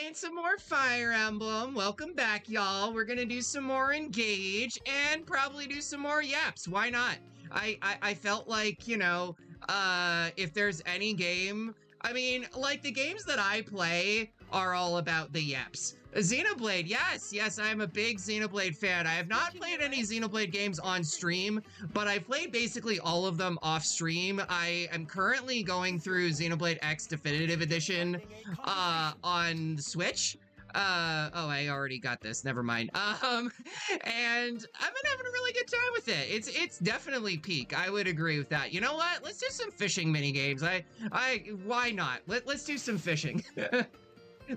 playing some more Fire Emblem. Welcome back, y'all. We're gonna do some more Engage and probably do some more Yaps. Why not? I felt like, if there's any game, I mean, like the games that I play are all about the Yaps. Xenoblade, yes, I'm a big Xenoblade fan. I have not played any Xenoblade games on stream, but I played basically all of them off stream. I am currently going through Xenoblade X Definitive Edition on Switch. I already got this. Never mind. And I've been having a really good time with it. It's definitely peak. I would agree with that. You know what? Let's do some fishing mini games. Why not? Let's do some fishing.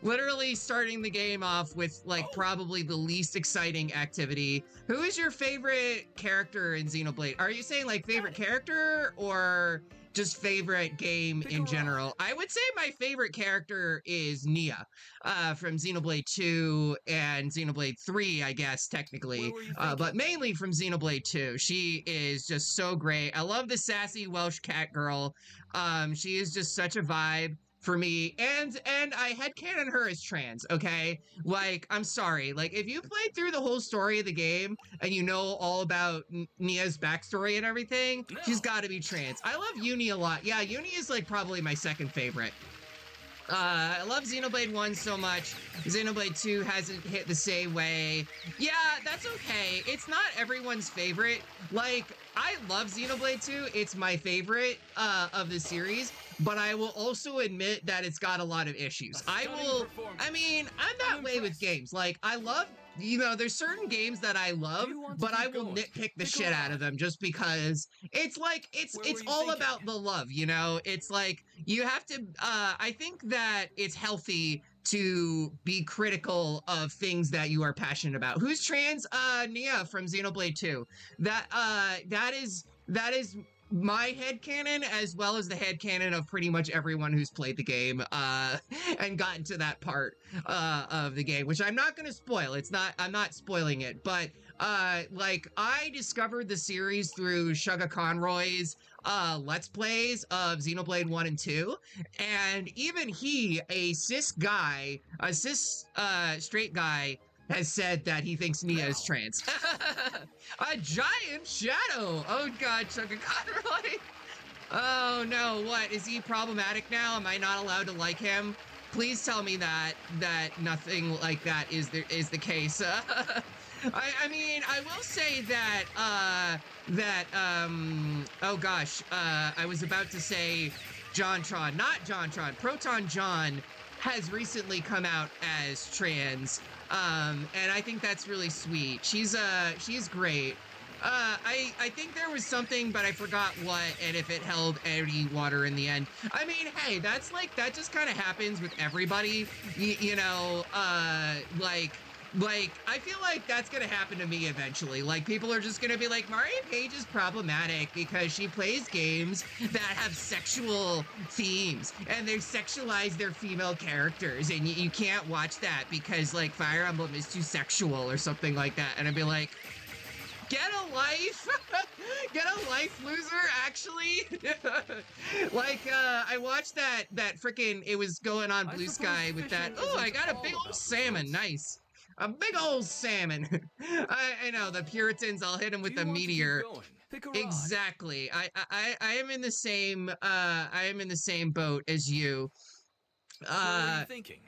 Literally starting the game off with, probably the least exciting activity. Who is your favorite character in Xenoblade? Are you saying, favorite character or just favorite game in general? I would say my favorite character is Nia from Xenoblade 2 and Xenoblade 3, I guess, technically. But mainly from Xenoblade 2. She is just so great. I love the sassy Welsh cat girl. She is just such a vibe for me, and I headcanon her as trans, okay? I'm sorry, if you played through the whole story of the game, and you know all about Nia's backstory and everything, she's gotta be trans. I love Uni a lot. Yeah, Uni is, probably my second favorite. I love Xenoblade 1 so much. Xenoblade 2 hasn't hit the same way. Yeah, that's okay. It's not everyone's favorite. I love Xenoblade 2. It's my favorite of the series, but I will also admit that it's got a lot of issues. I'm that way with games. I love, there's certain games that I love, but I will nitpick the shit out of them just because it's all about the love, It's you have to, I think that it's healthy to be critical of things that you are passionate about. Who's trans? Nia from Xenoblade 2. That is my headcanon, as well as the headcanon of pretty much everyone who's played the game, and gotten to that part, of the game, which I'm not gonna spoil. I'm not spoiling it, but, I discovered the series through Suga Conroy's, Let's Plays of Xenoblade 1 and 2, and even he, a cis straight guy, has said that he thinks Nia is trans. A giant shadow! Oh god, Suga Conroy! Oh no, what? Is he problematic now? Am I not allowed to like him? Please tell me that nothing like that is the case. I mean, I will say that, oh gosh, I was about to say JonTron, not JonTron, Proton John has recently come out as trans, and I think that's really sweet. She's great. I think there was something, but I forgot what, and if it held any water in the end. I mean, hey, that just kind of happens with everybody, I feel like that's gonna happen to me eventually. People are just gonna be like, Mari Paige is problematic because she plays games that have sexual themes and they sexualize their female characters, and you can't watch that because Fire Emblem is too sexual or something like that. And I'd be like, get a life! Get a life, loser, actually! I watched that frickin', it was going on Blue Sky with that, oh, I got a big old salmon, nice. A big old salmon. I know, the Puritans, I'll hit him with a meteor. Exactly. I am in the same boat as you. What are you thinking?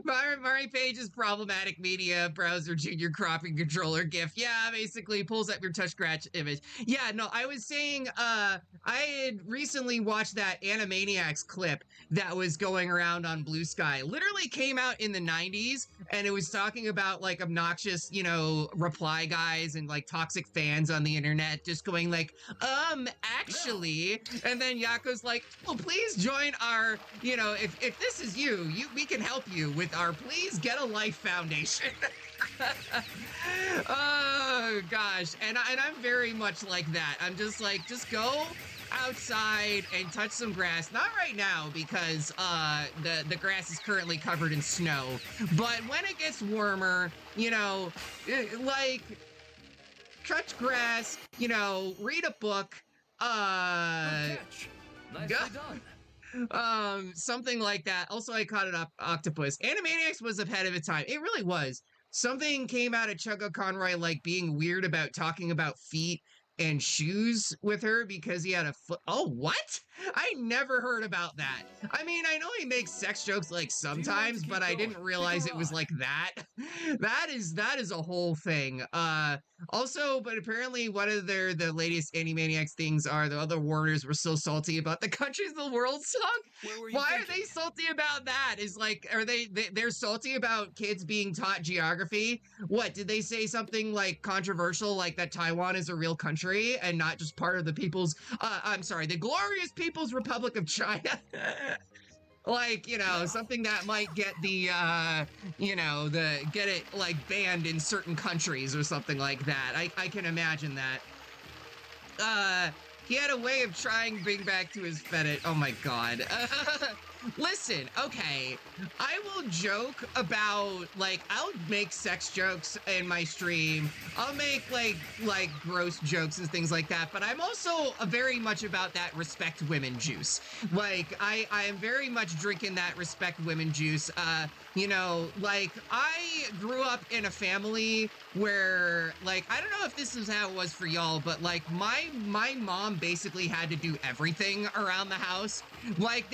Mari Paige's problematic media browser junior cropping controller gif. Yeah, basically pulls up your touch scratch image. Yeah, no, I was saying, I had recently watched that Animaniacs clip that was going around on Blue Sky. Literally came out in the 90s, and it was talking about, obnoxious, reply guys and, toxic fans on the internet just going actually, and then Yako's like, well, please join our, if this is you, we can help you with our Please Get a Life Foundation. Oh gosh, and I'm very much like that. I'm just just go outside and touch some grass. Not right now because the grass is currently covered in snow. But when it gets warmer, touch grass, read a book. Good catch. Nicely done. Something like that. Also, I caught an octopus. Animaniacs was ahead of its time. It really was. Something came out of Chugga Conroy like being weird about talking about feet and shoes with her because he had a foot. Oh, what? I never heard about that. I mean, I know he makes sex jokes like sometimes, but I didn't realize it was like that. That is a whole thing. Also, but apparently one of the latest Animaniacs things are the other warriors were so salty about the Countries of the World song. Why are they salty about that? Is like, are they're salty about kids being taught geography? What, did they say something like controversial, like that Taiwan is a real country and not just part of the the glorious People's Republic of China? Like, something that might get get it like banned in certain countries or something like that. I can imagine that. He had a way of trying to bring back to his fetish. Oh my God. Listen, okay, I will joke about, like, I'll make sex jokes in my stream. I'll make, like gross jokes and things like that, but I'm also very much about that respect women juice. Like, I am very much drinking that respect women juice. Like, I grew up in a family where, like, I don't know if this is how it was for y'all, but, like, my mom basically had to do everything around the house. Like,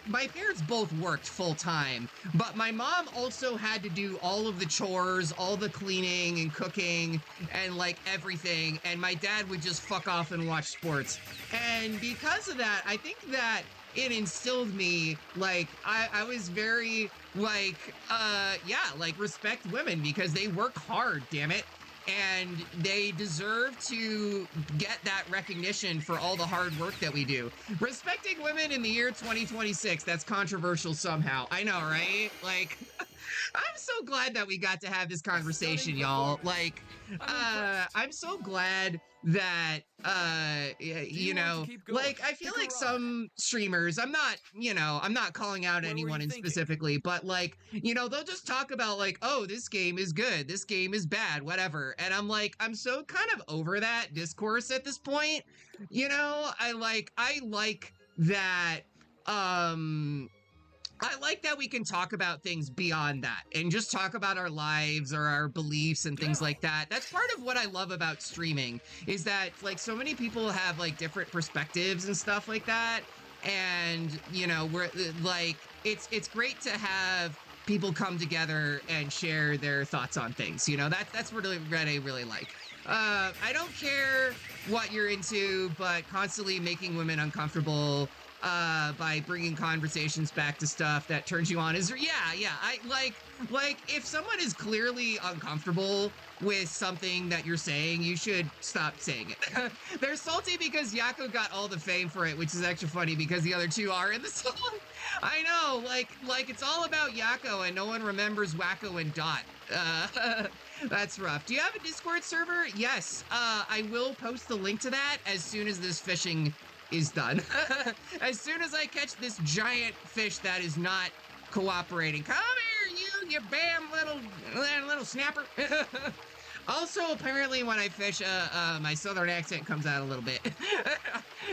my parents both worked full time, but my mom also had to do all of the chores, all the cleaning and cooking and like everything. And my dad would just fuck off and watch sports. And because of that, I think that it instilled me, like, I was very like, respect women because they work hard, damn it. And they deserve to get that recognition for all the hard work that we do. Respecting women in the year 2026, that's controversial somehow. I know, right? Like, I'm so glad that we got to have this conversation, y'all. Like, I'm so glad that, like, I feel like some streamers, I'm not calling out anyone in specifically, but like, they'll just talk about like, oh, this game is good, this game is bad, whatever. And I'm like, I'm so kind of over that discourse at this point. I like that, I like that we can talk about things beyond that and just talk about our lives or our beliefs and things like that. That's part of what I love about streaming is that like so many people have like different perspectives and stuff like that. And, we're like, it's great to have people come together and share their thoughts on things. That's really what I really like. I don't care what you're into, but constantly making women uncomfortable by bringing conversations back to stuff that turns you on is I like if someone is clearly uncomfortable with something that you're saying, you should stop saying it. They're salty because Yakko got all the fame for it, which is actually funny because the other two are in the song. I know, like it's all about Yakko and no one remembers Wacko and Dot. That's rough. Do you have a Discord server? Yes. I will post the link to that as soon as this fishing is done. As soon as I catch this giant fish that is not cooperating. Come here, you bam little snapper. Also, apparently when I fish, my southern accent comes out a little bit.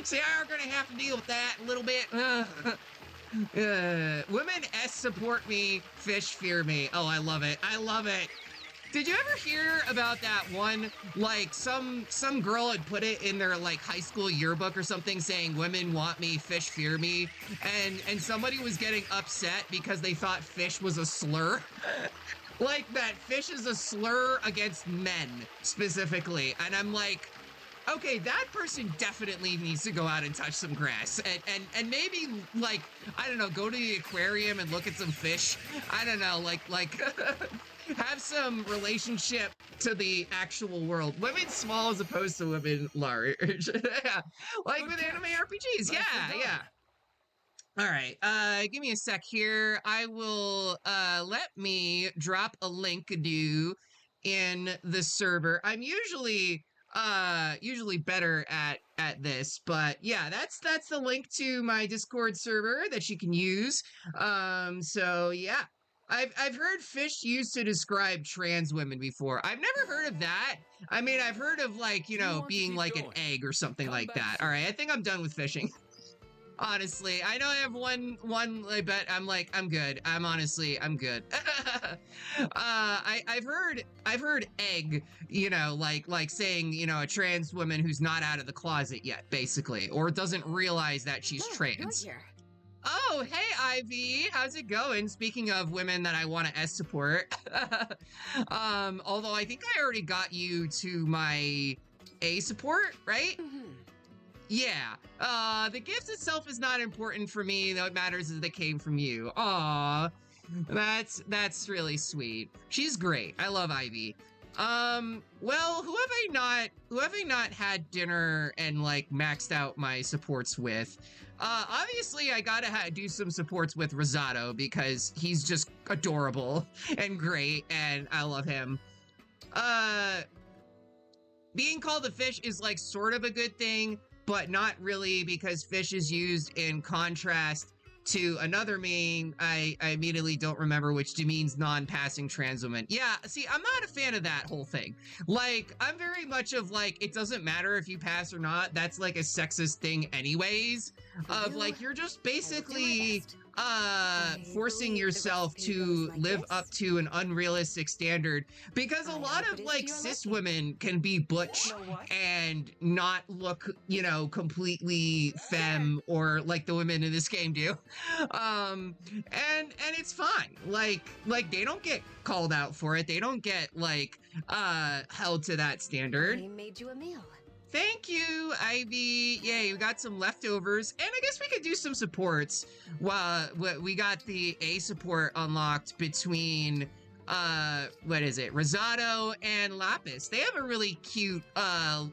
See, I'm gonna have to deal with that a little bit. Women S support me, fish fear me. Oh, I love it. I love it. Did you ever hear about that one, like, some girl had put it in their, like, high school yearbook or something saying, women want me, fish fear me, and somebody was getting upset because they thought fish was a slur? Like, that fish is a slur against men, specifically, and I'm like, okay, that person definitely needs to go out and touch some grass and maybe, like, I don't know, go to the aquarium and look at some fish. I don't know, like have some relationship to the actual world. Women small as opposed to women large. Yeah. Like with anime RPGs. Yeah. All right, give me a sec here. I will, let me drop a link due in the server. I'm usually better at this, but yeah, that's the link to my Discord server that you can use. So yeah. I've heard fish used to describe trans women before. I've never heard of that. I mean, I've heard of like, being like an egg or something like that. All right, I think I'm done with fishing. Honestly, I know I have one, but I'm like, I'm good. I'm good. I've heard egg, like saying, a trans woman who's not out of the closet yet, basically, or doesn't realize that she's trans. You're here. Oh, hey, Ivy. How's it going? Speaking of women that I want to S support, although I think I already got you to my A support, right? Mm-hmm. Yeah, the gift itself is not important for me. What matters is they came from you. Aw, that's really sweet. She's great. I love Ivy. Well, who have I not had dinner and like maxed out my supports with? Obviously I gotta do some supports with Rosato because he's just adorable and great and I love him. Being called a fish is like sort of a good thing, but not really because fish is used in contrast to another meme I immediately don't remember, which means non-passing trans woman. Yeah, see, I'm not a fan of that whole thing. Like, I'm very much of like, it doesn't matter if you pass or not. That's like a sexist thing anyways. Of like, you're just basically forcing yourself to live up to an unrealistic standard because a lot of like cis women can be butch and not look, completely femme or like the women in this game do. And it's fine. Like they don't get called out for it. They don't get like held to that standard. I made you a meal. Thank you, Ivy. Yay, we got some leftovers. And I guess we could do some supports. Well, we got the A support unlocked between, what is it? Rosato and Lapis. They have a really cute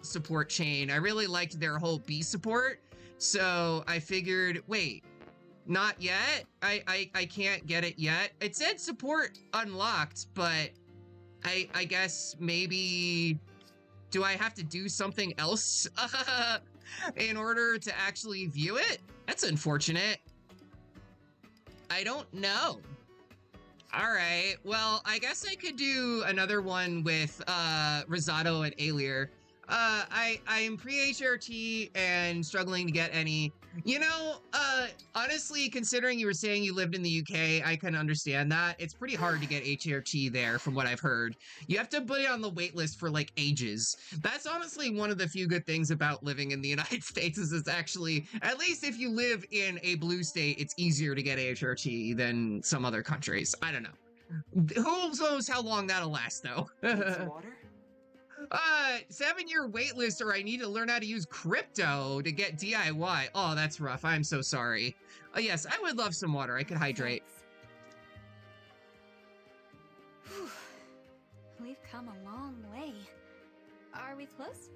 support chain. I really liked their whole B support. So I figured, wait, not yet? I can't get it yet. It said support unlocked, but I guess maybe... Do I have to do something else in order to actually view it? That's unfortunate. I don't know. All right, well, I guess I could do another one with Rosato and Alear. I am pre-HRT and struggling to get any. Honestly, considering you were saying you lived in the UK, I can understand that. It's pretty hard to get HRT there from what I've heard. You have to put it on the wait list for like ages. That's honestly one of the few good things about living in the United States is it's actually, at least if you live in a blue state, it's easier to get HRT than some other countries. I don't know. Who knows how long that'll last though? Need some water? 7-year wait list, or I need to learn how to use crypto to get DIY. Oh, that's rough. I'm so sorry. Yes, I would love some water. I could hydrate. Whew. We've come a long way. Are we close?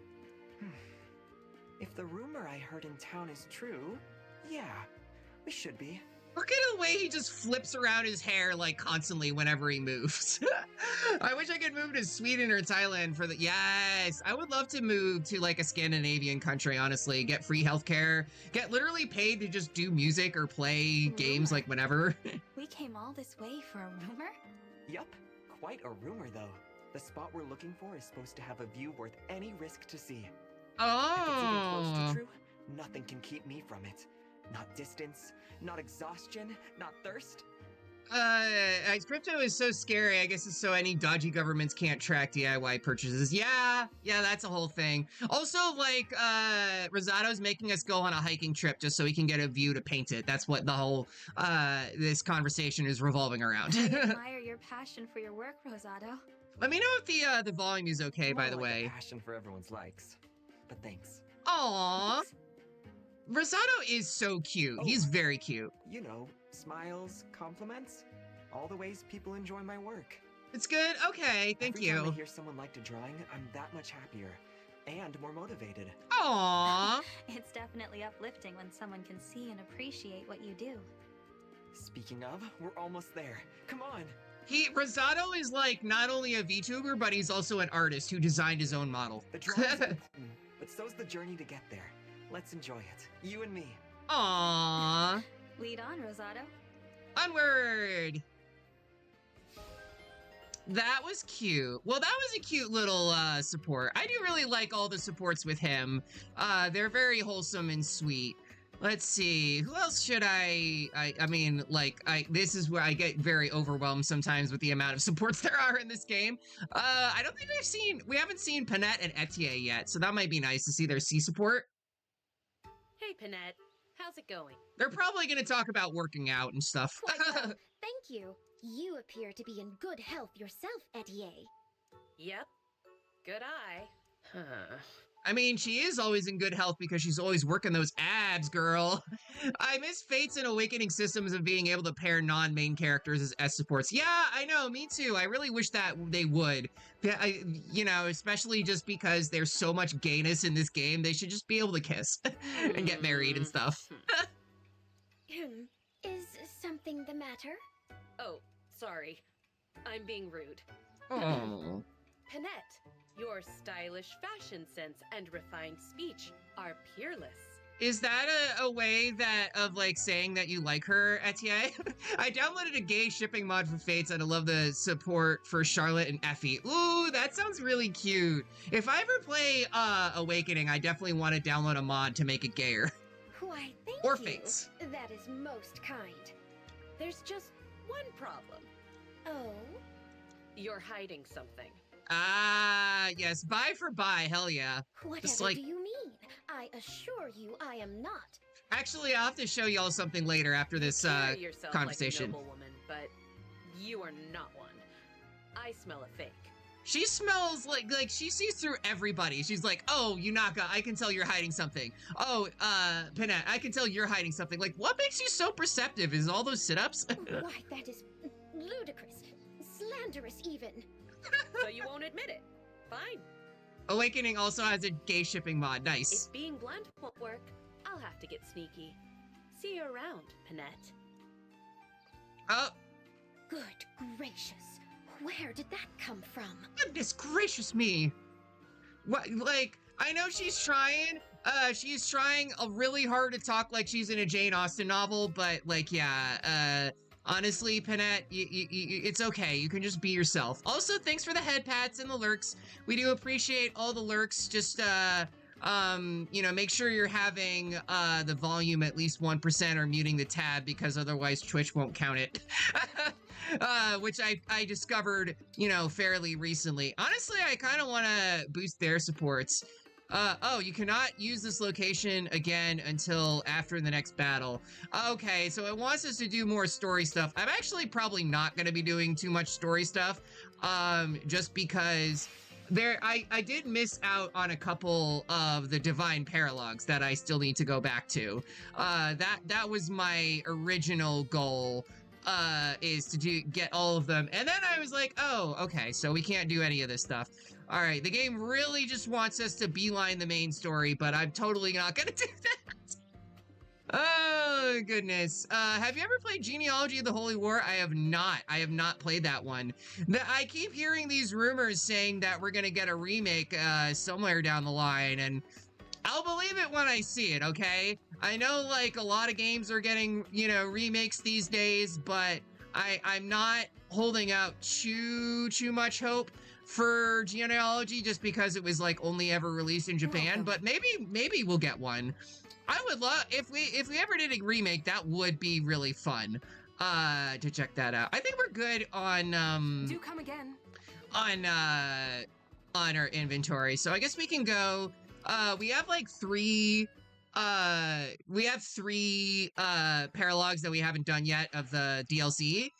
If the rumor I heard in town is true, yeah, we should be. Look at the way he just flips around his hair like constantly whenever he moves. I wish I could move to Sweden or Thailand for the... Yes, I would love to move to like a Scandinavian country, honestly. Get free healthcare. Get literally paid to just do music or play games like whenever. We came all this way for a rumor? Yup, quite a rumor though. The spot we're looking for is supposed to have a view worth any risk to see. If it's even close to true, nothing can keep me from it. Not distance, not exhaustion, not thirst. Crypto is so scary. I guess it's so any dodgy governments can't track DIY purchases. Yeah, that's a whole thing. Also, like, Rosato's making us go on a hiking trip just so we can get a view to paint it. That's what the whole, this conversation is revolving around. I admire your passion for your work, Rosato. Let me know if the volume is okay, by the way. A passion for everyone's likes, but thanks. Aww. Rosato is so cute. He's very cute. You know, smiles, compliments, all the ways people enjoy my work. It's good? Okay, thank you. Every time I hear someone liked a drawing, I'm that much happier and more motivated. Aww. It's definitely uplifting when someone can see and appreciate what you do. Speaking of, we're almost there. Come on. Rosato is like not only a VTuber, but he's also an artist who designed his own model. The drawing's important, but so's the journey to get there. Let's enjoy it. You and me. Aww. Lead on, Rosato. Onward. That was cute. Well, that was a cute little support. I do really like all the supports with him. They're very wholesome and sweet. Let's see. Who else should I mean, like, this is where I get very overwhelmed sometimes with the amount of supports there are in this game. I don't think we haven't seen Panette and Etier yet, so that might be nice to see their C support. Hey, Panette. How's it going? They're probably going to talk about working out and stuff. Quite well, thank you. You appear to be in good health yourself, Etier. Yep. Good eye. Huh. I mean, she is always in good health because she's always working those abs, girl. I miss Fates and Awakening systems of being able to pair non-main characters as S supports. Yeah, I know, me too. I really wish that they would. You know, especially just because there's so much gayness in this game, they should just be able to kiss and get married and stuff. Is something the matter? Oh, sorry. I'm being rude. Oh. Panette, your stylish fashion sense and refined speech are peerless. Is that a way of like saying that you like her, Etier? I downloaded a gay shipping mod for Fates and I love the support for Charlotte and Effie. Ooh, that sounds really cute. If I ever play Awakening, I definitely want to download a mod to make it gayer. Why, thank Or you. Fates. That is most kind. There's just one problem. Oh? You're hiding something. Ah, yes, buy for buy, hell yeah. Whatever like- do you mean? I assure you I am not. Actually, I'll have to show y'all something later after this Carry yourself conversation. like a noble woman, but you are not one. I smell a fake. She smells like she sees through everybody. She's like, oh, Yunaka, I can tell you're hiding something. Oh, Panette, I can tell you're hiding something. Like, what makes you so perceptive? Is it all those sit-ups? Why, that is ludicrous. Slanderous even. So you won't admit it. Fine. Awakening also has a gay shipping mod. Nice. If being blunt won't work, I'll have to get sneaky. See you around, Panette. Oh, Good gracious. Where did that come from? goodness gracious me. What, like, I know she's trying really hard to talk like she's in a Jane Austen novel, but, like, yeah, honestly, Panette, it's okay. You can just be yourself. Also, thanks for the head pats and the lurks. We do appreciate all the lurks. Just, you know, make sure you're having, the volume at least 1% or muting the tab because otherwise Twitch won't count it. Which I discovered, you know, fairly recently. Honestly, I kind of want to boost their supports. Oh, you cannot use this location again until after the next battle. Okay, so it wants us to do more story stuff. I'm actually probably not going to be doing too much story stuff, just because I did miss out on a couple of the divine paralogs that I still need to go back to. That was my original goal, is to get all of them. And then I was like, oh, okay, so we can't do any of this stuff. All right, the game really just wants us to beeline the main story, but I'm totally not gonna do that. Oh, goodness. Have you ever played Genealogy of the Holy War? I have not. I have not played that one. I keep hearing these rumors saying that we're gonna get a remake, somewhere down the line, and I'll believe it when I see it, okay? I know, like, a lot of games are getting, you know, remakes these days, but I'm not holding out too much hope for Genealogy just because it was, like, only ever released in Japan, but maybe we'll get one. I would love, if we ever did a remake, that would be really fun, to check that out. I think we're good on, Do come again. on our inventory, so I guess we can go. We have like three paralogs that we haven't done yet of the DLC,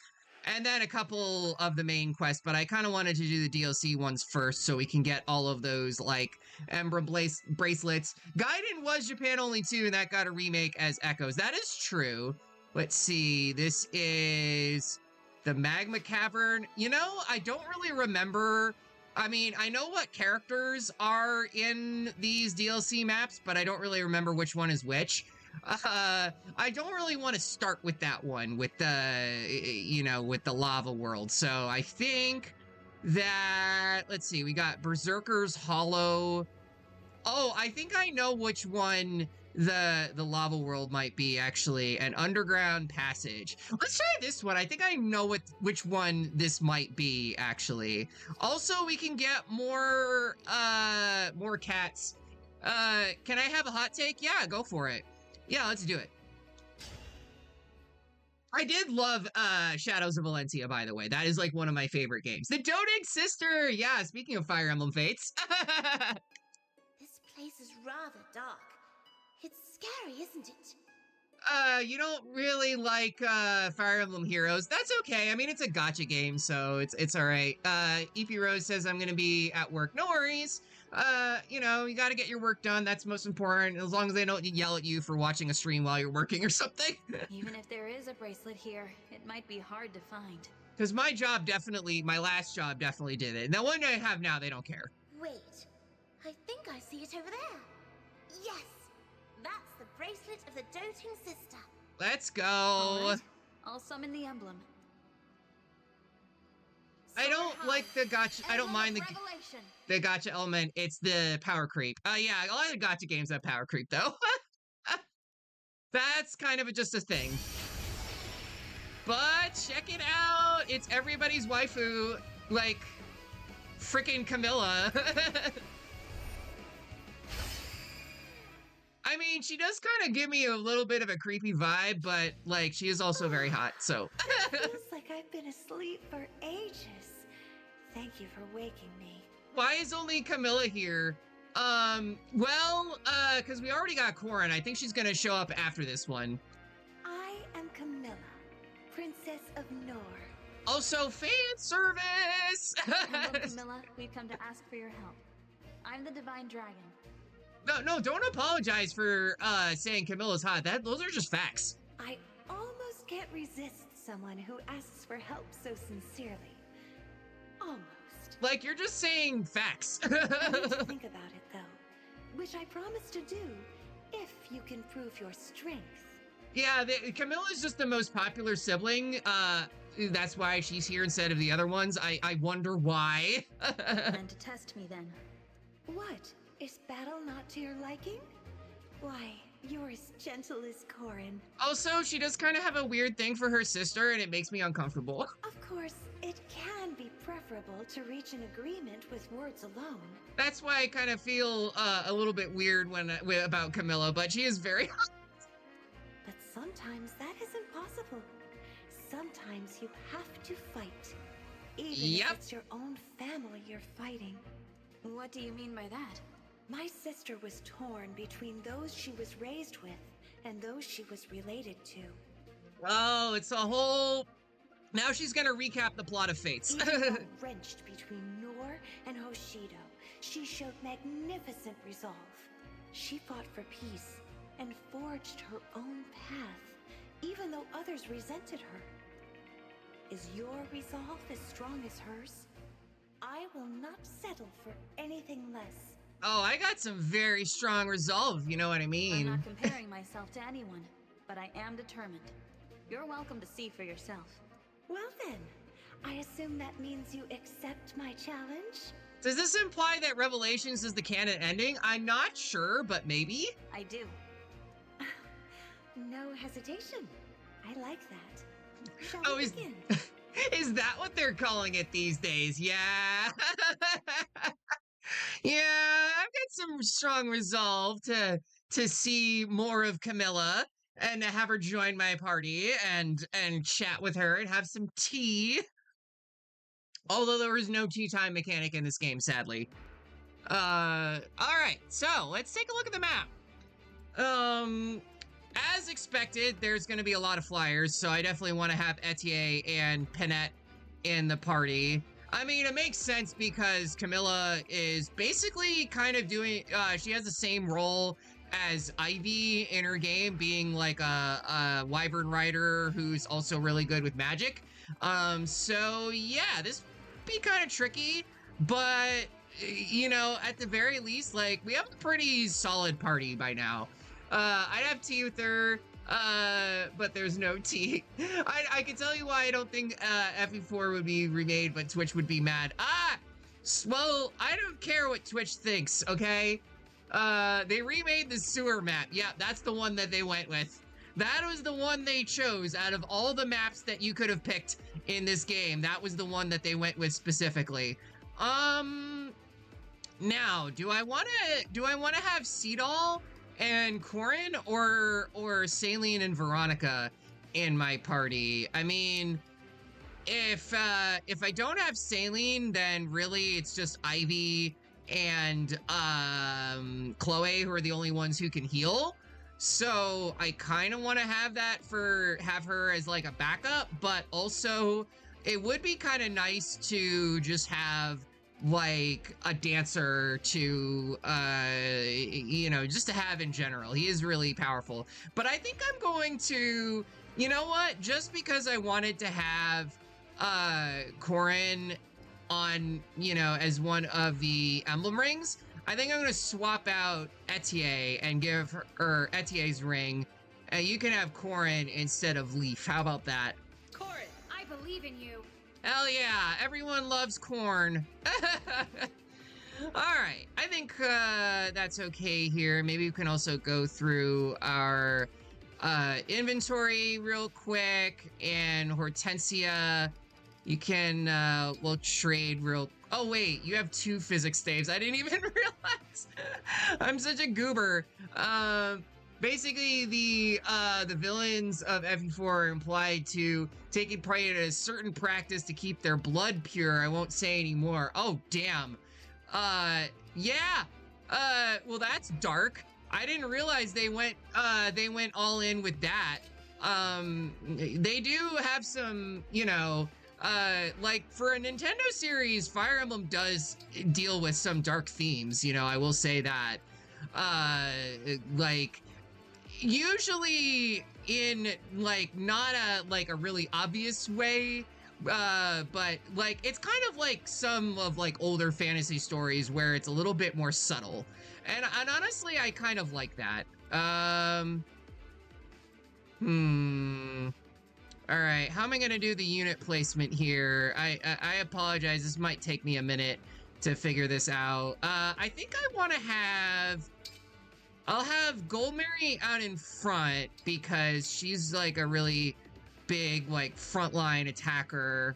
and then a couple of the main quests, but I kind of wanted to do the DLC ones first so we can get all of those, like, Emblem bracelets. Gaiden was Japan only too, and that got a remake as Echoes. That is true. Let's see, this is the Magma Cavern. You know, I don't really remember. I mean, I know what characters are in these DLC maps, but I don't really remember which one is which. I don't really want to start with that one, with the, you know, with the lava world. So I think that, let's see, we got Berserker's Hollow. Oh, I think I know which one the lava world might be, actually. An underground passage. Let's try this one. I think I know which one this might be, actually. Also, we can get more cats. Can I have a hot take? Yeah, go for it. Yeah, let's do it. I did love Shadows of Valencia, by the way. That is like one of my favorite games. The Doting Sister! Yeah, speaking of Fire Emblem Fates. This place is rather dark. It's scary, isn't it? You don't really like Fire Emblem Heroes. That's okay. I mean, it's a gacha game, so it's all right. EP Rose says I'm gonna be at work. No worries. You know, you got to get your work done. That's most important. As long as they don't yell at you for watching a stream while you're working or something. Even if there is a bracelet here, it might be hard to find. Because my last job definitely did it. The one I have now, they don't care. Wait, I think I see it over there. Yes, that's the bracelet of the Doting Sister. Let's go. All right, I'll summon the emblem. I don't like the gotcha. I don't mind the gotcha element. It's the power creep. Yeah, a lot of the gotcha games have power creep though. That's kind of just a thing. But check it out. It's everybody's waifu, like freaking Camilla. I mean, she does kind of give me a little bit of a creepy vibe, but like she is also very hot, so. Feels like I've been asleep for ages. Thank you for waking me. Why is only Camilla here? Well, because we already got Corin. I think she's gonna show up after this one. I am Camilla, Princess of Nor. Also, fan service! Hello, Camilla. We've come to ask for your help. I'm the Divine Dragon. No, don't apologize for saying Camilla's hot. Those are just facts. I almost can't resist someone who asks for help so sincerely. Almost. Like, you're just saying facts. I need to think about it, though. Which I promise to do, if you can prove your strength. Yeah, Camilla's just the most popular sibling. That's why she's here instead of the other ones. I wonder why. And to test me, then. What? Is battle not to your liking? Why, you're as gentle as Corin. Also, she does kind of have a weird thing for her sister, and it makes me uncomfortable. Of course, it can be preferable to reach an agreement with words alone. That's why I kind of feel a little bit weird about Camilla, but she is very hot. But sometimes that isn't possible. Sometimes you have to fight. Even if it's your own family you're fighting. What do you mean by that? My sister was torn between those she was raised with and those she was related to. Oh, it's a whole... Now she's gonna recap the plot of Fates. Even though wrenched between Nor and Hoshido, she showed magnificent resolve. She fought for peace and forged her own path, even though others resented her. Is your resolve as strong as hers? I will not settle for anything less. Oh, I got some very strong resolve, you know what I mean? I'm not comparing myself to anyone, but I am determined. You're welcome to see for yourself. Well then, I assume that means you accept my challenge? Does this imply that Revelations is the canon ending? I'm not sure, but maybe? I do. No hesitation. I like that. Shall we begin? Is that what they're calling it these days? Yeah. Yeah, I've got some strong resolve to see more of Camilla and to have her join my party and chat with her and have some tea. Although there is no tea time mechanic in this game, sadly. All right, so let's take a look at the map. As expected, there's going to be a lot of flyers, so I definitely want to have Etier and Penette in the party. I mean, it makes sense because Camilla is basically kind of doing, she has the same role as Ivy in her game, being like a wyvern rider who's also really good with magic. So yeah, this would be kind of tricky, but you know, at the very least, like, we have a pretty solid party by now. I'd have tea with her, but there's no tea. I can tell you why I don't think FE4 would be remade, but Twitch would be mad. Well, I don't care what Twitch thinks, okay? They remade the sewer map. Yeah, that's the one that they went with. That was the one they chose out of all the maps that you could have picked in this game. That was the one that they went with specifically. Now, do I want to have Seedall and Corin or Saline and Veronica in my party. I mean, if I don't have Saline, then really it's just Ivy and Chloe who are the only ones who can heal. So I kind of want to have her as like a backup, but also it would be kind of nice to just have like a dancer to just to have in general. He is really powerful. But I think I'm going to, you know what, just because I wanted to have Corin on, as one of the emblem rings, I think I'm going to swap out Etier and give her Etier's ring. You can have Corin instead of Leaf. How about that? Corin, I believe in you. Hell yeah, everyone loves corn. All right, I think that's okay here. Maybe we can also go through our inventory real quick. And Hortensia, you can, we'll trade real... Oh wait, you have 2 physics staves. I didn't even realize. I'm such a goober. Basically, the villains of FE4 are implied to taking part in a certain practice to keep their blood pure. I won't say anymore. Oh, damn. Yeah. Well, that's dark. I didn't realize they went all in with that. They do have some, like for a Nintendo series, Fire Emblem does deal with some dark themes, I will say that. Like, usually in like not a really obvious way, but like it's kind of like some of like older fantasy stories where it's a little bit more subtle, and honestly I kind of like that. All right, how am I gonna do the unit placement here? I apologize, this might take me a minute to figure this out. I think I want to I'll have Goldberry out in front because she's like a really big like frontline attacker.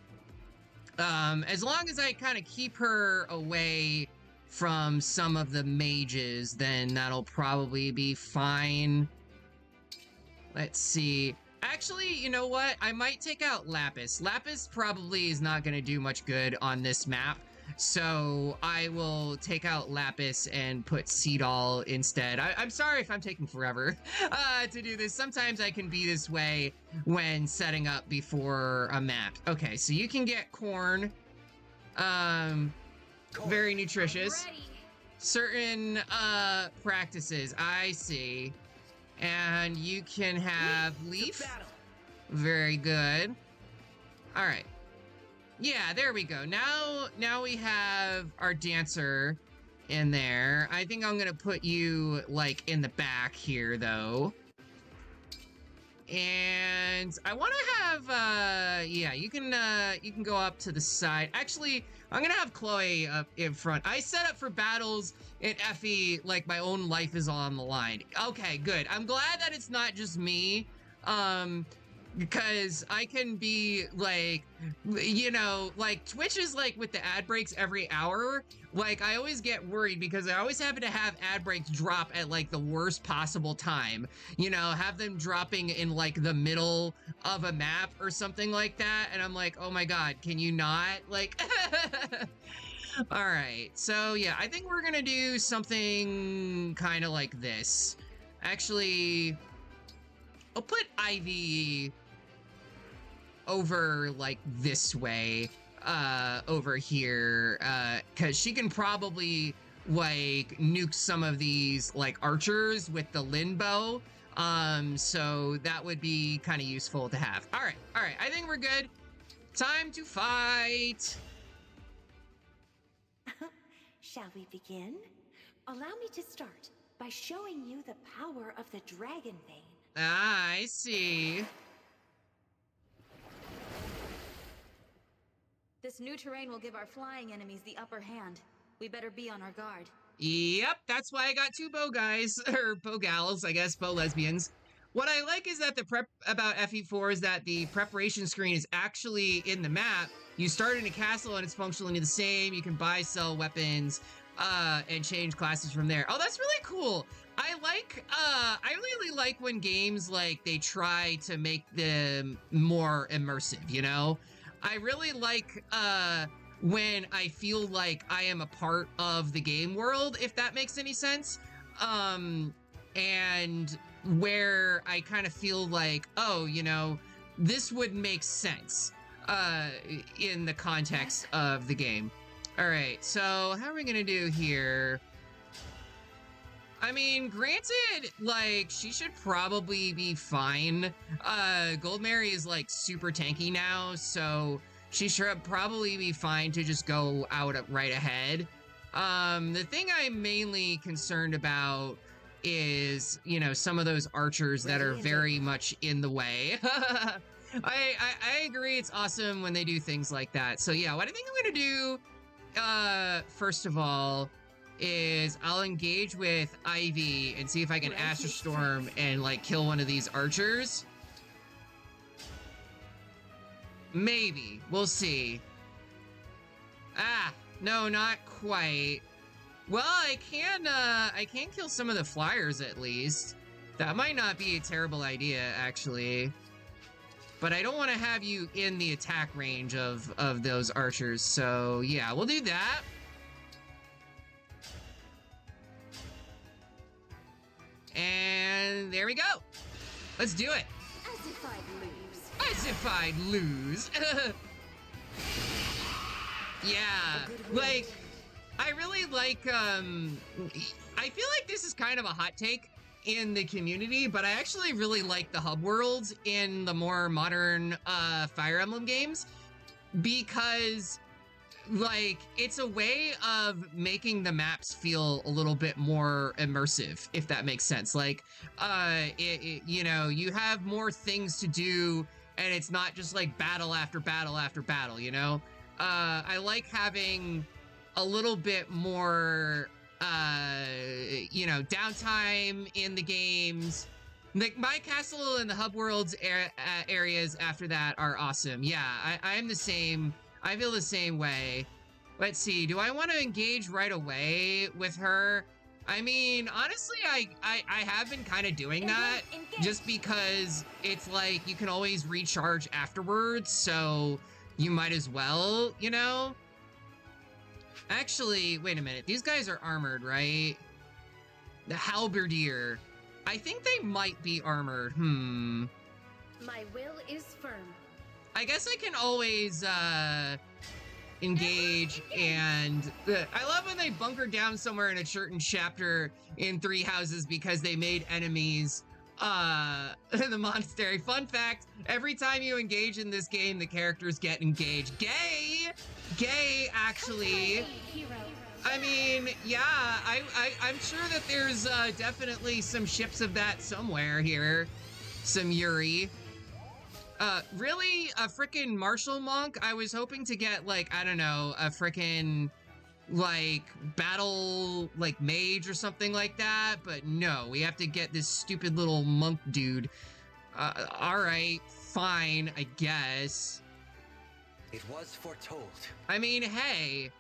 As long as I kind of keep her away from some of the mages, then that'll probably be fine. Let's see. Actually, you know what? I might take out Lapis. Lapis probably is not going to do much good on this map. So I will take out Lapis and put Seedall instead. I'm sorry if I'm taking forever to do this. Sometimes I can be this way when setting up before a map. Okay, so you can get corn. Very nutritious. Certain practices, I see. And you can have Leaf. Very good. All right. Yeah, there we go. Now we have our dancer in there. I think I'm gonna put you like in the back here though. And I want to have yeah, you can go up to the side. Actually, I'm gonna have Chloe up in front. I set up for battles in FE like my own life is on the line. Okay, good. I'm glad that it's not just me. Because I can be like, like Twitch is like with the ad breaks every hour. Like I always get worried because I always happen to have ad breaks drop at like the worst possible time. Have them dropping in like the middle of a map or something like that. And I'm like, oh my God, can you not? Like, all right. So yeah, I think we're gonna do something kind of like this. Actually, I'll put Ivy over like this way, over here, because she can probably like nuke some of these like archers with the Lin bow. So that would be kind of useful to have. All right, I think we're good. Time to fight. Shall we begin? Allow me to start by showing you the power of the Dragon Vein. Ah, I see. This new terrain will give our flying enemies the upper hand. We better be on our guard. Yep, that's why I got 2 bow guys, or bow gals, I guess, bow lesbians. What I like is that the prep about FE4 is that the preparation screen is actually in the map. You start in a castle and it's functionally the same. You can buy, sell weapons, and change classes from there. Oh, that's really cool. I really like when games like they try to make them more immersive, you know? I really like when I feel like I am a part of the game world, if that makes any sense. And where I kind of feel like, oh, you know, this would make sense in the context of the game. All right, so how are we gonna do here? I mean, granted, like, she should probably be fine. Gold Mary is, like, super tanky now, so she should probably be fine to just go out right ahead. The thing I'm mainly concerned about is, you know, some of those archers that are very much in the way. I agree, it's awesome when they do things like that. So yeah, what I think I'm gonna do, first of all, is I'll engage with Ivy and see if I can Astral Storm and like kill one of these archers. Maybe. We'll see. Ah, no, not quite. Well, I can kill some of the flyers at least. That might not be a terrible idea, actually. But I don't want to have you in the attack range of those archers, so yeah, we'll do that. And there we go. Let's do it. As if I'd lose. As if I'd lose. Yeah, like, I really like, I feel like this is kind of a hot take in the community, but I actually really like the hub worlds in the more modern Fire Emblem games because, like, it's a way of making the maps feel a little bit more immersive, if that makes sense. Like, you know, you have more things to do, and it's not just like battle after battle after battle, you know? I like having a little bit more, you know, downtime in the games. Like, my castle and the hub worlds areas after that are awesome. Yeah, I'm the same. I feel the same way. Let's see, do I want to engage right away with her? I mean, honestly, I have been kind of doing that just because it's like you can always recharge afterwards, so you might as well, you know? Actually, wait a minute, these guys are armored, right? The halberdier. I think they might be armored, My will is firm. I guess I can always, engage, and I love when they bunker down somewhere in a certain chapter in Three Houses because they made enemies in the monastery. Fun fact, every time you engage in this game, the characters get engaged. Gay, actually. I mean, yeah, I'm sure that there's definitely some ships of that somewhere here. Some Yuri. Really? A frickin' martial monk? I was hoping to get, like, I don't know, a frickin', like, battle, like, mage or something like that, but no, we have to get this stupid little monk dude. Alright, fine, I guess. It was foretold. I mean, hey,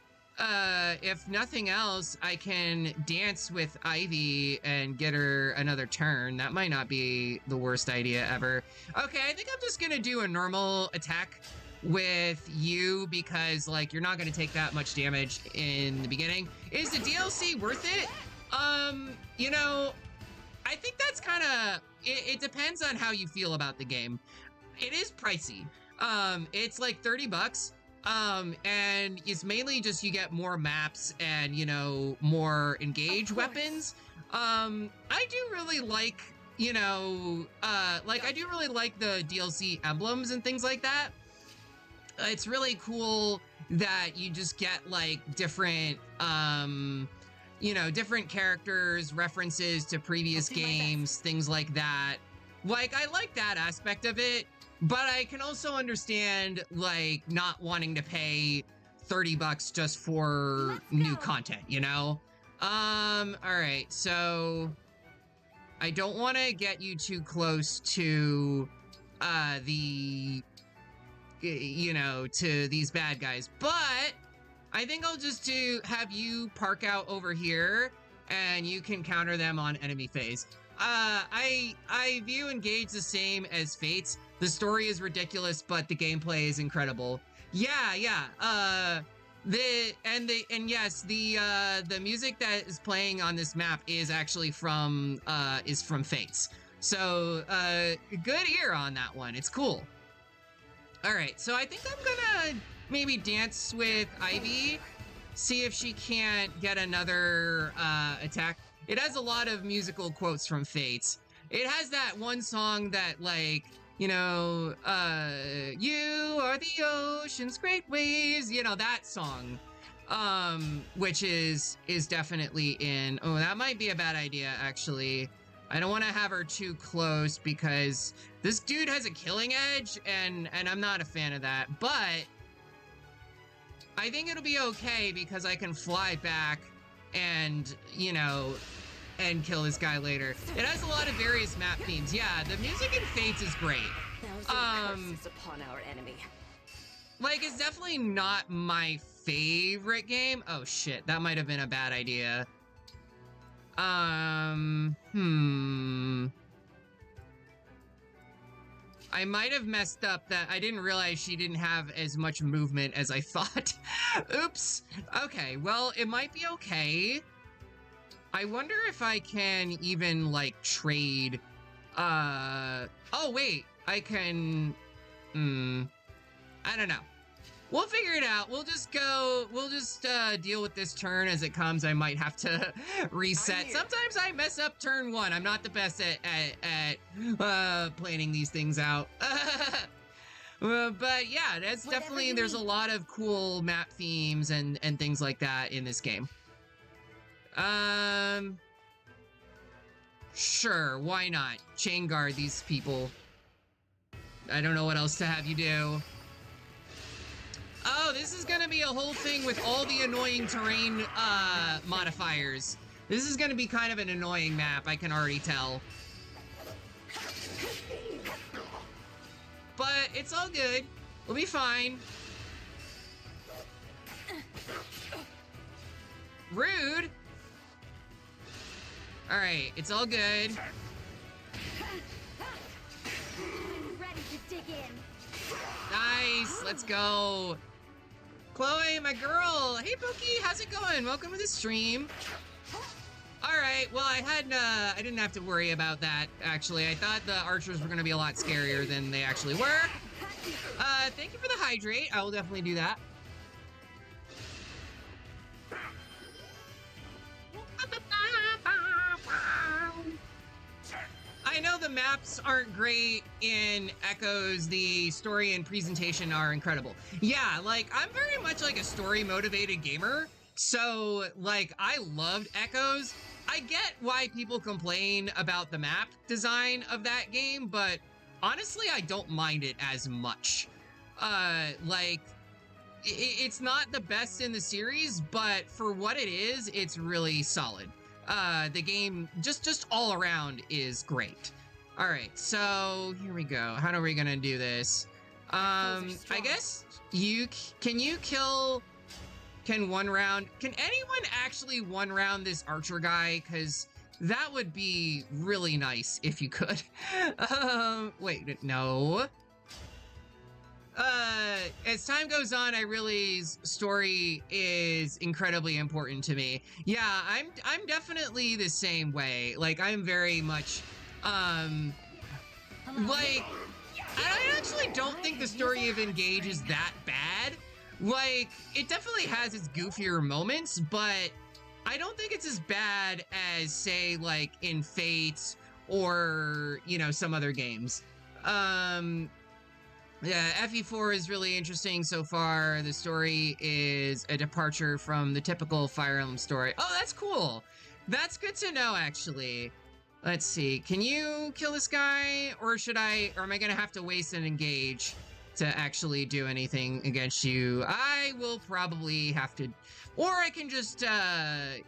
if nothing else, I can dance with Ivy and get her another turn. That might not be the worst idea ever. Okay, I think I'm just gonna do a normal attack with you because, like, you're not gonna take that much damage in the beginning. Is the DLC worth it? You know, I think that's kind of, it depends on how you feel about the game. It is pricey. It's like 30 bucks. And it's mainly just you get more maps and, you know, more engage weapons. I do really like, you know, like, I do really like the DLC emblems and things like that. It's really cool that you just get, like, different, you know, different characters, references to previous games, things like that. Like, I like that aspect of it. But I can also understand, like, not wanting to pay 30 bucks just for new content, you know? Alright, so I don't want to get you too close to, you know, to these bad guys, but I think I'll just have you park out over here, and you can counter them on enemy phase. I view Engage the same as Fates. The story is ridiculous, but the gameplay is incredible. Yeah. Yes, the music that is playing on this map is actually from Fates. So good ear on that one. It's cool. All right, so I think I'm gonna maybe dance with Ivy, see if she can't get another attack. It has a lot of musical quotes from Fates. It has that one song that, like, you know, you are the ocean's great waves, you know, that song, which is definitely in. Oh, that might be a bad idea, actually. I don't want to have her too close because this dude has a killing edge, and I'm not a fan of that, but I think it'll be okay because I can fly back and, you know, and kill this guy later. It has a lot of various map themes. Yeah, the music in Fates is great. Curses upon our enemy. Like, it's definitely not my favorite game. Oh shit, that might have been a bad idea. I might have messed up that I didn't realize she didn't have as much movement as I thought. Oops. Okay, well, it might be okay. I wonder if I can even, like, trade, oh, wait, I can, I don't know. We'll figure it out. We'll just deal with this turn as it comes. I might have to reset. Sometimes I mess up turn one. I'm not the best at planning these things out. But yeah, that's definitely, there's a lot of cool map themes and things like that in this game. Sure, why not? Chain guard these people. I don't know what else to have you do. Oh, this is gonna be a whole thing with all the annoying terrain modifiers. This is gonna be kind of an annoying map, I can already tell. But it's all good. We'll be fine. Rude. All right, it's all good. I'm ready to dig in. Nice, let's go. Chloe, my girl. Hey, Pookie, how's it going? Welcome to the stream. All right, well, I didn't have to worry about that, actually. I thought the archers were gonna be a lot scarier than they actually were. Thank you for the hydrate. I will definitely do that. I know the maps aren't great in Echoes. The story and presentation are incredible. Yeah, like, I'm very much like a story-motivated gamer. So, like, I loved Echoes. I get why people complain about the map design of that game, but honestly, I don't mind it as much. Like, it's not the best in the series, but for what it is, it's really solid. The game, just all around, is great. All right, so here we go. How are we gonna do this? I guess can one round, can anyone actually one round this archer guy? Because that would be really nice if you could. Wait, no. As time goes on, I realize story is incredibly important to me. Yeah, I'm definitely the same way. Like, I'm very much, like, I actually don't think the story of Engage is that bad. Like, it definitely has its goofier moments, but I don't think it's as bad as, say, like, in Fates or, you know, some other games. Yeah, FE4 is really interesting so far. The story is a departure from the typical Fire Emblem story. Oh, that's cool. That's good to know, actually. Let's see. Can you kill this guy? Or am I gonna have to waste an Engage to actually do anything against you? I will probably have to, or I can just,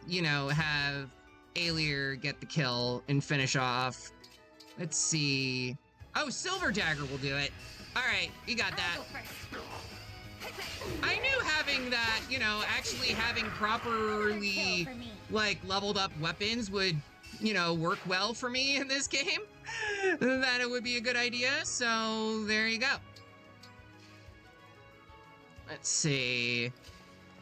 you know, have Elyos get the kill and finish off. Let's see. Oh, Silver Dagger will do it. All right, you got that. I knew having that, you know, actually having properly, like, leveled up weapons would, you know, work well for me in this game. That it would be a good idea, so there you go. Let's see.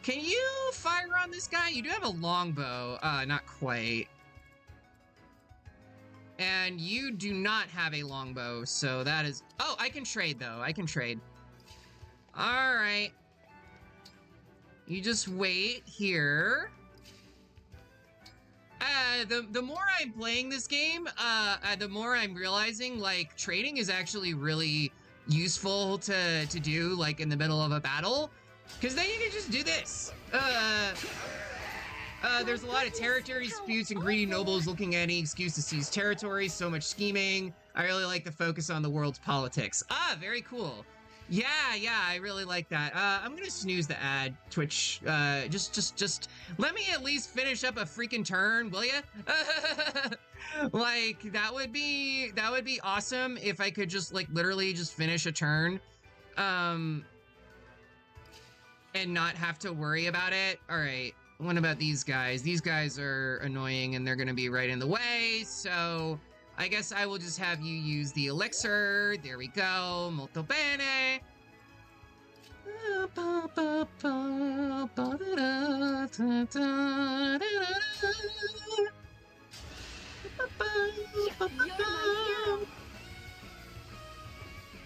Can you fire on this guy? You do have a longbow. Not quite. And you do not have a longbow, so that is... Oh, I can trade, though. I can trade. All right. You just wait here. The more I'm playing this game, the more I'm realizing, like, trading is actually really useful to do, like, in the middle of a battle. Because then you can just do this. There's a lot of territory disputes and greedy nobles looking at any excuse to seize territory. So much scheming. I really like the focus on the world's politics. Ah, very cool. Yeah, I really like that. I'm gonna snooze the ad, Twitch. Just let me at least finish up a freaking turn, will ya? Like, that would be awesome if I could just, like, literally just finish a turn. And not have to worry about it. All right. What about these guys? These guys are annoying and they're going to be right in the way. So I guess I will just have you use the elixir. There we go. Molto bene.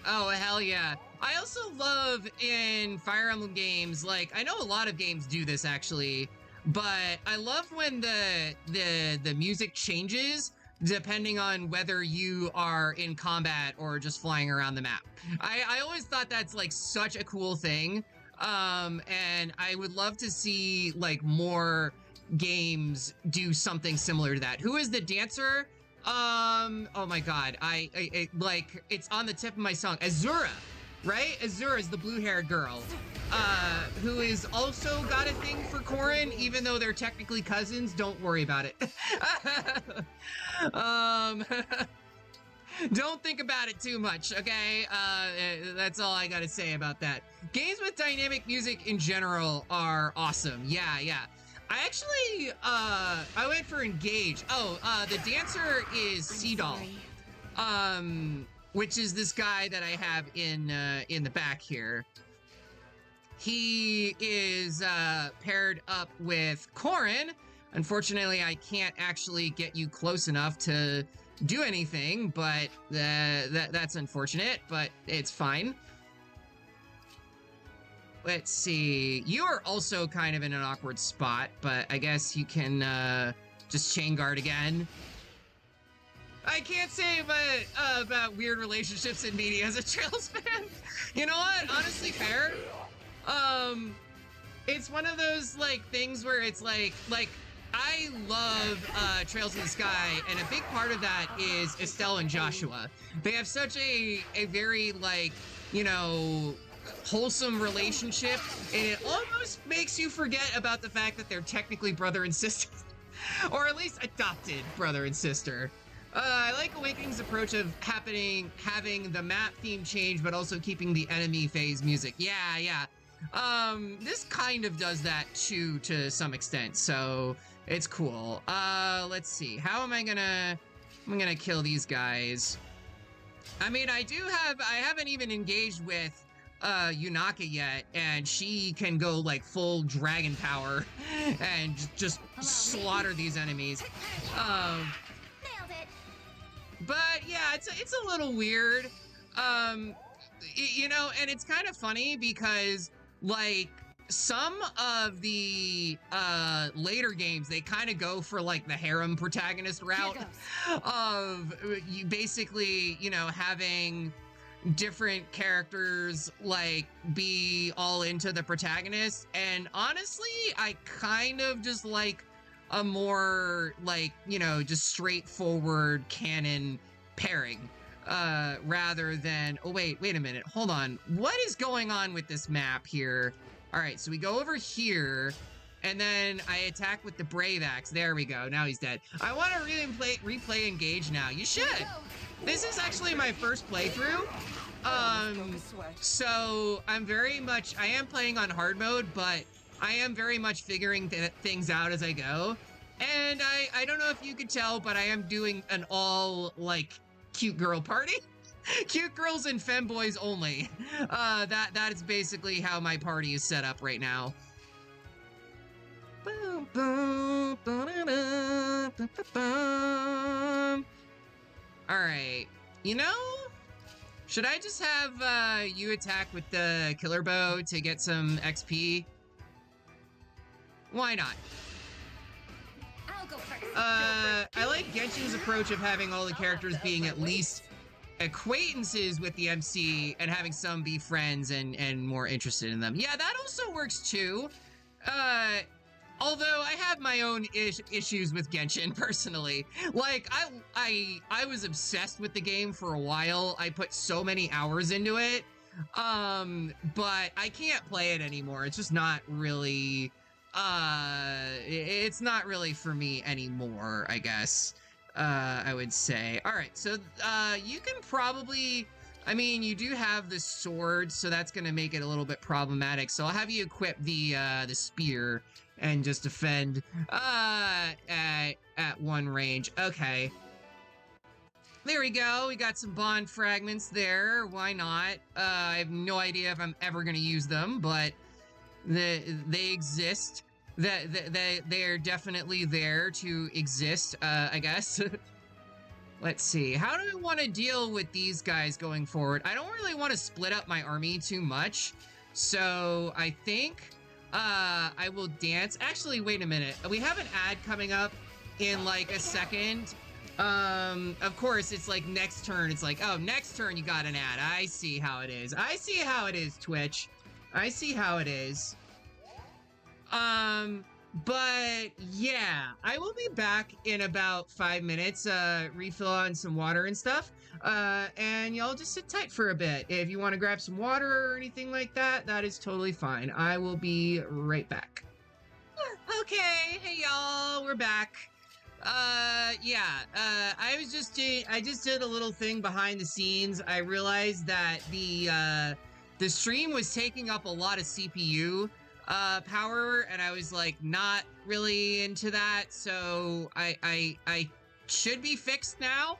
Oh, hell yeah. I also love in Fire Emblem games, like, I know a lot of games do this actually, but I love when the music changes depending on whether you are in combat or just flying around the map. I always thought that's, like, such a cool thing. And I would love to see, like, more games do something similar to that. Who is the dancer? Oh my god, I like, it's on the tip of my tongue. Azura, right? Azura is the blue-haired girl, who is also got a thing for Corrin, even though they're technically cousins. Don't worry about it. Don't think about it too much, okay? That's all I gotta say about that. Games with dynamic music in general are awesome. Yeah. I actually, I went for Engage. Oh, the dancer is Seedall, which is this guy that I have in the back here. He is, paired up with Corrin. Unfortunately, I can't actually get you close enough to do anything, but, that's unfortunate, but it's fine. Let's see. You are also kind of in an awkward spot, but I guess you can just chain guard again. I can't say about weird relationships in media as a Trails fan. You know what? Honestly, fair. It's one of those, like, things where it's like I love Trails in the Sky, and a big part of that is Estelle and Joshua. They have such a very, like, you know, wholesome relationship, and it almost makes you forget about the fact that they're technically brother and sister, or at least adopted brother and sister. I like Awakening's approach of having the map theme change, but also keeping the enemy phase music. Yeah. This kind of does that too, to some extent, so it's cool. Let's see. How am I gonna kill these guys? I mean, I haven't even engaged with Yunaka yet, and she can go, like, full dragon power and just slaughter these enemies. But yeah, it's a little weird. You know, and it's kind of funny because, like, some of the later games, they kind of go for, like, the harem protagonist route of you basically, you know, having different characters, like, be all into the protagonist. And honestly, I kind of just like a more, like, you know, just straightforward canon pairing, rather than... Oh, wait a minute. Hold on. What is going on with this map here? All right, so we go over here, and then I attack with the Brave Axe. There we go. Now he's dead. I want to replay Engage now. You should. This is actually my first playthrough. So I am playing on hard mode, but I am very much figuring things out as I go. And I don't know if you could tell, but I am doing an all, like, cute girl party. Cute girls and femboys only. That is basically how my party is set up right now. Alright. You know, should I just have you attack with the killer bow to get some XP? Why not? I'll go first. I like Genshin's approach of having all the characters being at least acquaintances with the MC and having some be friends and more interested in them. Yeah, that also works too. Although I have my own issues with Genshin personally. Like, I was obsessed with the game for a while. I put so many hours into it. But I can't play it anymore. It's just not really, it's not really for me anymore, I guess. I would say. All right, so you can probably, I mean, you do have the sword, so that's going to make it a little bit problematic. So I'll have you equip the spear and just defend at one range. Okay. There we go. We got some bond fragments there. Why not? I have no idea if I'm ever going to use them, but they exist. They're definitely there to exist, I guess. Let's see. How do I want to deal with these guys going forward? I don't really want to split up my army too much. So I think I will dance. Actually, wait a minute. We have an ad coming up in like a second. Of course, it's like next turn. It's like, oh, next turn you got an ad. I see how it is. I see how it is, Twitch. I see how it is. But yeah, I will be back in about 5 minutes, refill on some water and stuff. And y'all just sit tight for a bit. If you want to grab some water or anything like that, that is totally fine. I will be right back. Okay, hey y'all, we're back. I just did a little thing behind the scenes. I realized that the stream was taking up a lot of CPU power, and I was like not really into that, so I should be fixed now.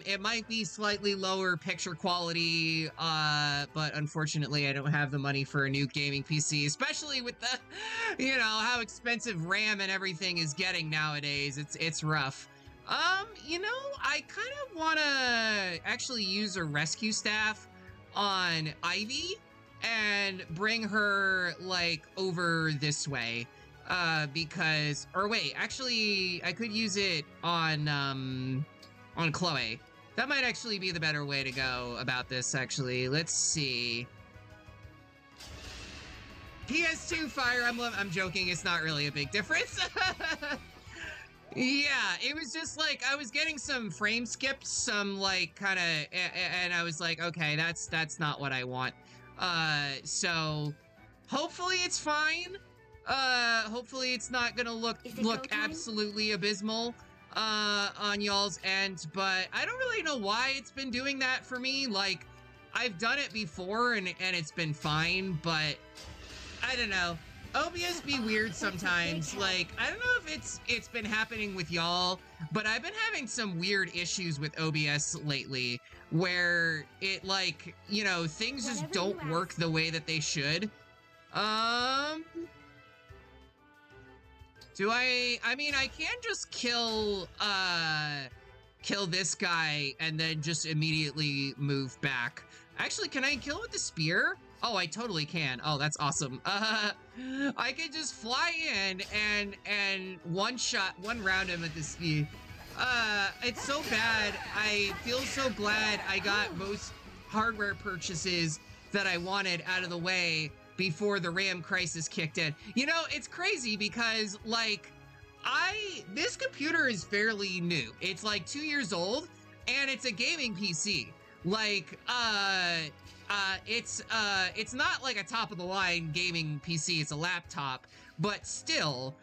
It might be slightly lower picture quality, but unfortunately I don't have the money for a new gaming PC, especially with the, you know, how expensive RAM and everything is getting nowadays. It's rough. You know, I kind of want to actually use a rescue staff on Ivy and bring her, like, over this way, because, or wait, actually, I could use it on Chloe. That might actually be the better way to go about this, actually. Let's see. PS2 Fire Emblem, I'm joking, it's not really a big difference. Yeah, it was just like, I was getting some frame skips, some, like, kind of, and I was like, okay, that's not what I want. So hopefully it's fine. Hopefully it's not gonna look absolutely abysmal on y'all's end, but I don't really know why it's been doing that for me. Like, I've done it before and it's been fine, but I don't know. OBS be weird sometimes. Like, I don't know if it's been happening with y'all, but I've been having some weird issues with OBS lately where it, like, you know, things just don't work the way that they should. Do I mean, I can just kill this guy and then just immediately move back. Actually, can I kill with the spear? Oh, I totally can. Oh, that's awesome. I could just fly in and one round him at the speed. It's so bad. I feel so glad I got most hardware purchases that I wanted out of the way before the RAM crisis kicked in. You know, it's crazy because, like, this computer is fairly new. It's like 2 years old and it's a gaming PC. Like, It's not like a top of the line gaming PC, it's a laptop, but still,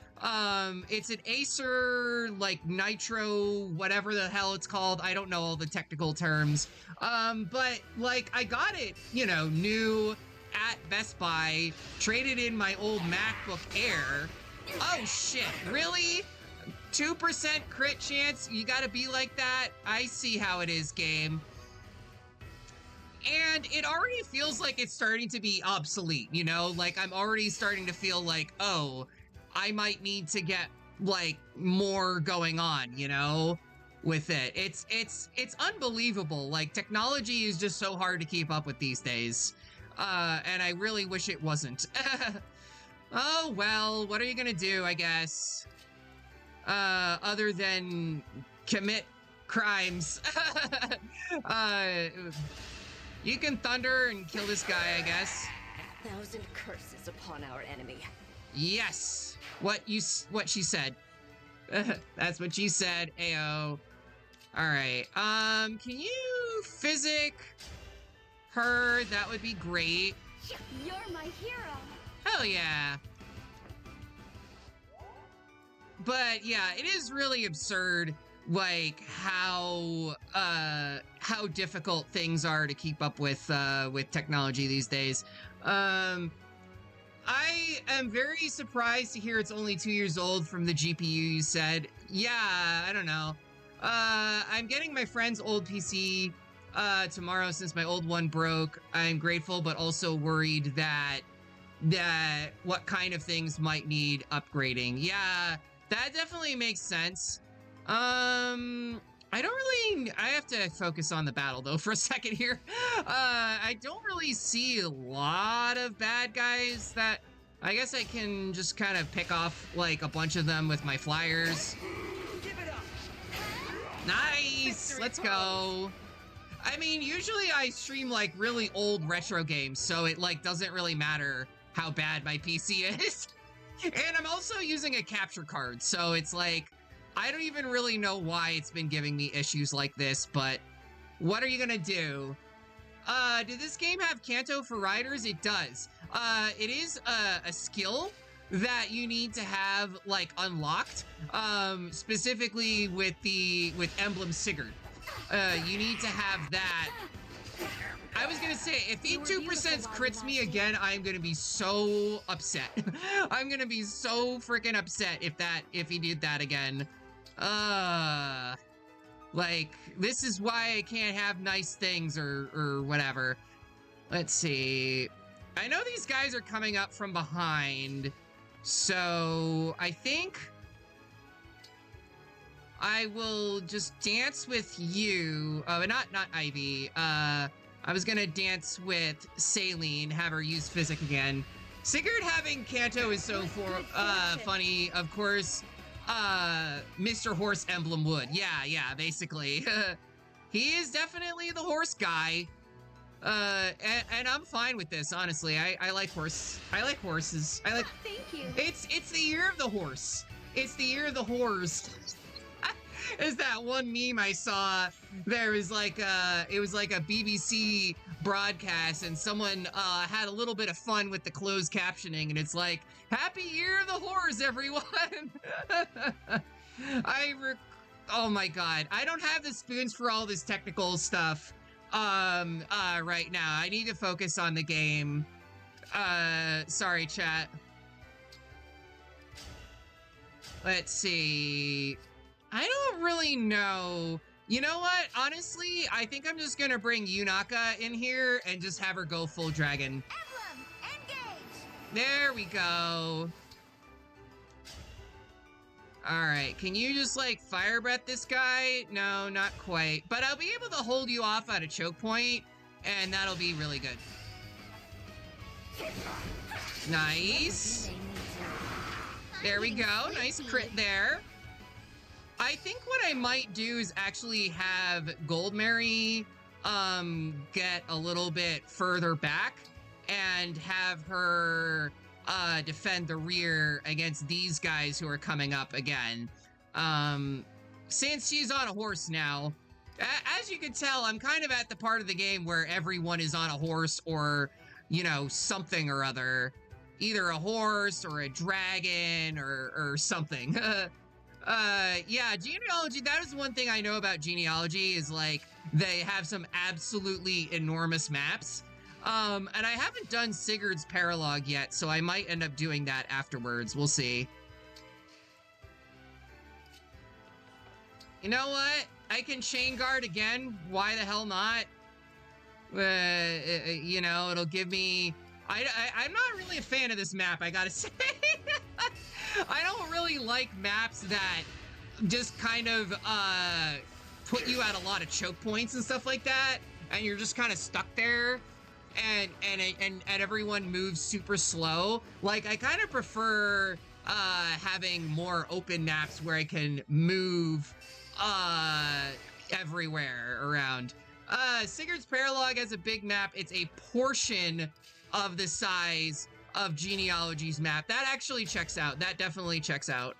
it's an Acer, like, Nitro, whatever the hell it's called. I don't know all the technical terms. But, like, I got it, you know, new at Best Buy, traded in my old MacBook Air. Oh, shit, really? 2% crit chance? You gotta be like that? I see how it is, game. And it already feels like it's starting to be obsolete, you know? Like, I'm already starting to feel like, oh, I might need to get, like, more going on, you know, with it. It's unbelievable. Like, technology is just so hard to keep up with these days. And I really wish it wasn't. Oh, well, what are you gonna do, I guess? Other than commit crimes. You can thunder and kill this guy, I guess. 1,000 curses upon our enemy. Yes! What she said. That's what she said, ayo. Alright, can you physic her? That would be great. You're my hero. Hell yeah. But yeah, it is really absurd, like, how difficult things are to keep up with technology these days. I am very surprised to hear it's only 2 years old from the GPU you said. Yeah, I don't know. I'm getting my friend's old PC tomorrow since my old one broke. I'm grateful, but also worried that what kind of things might need upgrading. Yeah, that definitely makes sense. I have to focus on the battle though for a second here. I don't really see a lot of bad guys that I guess I can just kind of pick off like a bunch of them with my flyers. Nice, let's go. I mean, usually I stream like really old retro games, so it like doesn't really matter how bad my PC is. And I'm also using a capture card, so it's like, I don't even really know why it's been giving me issues like this, but what are you gonna do? Did this game have Kanto for riders? It does. It is a skill that you need to have like unlocked, specifically with Emblem Sigurd. You need to have that. I was gonna say, if he 2% crits me again, I'm gonna be so upset. I'm gonna be so freaking upset if he did that again. Like, this is why I can't have nice things or whatever. Let's see. I know these guys are coming up from behind, so I think I will just dance with you. Oh, not Ivy. I was gonna dance with Saline, have her use Physic again. Sigurd having Kanto is so funny. Of course, Mr. Horse Emblem would. Yeah, basically. He is definitely the horse guy. And I'm fine with this, honestly. I like horses. Thank you. It's the year of the horse. It's the year of the horse. Is that one meme I saw? There was like it was like a BBC broadcast, and someone had a little bit of fun with the closed captioning, and it's like, "Happy Year of the Horse, everyone!" Oh my god, I don't have the spoons for all this technical stuff right now. I need to focus on the game. Sorry, chat. Let's see. I don't really know. You know what? Honestly, I think I'm just gonna bring Yunaka in here and just have her go full dragon. Emblem Engage. There we go. Alright, can you just like fire breath this guy? No, not quite. But I'll be able to hold you off at a choke point, and that'll be really good. Nice. There we go. Nice crit there. I think what I might do is actually have Gold Mary get a little bit further back and have her defend the rear against these guys who are coming up again. Since she's on a horse now, As you can tell, I'm kind of at the part of the game where everyone is on a horse or, you know, something or other. Either a horse or a dragon or something. Yeah, genealogy, that is one thing I know about genealogy is like they have some absolutely enormous maps. And I haven't done Sigurd's Paralog yet, so I might end up doing that afterwards. We'll see. You know what? I can chain guard again. Why the hell not? You know, it'll give me... I'm not really a fan of this map, I gotta say. I don't really like maps that just kind of put you at a lot of choke points and stuff like that, and you're just kind of stuck there, and everyone moves super slow. Like, I kind of prefer having more open maps where I can move everywhere around. Sigurd's Paralog has a big map. It's a portion of the size of Genealogy's map. That actually checks out. That definitely checks out.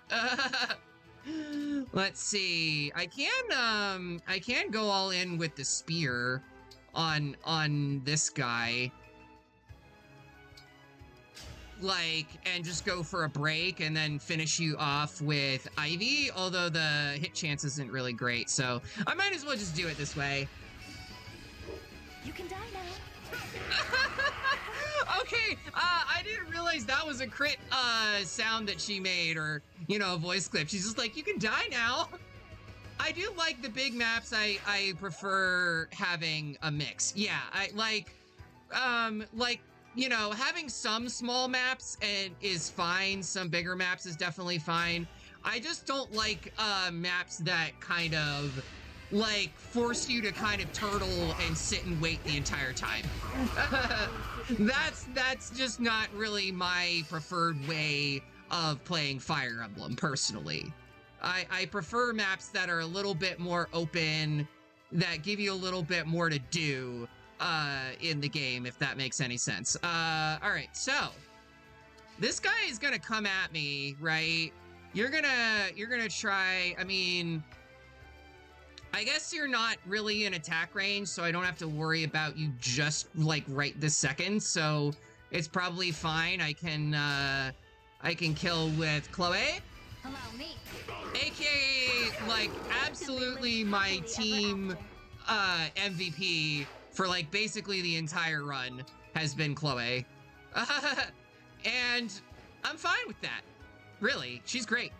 Let's see. I can go all in with the spear on this guy. Like, and just go for a break and then finish you off with Ivy, although the hit chance isn't really great, so I might as well just do it this way. You can die now. Okay, I didn't realize that was a crit sound that she made, or, you know, a voice clip. She's just like, you can die now. I do like the big maps. I prefer having a mix. Yeah, I like, you know, having some small maps is fine. Some bigger maps is definitely fine. I just don't like maps that kind of like force you to kind of turtle and sit and wait the entire time. That's just not really my preferred way of playing Fire Emblem, personally. I prefer maps that are a little bit more open, that give you a little bit more to do in the game, if that makes any sense. All right, so this guy is gonna come at me, right? You're gonna try, I mean, I guess you're not really in attack range, so I don't have to worry about you just like right this second. So it's probably fine. I can kill with Chloe. Allow me. AKA like absolutely my team MVP for like basically the entire run has been Chloe. And I'm fine with that. Really, she's great.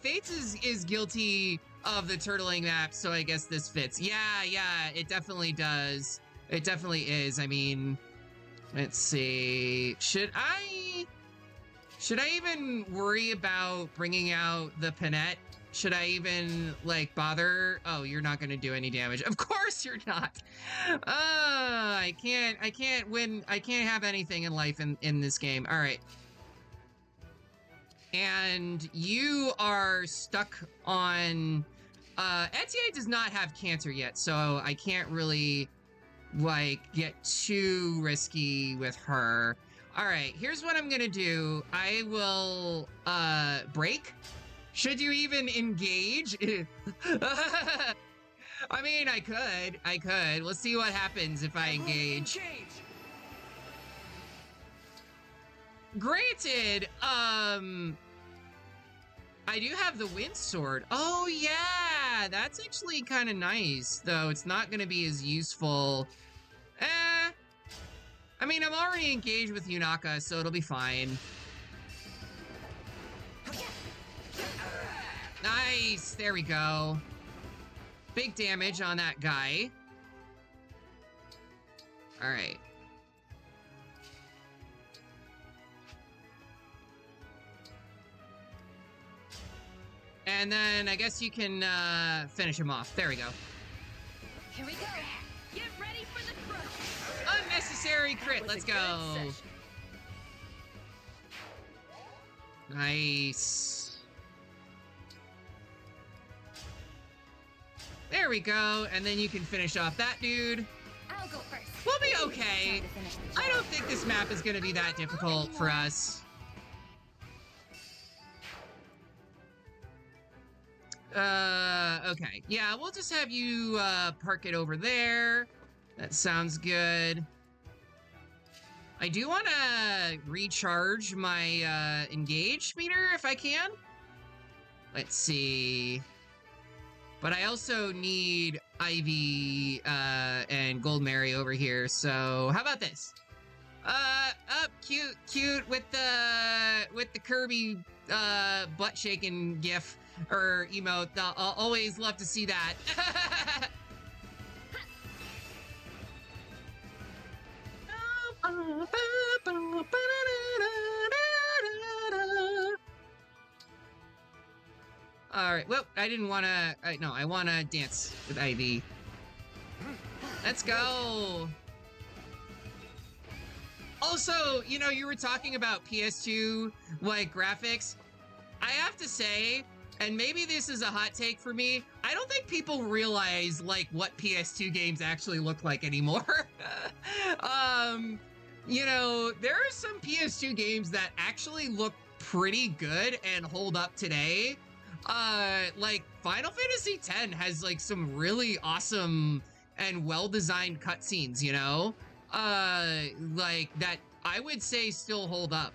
Fates is guilty of the turtling map, so I guess this fits. Yeah, it definitely does. It definitely is. I mean, let's see. Should I even worry about bringing out the Panette? Should I even, like, bother? Oh, you're not gonna do any damage. Of course you're not! I can't win. I can't have anything in life in this game. All right. And you are stuck on... Etienne does not have cancer yet, so I can't really, like, get too risky with her. All right, here's what I'm gonna do. I will, break. Should you even engage? I mean, I could. Let's see what happens if I engage. Granted, I do have the wind sword. Oh yeah, that's actually kind of nice, though it's not going to be as useful. I mean, I'm already engaged with Yunaka, so it'll be fine. Nice, there we go. Big damage on that guy. All right. And then I guess you can finish him off. There we go. Here we go. Get ready for the crush. Unnecessary crit. Let's go. Nice. There we go. And then you can finish off that dude. I'll go first. We'll be okay. I don't think this map is going to be that difficult for us. Okay. Yeah, we'll just have you park it over there. That sounds good. I do want to recharge my engage meter if I can. Let's see. But I also need Ivy and Gold Mary over here. So how about this? Cute with the Kirby butt shaking gif or emote. I'll always love to see that. All right. Well, I didn't want to. No, I want to dance with Ivy. Let's go. Also, you know, you were talking about PS2 like graphics. I have to say, and maybe this is a hot take for me, I don't think people realize like what PS2 games actually look like anymore. You know, there are some PS2 games that actually look pretty good and hold up today. Like Final Fantasy X has like some really awesome and well-designed cutscenes, you know? Like that I would say still hold up.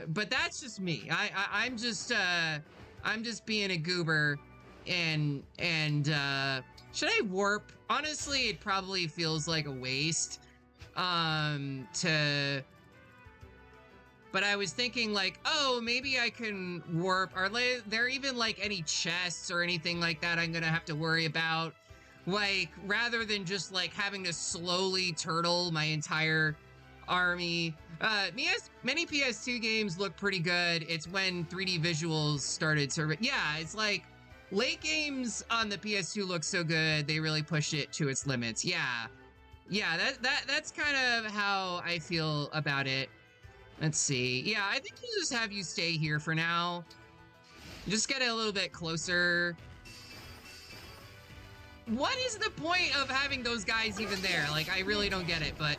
But that's just me. I'm just being a goober and should I warp? Honestly, it probably feels like a waste. But I was thinking like, oh, maybe I can warp. Are there even like any chests or anything like that I'm gonna have to worry about? Like, rather than just like having to slowly turtle my entire army. Many PS2 games look pretty good. It's when 3D visuals started to, yeah, it's like late games on the PS2 look so good, they really pushed it to its limits. Yeah, that's kind of how I feel about it. Let's see. Yeah, I think we'll just have you stay here for now. Just get a little bit closer. What is the point of having those guys even there? Like, I really don't get it, but...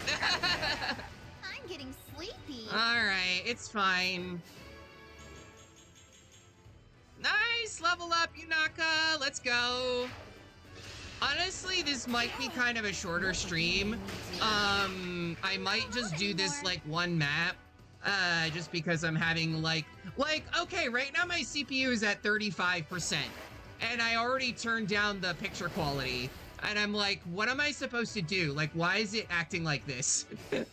I'm getting sleepy. Alright, it's fine. Nice! Level up, Yunaka! Let's go! Honestly, this might be kind of a shorter stream. I might just do this, like, one map. Just because I'm having, like, okay, right now my CPU is at 35%. And I already turned down the picture quality. And I'm like, what am I supposed to do? Like, why is it acting like this? I'm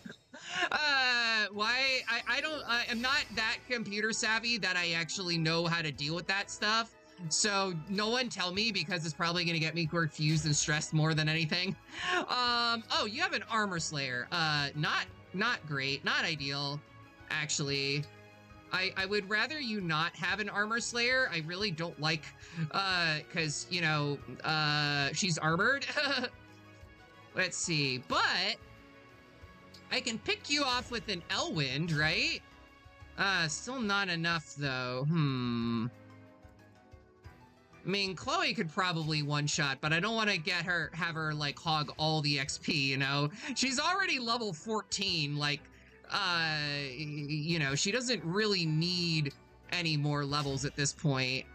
not that computer savvy that I actually know how to deal with that stuff. So no one tell me because it's probably gonna get me confused and stressed more than anything. Oh, you have an armor slayer. Not great, not ideal, actually. I would rather you not have an armor slayer. I really don't like, cause you know, she's armored. Let's see, but I can pick you off with an Elwind, right? Still not enough though. I mean, Chloe could probably one-shot, but I don't want to have her like hog all the XP, you know? She's already level 14, like, you know, she doesn't really need any more levels at this point.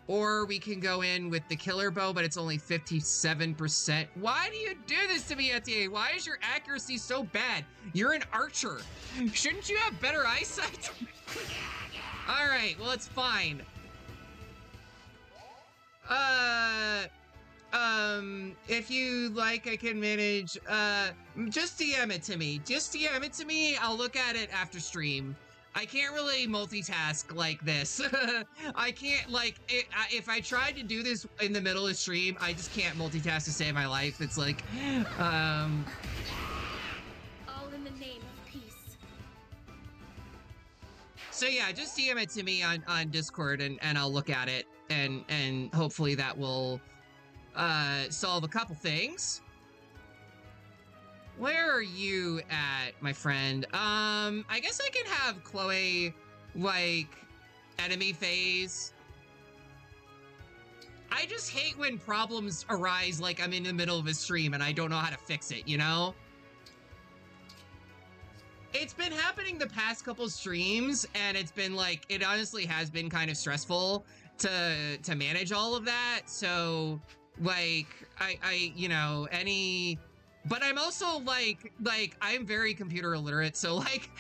Or we can go in with the killer bow, but it's only 57%. Why do you do this to me, Etienne? Why is your accuracy so bad? You're an archer. Shouldn't you have better eyesight? All right, well, it's fine. If you like, I can manage, just DM it to me. Just DM it to me. I'll look at it after stream. I can't really multitask like this. I can't, like, if I tried to do this in the middle of stream, I just can't multitask to save my life. It's like, all in the name of peace. So yeah, just DM it to me on Discord and I'll look at it and hopefully that will solve a couple things. Where are you at, my friend? I guess I can have Chloe, like, enemy phase. I just hate when problems arise like I'm in the middle of a stream and I don't know how to fix it, you know? It's been happening the past couple streams and it's been like, it honestly has been kind of stressful. to manage all of that. So like I you know, but I'm also like I'm very computer illiterate, so like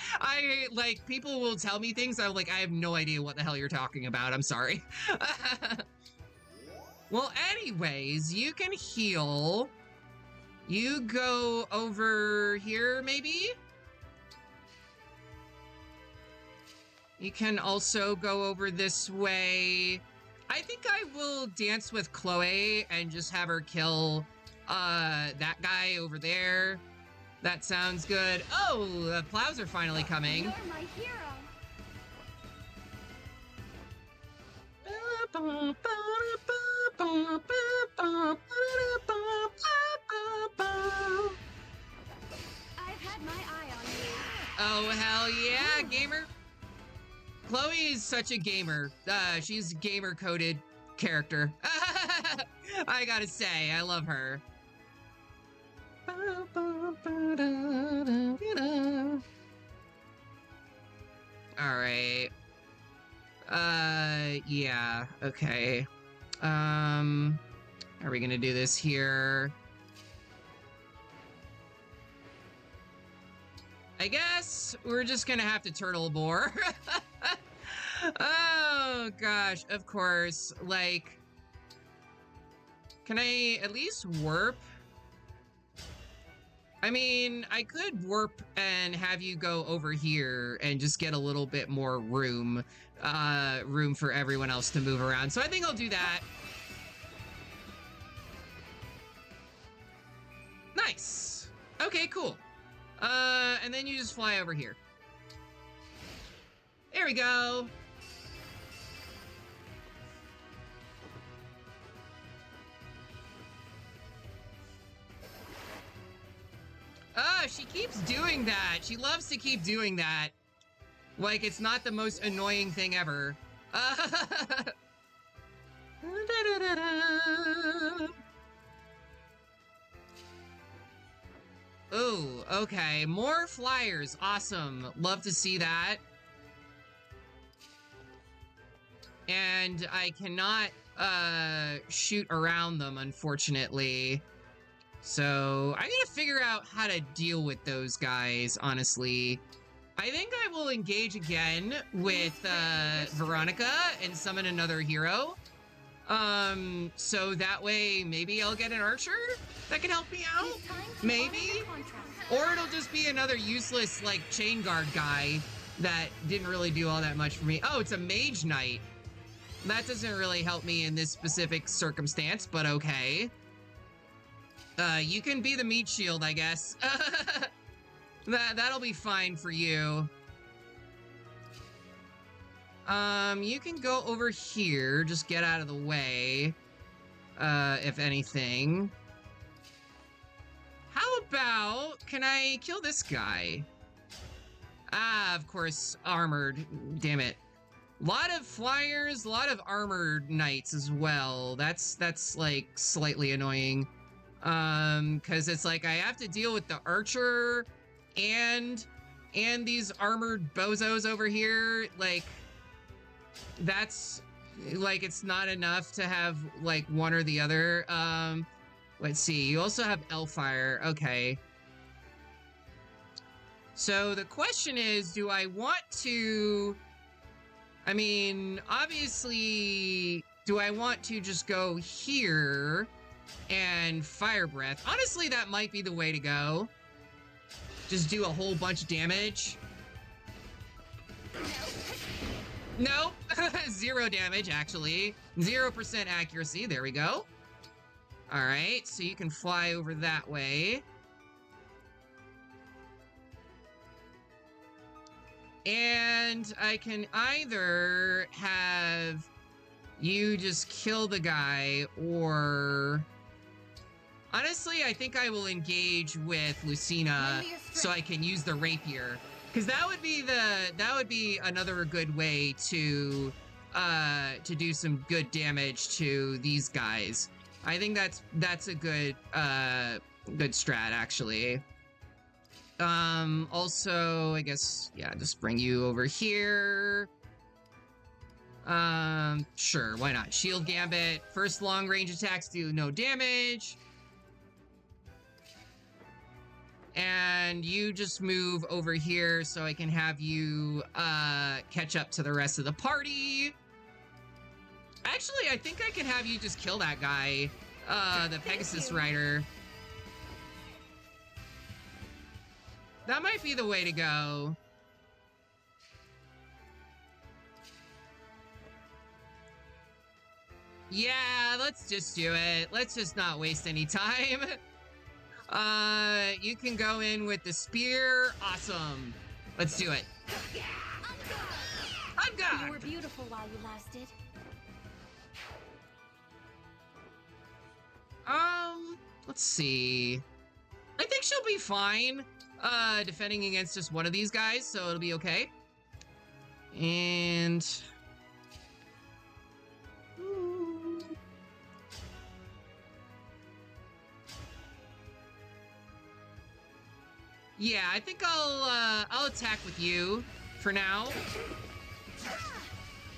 people will tell me things, I'm like, I have no idea what the hell you're talking about. I'm sorry. Well, anyways, you can heal. You go over here, maybe? You can also go over this way. I think I will dance with Chloe and just have her kill that guy over there. That sounds good. Oh, the plows are finally coming. You're my hero. I've had my eye on you. Oh, hell yeah, gamer. Chloe is such a gamer. She's a gamer-coded character. I gotta say, I love her. Alright. Yeah, okay. Are we gonna do this here? I guess we're just gonna have to turtle bore. Oh gosh, of course. Like, can I at least warp? I mean, I could warp and have you go over here and just get a little bit more room for everyone else to move around. So I think I'll do that. Nice. Okay, cool. And then you just fly over here. There we go. She keeps doing that. She loves to keep doing that. Like, it's not the most annoying thing ever. Oh, okay. More flyers. Awesome. Love to see that. And I cannot shoot around them, unfortunately. So I gotta figure out how to deal with those guys, honestly. I think I will engage again with Veronica and summon another hero. So that way maybe I'll get an archer that can help me out. Maybe. Or it'll just be another useless, like, chain guard guy that didn't really do all that much for me. Oh, it's a mage knight. That doesn't really help me in this specific circumstance, but okay. You can be the meat shield, I guess. That'll be fine for you. You can go over here, just get out of the way, if anything. How about, can I kill this guy? Ah, of course, armored, damn it. A lot of flyers, a lot of armored knights as well. That's like slightly annoying. Cause it's like I have to deal with the archer and these armored bozos over here. Like, that's like, it's not enough to have like one or the other. Let's see, you also have Elfire. Okay. So the question is, do I want to, I mean, obviously, do I want to just go here and fire breath? Honestly, that might be the way to go. Just do a whole bunch of damage. Nope. 0 damage, actually. 0% accuracy. There we go. All right, so you can fly over that way. And I can either have you just kill the guy, or honestly, I think I will engage with Lucina so I can use the rapier, because that would be another good way to do some good damage to these guys. I think that's a good good strat, actually. Also, I guess, yeah, just bring you over here. Sure, why not? Shield Gambit. First long range attacks do no damage. And you just move over here so I can have you catch up to the rest of the party. Actually, I think I can have you just kill that guy, the Pegasus Rider. That might be the way to go. Yeah, let's just do it. Let's just not waste any time. You can go in with the spear. Awesome. Let's do it. I'm God. You were beautiful while you lasted. Let's see. I think she'll be fine, defending against just one of these guys, so it'll be okay. And... yeah, I think I'll attack with you for now.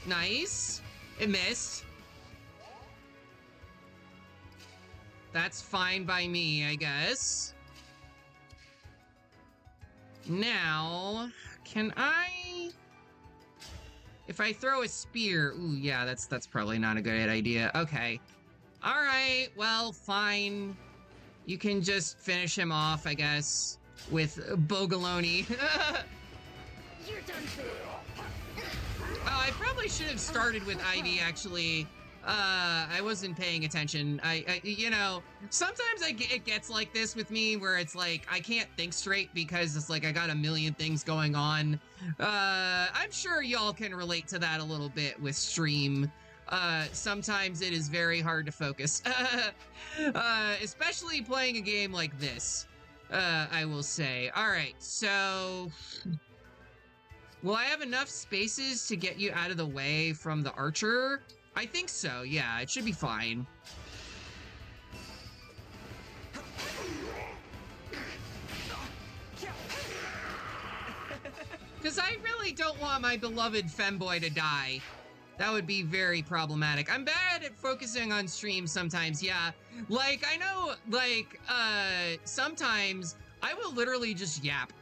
Nice. It missed. That's fine by me, I guess. Now, can I... if I throw a spear... ooh, yeah, that's probably not a good idea. Okay. All right, well, fine. You can just finish him off, I guess, with Bogaloni. You're done for. Oh, I probably should have started with Ivy, actually. I wasn't paying attention. You know, sometimes it gets like this with me where it's like, I can't think straight because it's like I got a million things going on. I'm sure y'all can relate to that a little bit with stream. Sometimes it is very hard to focus. Especially playing a game like this, I will say. All right, so... will I have enough spaces to get you out of the way from the archer? I think so, yeah, it should be fine. Because I really don't want my beloved femboy to die. That would be very problematic. I'm bad at focusing on streams sometimes, yeah. Like, I know, like, sometimes I will literally just yap,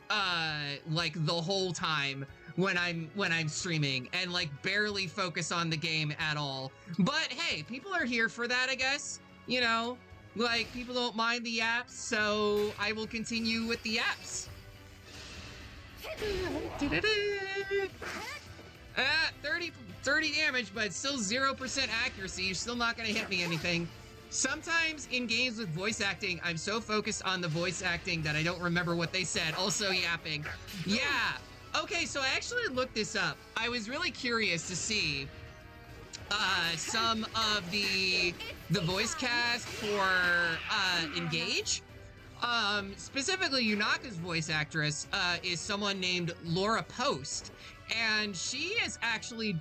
like, the whole time when I'm streaming and like barely focus on the game at all. But hey, people are here for that, I guess. You know, like people don't mind the yaps, so I will continue with the yaps. 30 damage, but still 0% accuracy. You're still not gonna hit me anything. Sometimes in games with voice acting, I'm so focused on the voice acting that I don't remember what they said. Also yapping. Yeah. Okay, so I actually looked this up. I was really curious to see some of the voice cast for Engage. Specifically, Yunaka's voice actress is someone named Laura Post, and she has actually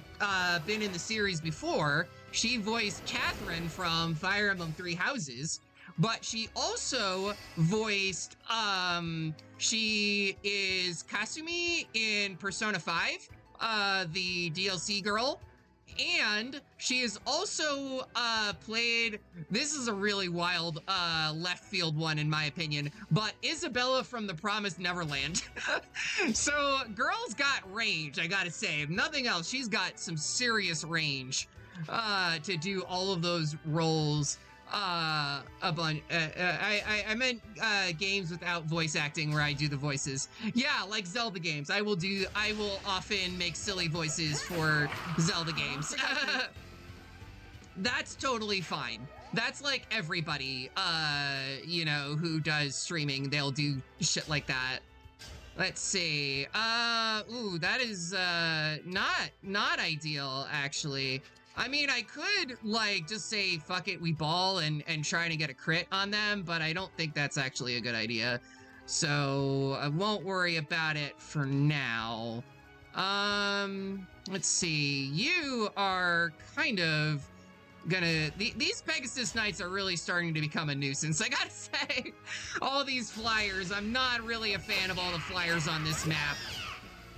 been in the series before. She voiced Catherine from Fire Emblem Three Houses. But she also voiced, she is Kasumi in Persona 5, the DLC girl. And she has also played, this is a really wild left field one in my opinion, but Isabella from The Promised Neverland. So girl's got range, I gotta say. If nothing else, she's got some serious range to do all of those roles. I meant games without voice acting where I do the voices. Yeah, like Zelda games. I will often make silly voices for Zelda games. That's totally fine. That's like everybody, you know, who does streaming, they'll do shit like that. Let's see. Ooh, that is not ideal, actually. I mean, I could, like, just say, fuck it, we ball and try to get a crit on them, but I don't think that's actually a good idea. So, I won't worry about it for now. Let's see. You are kind of gonna... These Pegasus Knights are really starting to become a nuisance, I gotta say. All these flyers, I'm not really a fan of all the flyers on this map.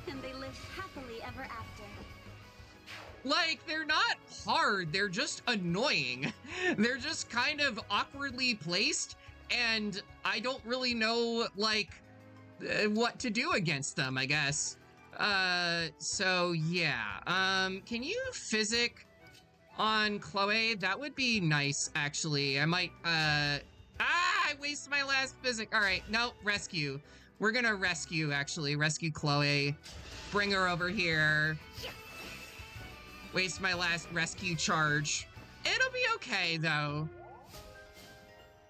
And they lived happily ever after. Like, they're not hard, they're just annoying. They're just kind of awkwardly placed, and I don't really know, like, what to do against them, I guess. So yeah. Can you physic on Chloe? That would be nice, actually. I might, I wasted my last physic. All right, no, rescue. We're gonna rescue, actually. Rescue Chloe. Bring her over here. Waste my last rescue charge. It'll be okay, though.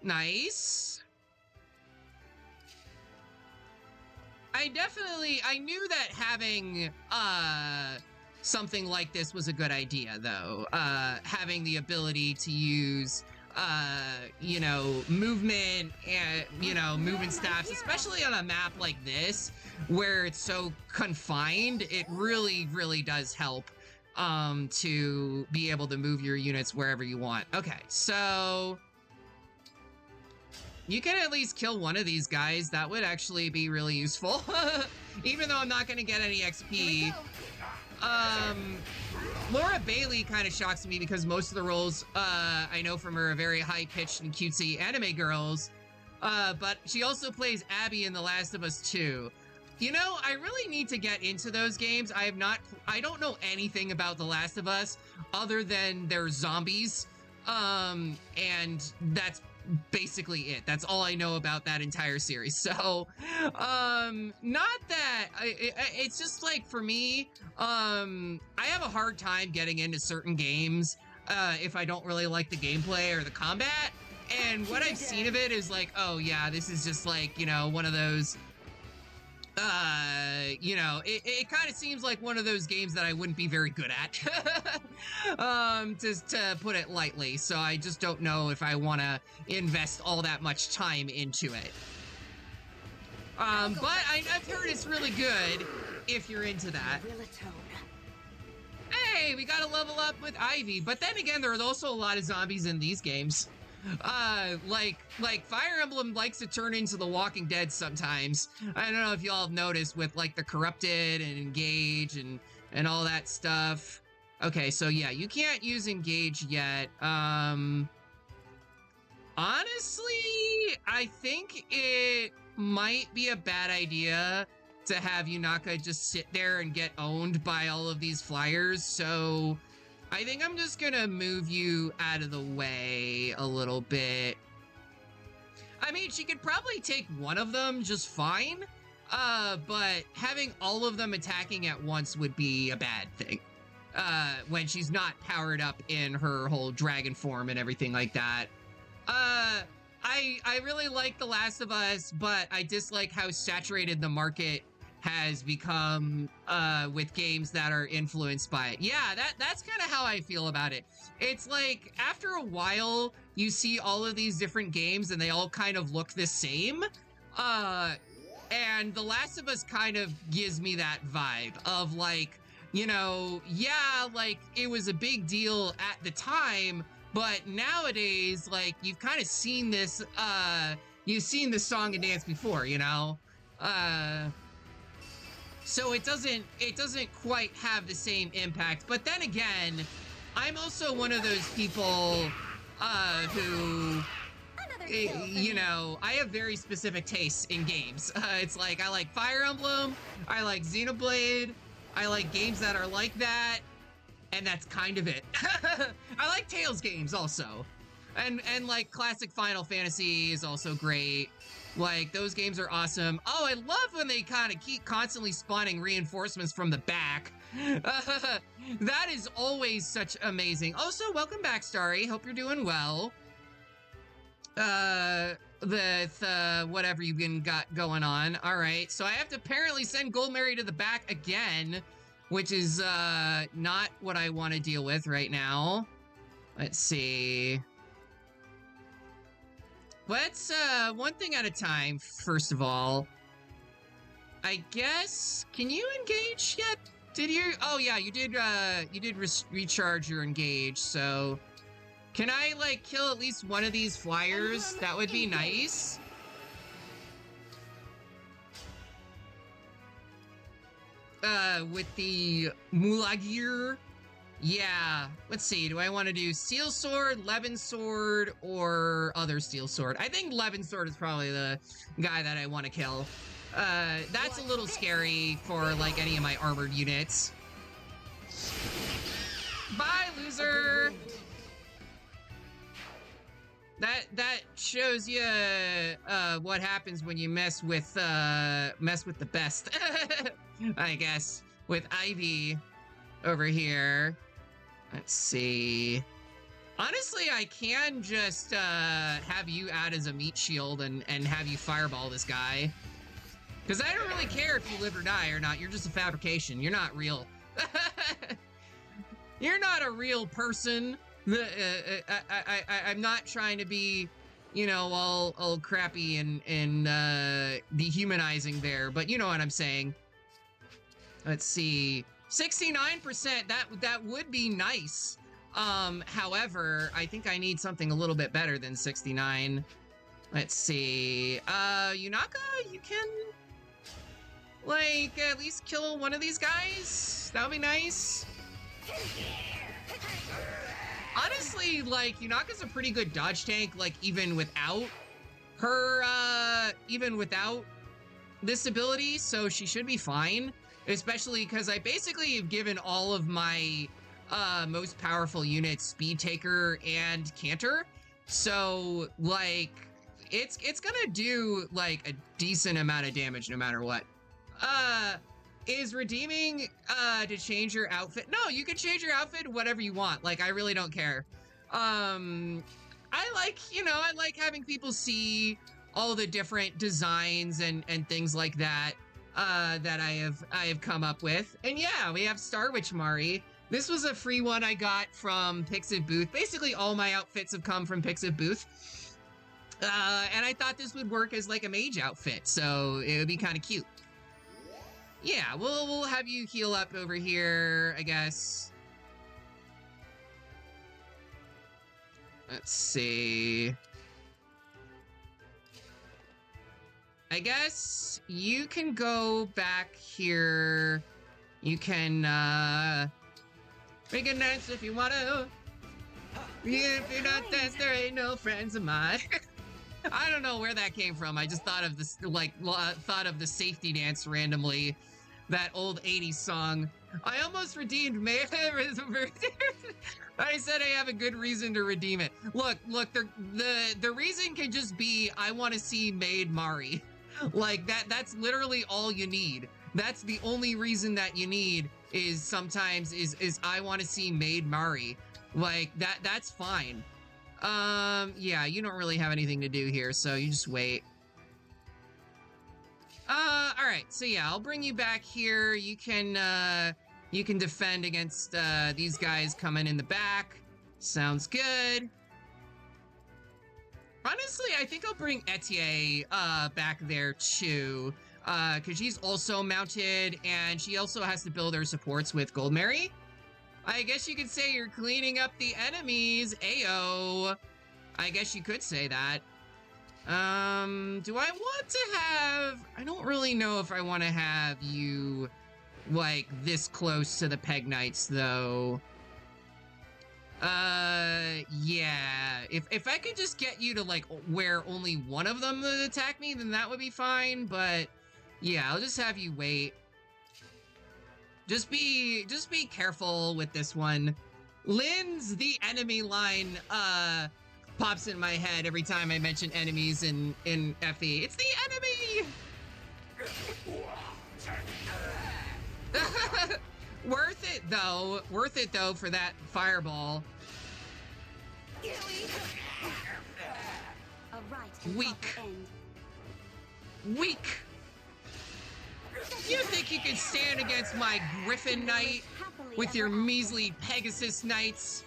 Nice. I knew that having, something like this was a good idea, though. Having the ability to use, you know, movement and, you know, movement staffs, especially on a map like this, where it's so confined, it really, really does help, to be able to move your units wherever you want. Okay, so you can at least kill one of these guys. That would actually be really useful. Even though I'm not gonna get any XP. Laura Bailey kind of shocks me because most of the roles I know from her are very high-pitched and cutesy anime girls. But she also plays Abby in The Last of Us 2. You know, I really need to get into those games. I don't know anything about The Last of Us other than they're zombies. And that's basically it. That's all I know about that entire series. So, not that it's just like, for me, I have a hard time getting into certain games, if I don't really like the gameplay or the combat. And what I've seen of it is like, oh yeah, this is just like, you know, one of those, you know, it kind of seems like one of those games that I wouldn't be very good at, just to put it lightly. So I just don't know if I want to invest all that much time into it. But I've heard it's really good if you're into that. Hey, we gotta level up with Ivy. But then again, there's also a lot of zombies in these games. Like Fire Emblem likes to turn into The Walking Dead sometimes. I don't know if y'all have noticed with like the Corrupted and Engage and all that stuff. Okay, so yeah, you can't use Engage yet. Honestly, I think it might be a bad idea to have Yunaka just sit there and get owned by all of these flyers, so I think I'm just gonna move you out of the way a little bit. I mean, she could probably take one of them just fine, but having all of them attacking at once would be a bad thing. When she's not powered up in her whole dragon form and everything like that. I really like The Last of Us, but I dislike how saturated the market has become with games that are influenced by it. Yeah, that's kind of how I feel about it. It's like, after a while, you see all of these different games and they all kind of look the same. And The Last of Us kind of gives me that vibe of like, you know, yeah, like it was a big deal at the time, but nowadays, like, you've kind of seen this, you've seen this song and dance before, you know? So it doesn't quite have the same impact. But then again, I'm also one of those people who, you know, I have very specific tastes in games. It's like, I like Fire Emblem, I like Xenoblade, I like games that are like that, and that's kind of it. I like Tales games also. And like classic Final Fantasy is also great. Like, those games are awesome. Oh, I love when they kind of keep constantly spawning reinforcements from the back. That is always such amazing. Also, welcome back, Starry. Hope you're doing well. With whatever you've been got going on. All right, so I have to apparently send Goldberry to the back again, which is not what I want to deal with right now. Let's see. Let's, one thing at a time, first of all. I guess, can you engage yet? Did you? Oh yeah, you did recharge your engage, so. Can I, like, kill at least one of these flyers? That would be nice. With the Mulagir. Yeah, let's see. Do I want to do Steel Sword, Levin Sword, or other Steel Sword? I think Levin Sword is probably the guy that I want to kill. That's a little scary for, like, any of my armored units. Bye, loser! That shows you what happens when you mess with the best. I guess with Ivy over here. Let's see. Honestly, I can just have you add as a meat shield and have you fireball this guy. Because I don't really care if you live or die or not. You're just a fabrication. You're not real. You're not a real person. I'm not trying to be, you know, all crappy and dehumanizing there, but you know what I'm saying. Let's see. 69%, that would be nice. However, I think I need something a little bit better than 69. Let's see. Yunaka, you can, like, at least kill one of these guys? That would be nice. Honestly, like, Yunaka's a pretty good dodge tank, like, even without her, even without this ability, so she should be fine. Especially because I basically have given all of my most powerful units Speed Taker and Canter. So, like, it's gonna do, like, a decent amount of damage no matter what. Is redeeming to change your outfit? No, you can change your outfit whatever you want. Like, I really don't care. I like, you know, I like having people see all the different designs and things like that. That I have come up with. And yeah, we have Star Witch Mari. This was a free one I got from Pixiv Booth. Basically, all my outfits have come from Pixiv Booth. And I thought this would work as like a mage outfit, so it would be kind of cute. Yeah, we'll have you heal up over here, I guess. Let's see. I guess you can go back here. You can, make a dance if you want to. If you're not dance, there ain't no friends of mine. I don't know where that came from. I just thought of this, like, thought of the safety dance randomly. That old 80s song. I almost redeemed May. I said I have a good reason to redeem it. Look, the reason can just be I want to see Maid Mari. Like, that's literally all you need. That's the only reason that you need is sometimes is I want to see Maid Mari. Like, that's fine. Yeah, you don't really have anything to do here, so you just wait. All right, so yeah, I'll bring you back here. You can defend against, these guys coming in the back. Sounds good. Honestly, I think I'll bring Etier, back there too, because she's also mounted, and she also has to build her supports with Gold Mary. I guess you could say you're cleaning up the enemies, ayo. I guess you could say that. Do I want to have... I don't really know if I want to have you, like, this close to the Peg Knights, though. Yeah. If I could just get you to, like, where only one of them would attack me, then that would be fine, but... yeah, I'll just have you wait. Just be careful with this one. Lynn's the enemy line, pops in my head every time I mention enemies in FE. It's the enemy! Worth it though for that fireball. Weak. You think you could stand against my Griffin Knight with your measly Pegasus Knights?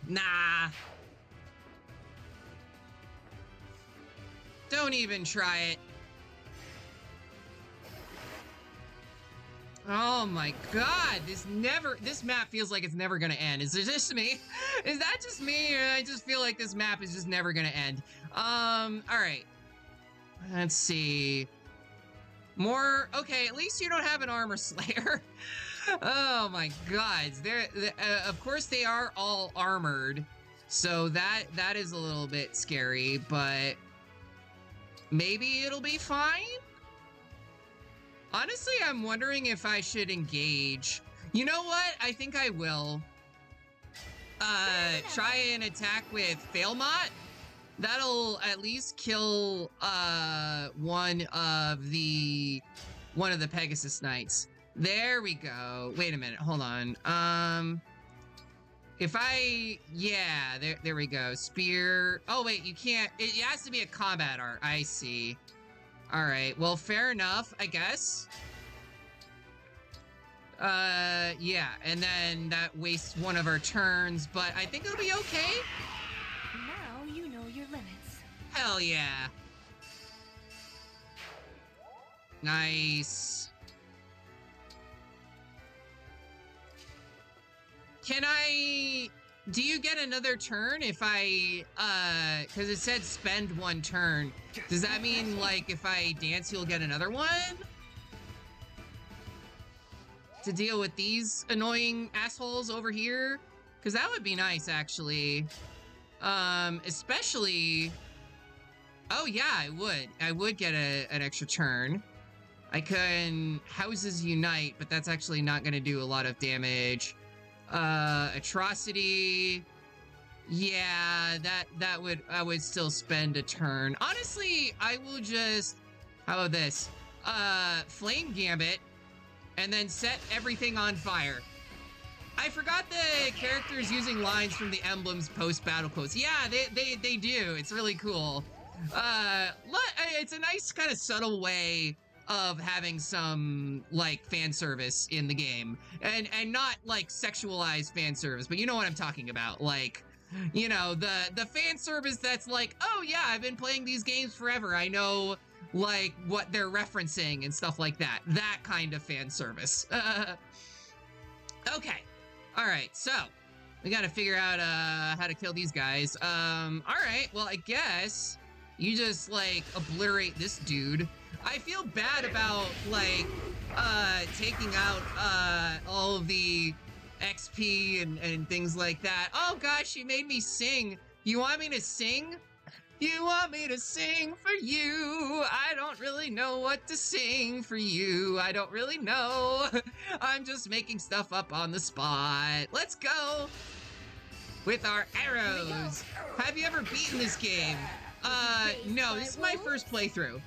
Nah. Don't even try it. Oh my god, this map feels like it's never gonna end. Is it just me? Is that just me? Or I just feel like this map is just never gonna end. Alright. Let's see. More, okay, at least you don't have an armor slayer. Oh my God! Of course they are all armored, so that is a little bit scary, but maybe it'll be fine. Honestly, I'm wondering if I should engage. You know what? I think I will. Try an attack with Failmot. That'll at least kill one of the Pegasus Knights. There we go. Wait a minute, hold on. If I, yeah, there we go. Spear. Oh wait, you can't. It has to be a combat art. I see. All right. Well, fair enough, I guess. Yeah, and then that wastes one of our turns, but I think it'll be okay. Now you know your limits. Hell yeah. Nice. Do you get another turn if I, because it said spend one turn. Does that mean, like, if I dance, you'll get another one? To deal with these annoying assholes over here? Because that would be nice, actually. Especially... Oh, yeah, I would. I would get an extra turn. I can Houses Unite, but that's actually not going to do a lot of damage. Atrocity... Yeah, I would still spend a turn. Honestly, I will just... How about this? Flame Gambit, and then set everything on fire. I forgot the characters using lines from the Emblem's post-battle quotes. Yeah, they do. It's really cool. It's a nice kind of subtle way of having some, like, fan service in the game. And not, like, sexualized fan service, but you know what I'm talking about. Like, you know, the fan service that's like, oh yeah, I've been playing these games forever. I know, like, what they're referencing and stuff like that. That kind of fan service. Okay. All right, so we got to figure out how to kill these guys. All right, well, I guess you just, like, obliterate this dude. I feel bad about, like, taking out all of the XP and things like that. Oh gosh, you made me sing. You want me to sing? You want me to sing for you? I don't really know what to sing for you. I don't really know. I'm just making stuff up on the spot. Let's go with our arrows. Have you ever beaten this game? No, this is my first playthrough.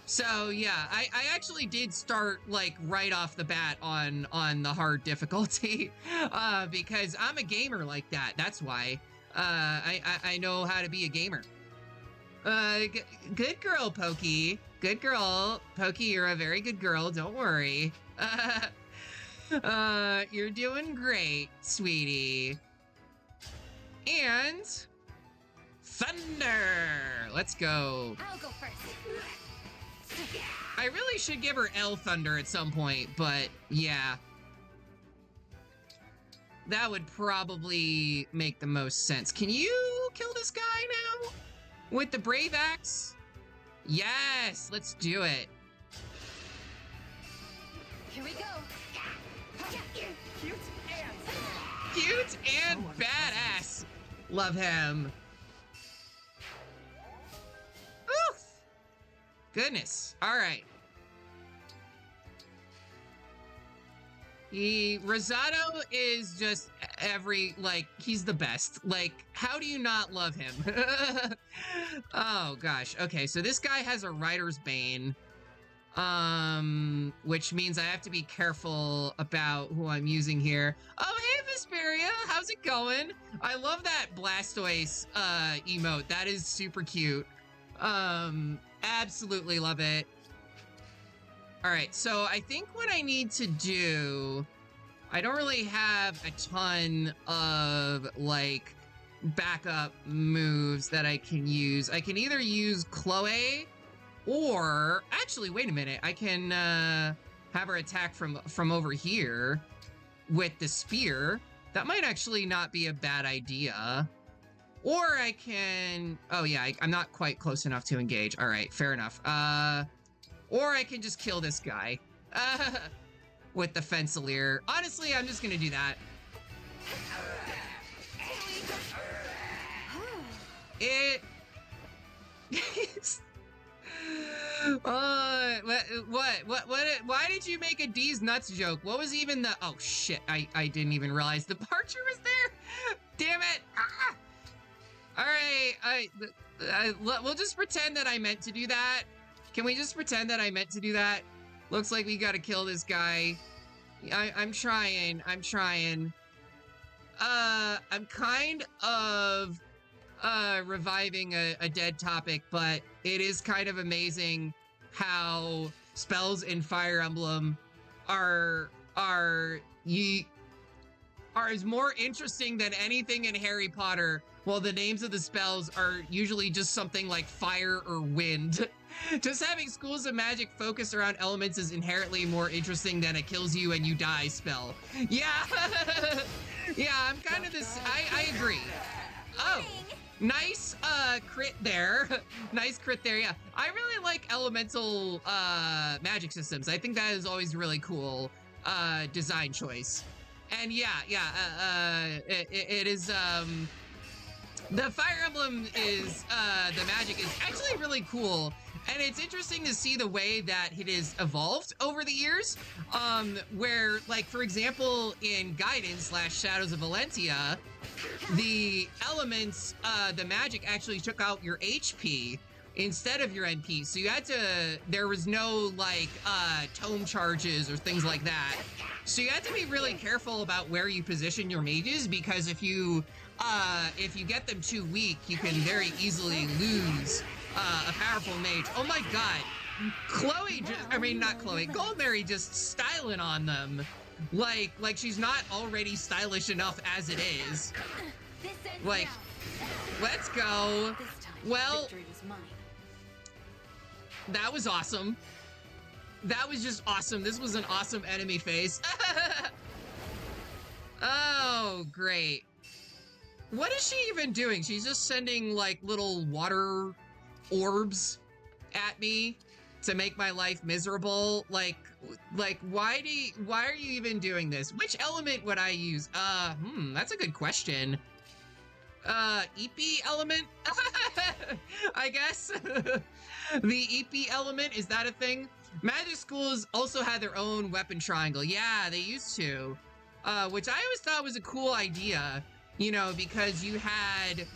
So yeah, I actually did start, like, right off the bat on the hard difficulty, because I'm a gamer like that. That's why. I know how to be a gamer. Good girl, Pokey. Good girl. Pokey, you're a very good girl. Don't worry. You're doing great, sweetie. And... Thunder! Let's go. I'll go first. I really should give her L Thunder at some point, but yeah. That would probably make the most sense. Can you kill this guy now? With the Brave Axe? Yes, let's do it. Here we go. Cute and badass. Love him. Oof. Goodness. All right. Rosado is just he's the best. Like, how do you not love him? Oh, gosh. Okay, so this guy has a Rider's Bane, which means I have to be careful about who I'm using here. Oh, hey, Vesperia, how's it going? I love that Blastoise emote. That is super cute. Absolutely love it. All right, so I think what I need to do, I don't really have a ton of, like, backup moves that I can use. I can either use Chloe, or, actually, wait a minute, I can have her attack from over here with the spear. That might actually not be a bad idea. Or I can, oh yeah, I'm not quite close enough to engage. All right, fair enough. Or I can just kill this guy. with the Fence-Elyar. Honestly, I'm just gonna do that. It... what, why did you make a D's nuts joke? What was even the, oh shit, I didn't even realize the Parcher was there. Damn it. Ah! All right, we'll just pretend that I meant to do that. Can we just pretend that I meant to do that? Looks like we gotta kill this guy. I'm trying. I'm kind of reviving a dead topic, but it is kind of amazing how spells in Fire Emblem are is more interesting than anything in Harry Potter, while the names of the spells are usually just something like fire or wind. Just having schools of magic focus around elements is inherently more interesting than a kills you and you die spell. Yeah, yeah, I'm kind of this, I agree. Oh, nice crit there. Nice crit there, yeah. I really like elemental magic systems. I think that is always really cool design choice. And yeah, it is, the Fire Emblem is, the magic is actually really cool. And it's interesting to see the way that it has evolved over the years, where, like, for example, in Guidance / Shadows of Valentia, the elements, the magic actually took out your HP instead of your NP. So you had to, there was no, like, tome charges or things like that. So you had to be really careful about where you position your mages, because if you get them too weak, you can very easily lose a powerful mage. Oh my god. Chloe just, I mean, not Chloe, Goldberry just styling on them. Like she's not already stylish enough as it is. Like, let's go. Well, that was awesome. That was just awesome. This was an awesome enemy face. Oh, great. What is she even doing? She's just sending like little water orbs at me to make my life miserable. Like why are you even doing this? Which element would I use? That's a good question. EP element? I guess. The EP element, is that a thing? Magic schools also had their own weapon triangle. Yeah, they used to. Which I always thought was a cool idea, you know, because you had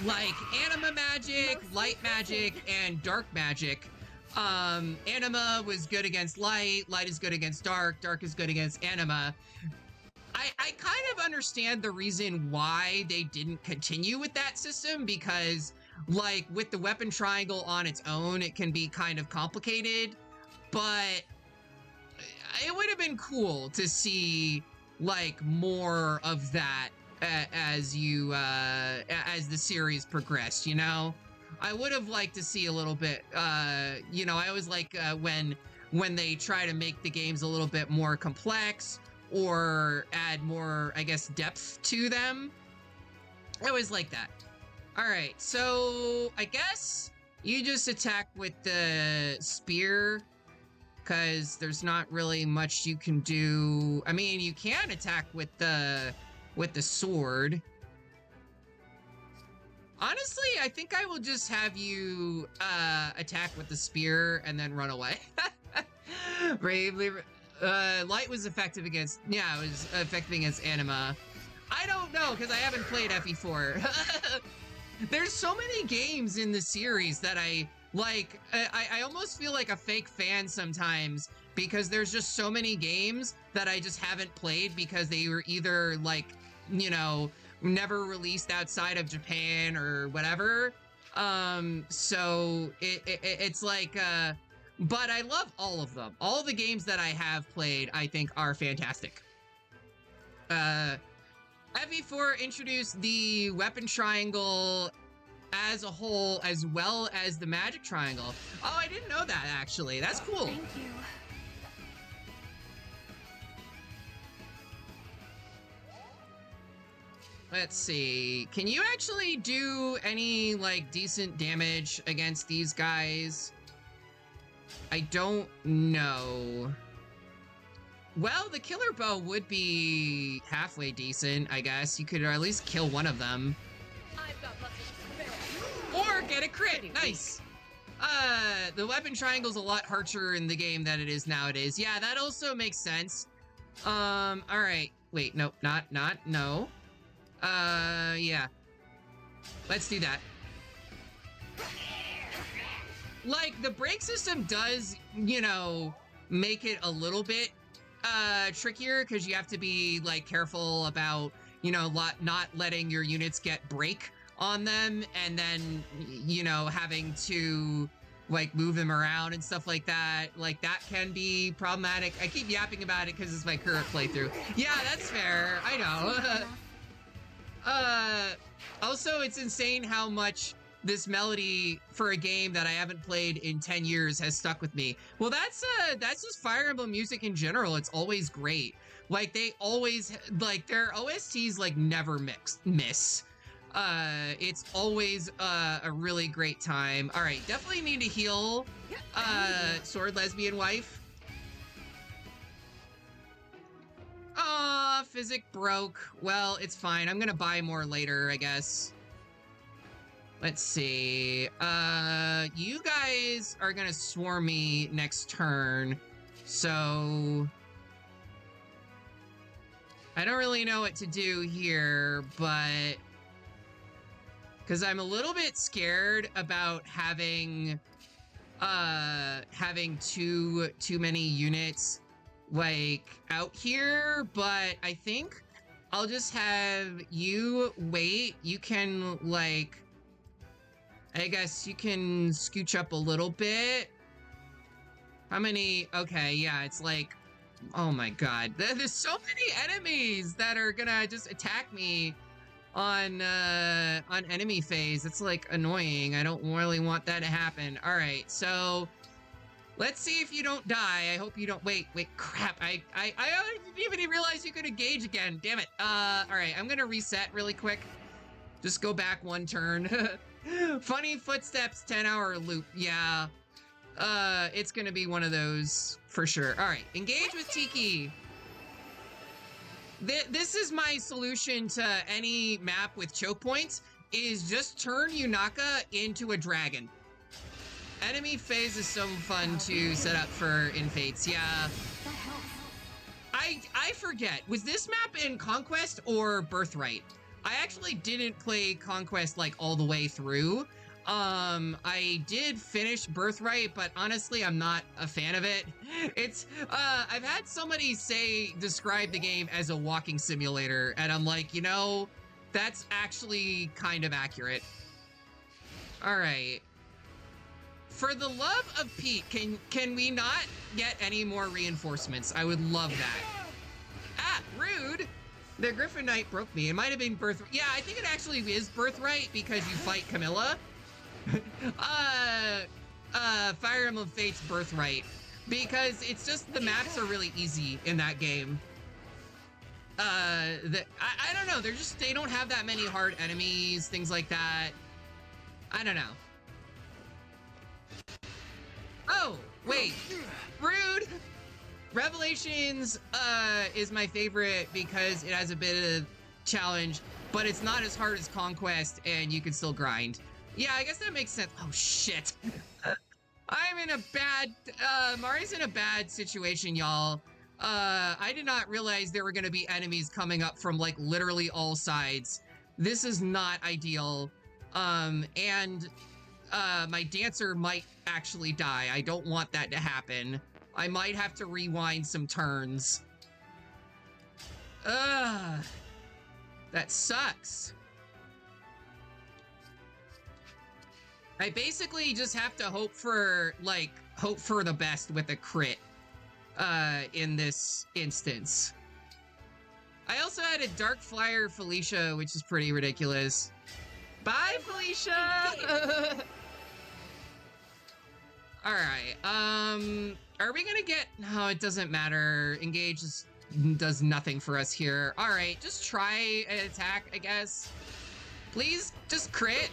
like anima magic, light magic, and dark magic. Anima was good against light, light is good against dark, dark is good against anima. I kind of understand the reason why they didn't continue with that system, because like with the weapon triangle on its own, it can be kind of complicated, but it would have been cool to see like more of that as the series progressed, you know? I would have liked to see a little bit, you know, I always like when they try to make the games a little bit more complex or add more, I guess, depth to them. I always like that. All right, so I guess you just attack with the spear, because there's not really much you can do. I mean, you can attack with the sword. Honestly, I think I will just have you attack with the spear and then run away. Bravely, light was effective against, yeah, it was effective against anima. I don't know, because I haven't played FE4. There's so many games in the series that I like. I almost feel like a fake fan sometimes, because there's just so many games that I just haven't played because they were either like, you know, never released outside of Japan or whatever. So it's like, but I love all of them. All the games that I have played, I think, are fantastic. FE4 introduced the weapon triangle as a whole, as well as the magic triangle. Oh, I didn't know that, actually. That's cool. Thank you. Let's see. Can you actually do any, like, decent damage against these guys? I don't know. Well, the killer bow would be halfway decent, I guess. You could at least kill one of them. I've got muscles. Or get a crit. Nice. The weapon triangle's a lot harsher in the game than it is nowadays. Yeah, that also makes sense. All right. Wait, no, no. Yeah. Let's do that. Like, the brake system does, you know, make it a little bit trickier because you have to be, like, careful about, you know, not letting your units get brake on them and then, you know, having to, like, move them around and stuff like that. Like, that can be problematic. I keep yapping about it because it's my current playthrough. Yeah, that's fair. I know. Also, it's insane how much this melody for a game that I haven't played in 10 years has stuck with me. Well, that's just Fire Emblem music in general. It's always great. Like, they always, like, their OSTs, like, never miss. It's always a really great time. All right, definitely need to heal Sword Lesbian Wife. Aw, Physic broke. Well, it's fine. I'm gonna buy more later, I guess. Let's see. You guys are gonna swarm me next turn, so I don't really know what to do here, but because I'm a little bit scared about having too many units like out here, but I think I'll just have you wait. You can, like, I guess you can scooch up a little bit. How many? Okay, yeah, it's like, oh my god, there's so many enemies that are gonna just attack me on enemy phase. It's like annoying. I don't really want that to happen. All right, so let's see if you don't die. I hope you don't. Wait, crap. I didn't even realize you could engage again. Damn it. All right, I'm gonna reset really quick. Just go back one turn. Funny footsteps, 10-hour loop. Yeah. It's gonna be one of those for sure. All right, engage with Tiki. This is my solution to any map with choke points, is just turn Yunaka into a dragon. Enemy phase is so fun to set up for in Fates, yeah. I forget, was this map in Conquest or Birthright? I actually didn't play Conquest like all the way through. I did finish Birthright, but honestly, I'm not a fan of it. It's, I've had somebody describe the game as a walking simulator, and I'm like, you know, that's actually kind of accurate. All right. For the love of Pete, can we not get any more reinforcements? I would love that. Ah, rude. The Griffin Knight broke me. It might have been Birthright. Yeah, I think it actually is Birthright because you fight Camilla. Fire Emblem Fate's Birthright, because it's just the maps are really easy in that game. I don't know. They don't have that many hard enemies, things like that. I don't know. Oh, wait. Rude. Revelations is my favorite because it has a bit of challenge, but it's not as hard as Conquest, and you can still grind. Yeah, I guess that makes sense. Oh, shit. I'm in a bad... Mari's in a bad situation, y'all. I did not realize there were going to be enemies coming up from, like, literally all sides. This is not ideal. And my dancer might actually die. I don't want that to happen. I might have to rewind some turns. That sucks. I basically just have to hope for the best with a crit in this instance. I also had a Dark Flyer Felicia, which is pretty ridiculous. Bye, Felicia! Alright, are we gonna get... No, it doesn't matter. Engage just does nothing for us here. Alright, just try an attack, I guess. Please, just crit.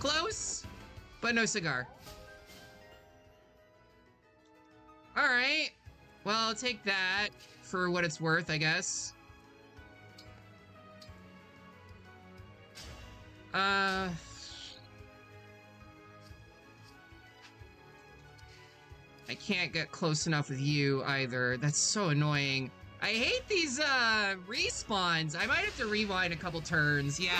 Close, but no cigar. Alright, Well, I'll take that for what it's worth, I guess. I can't get close enough with you either. That's so annoying. I hate these respawns. I might have to rewind a couple turns. Yeah.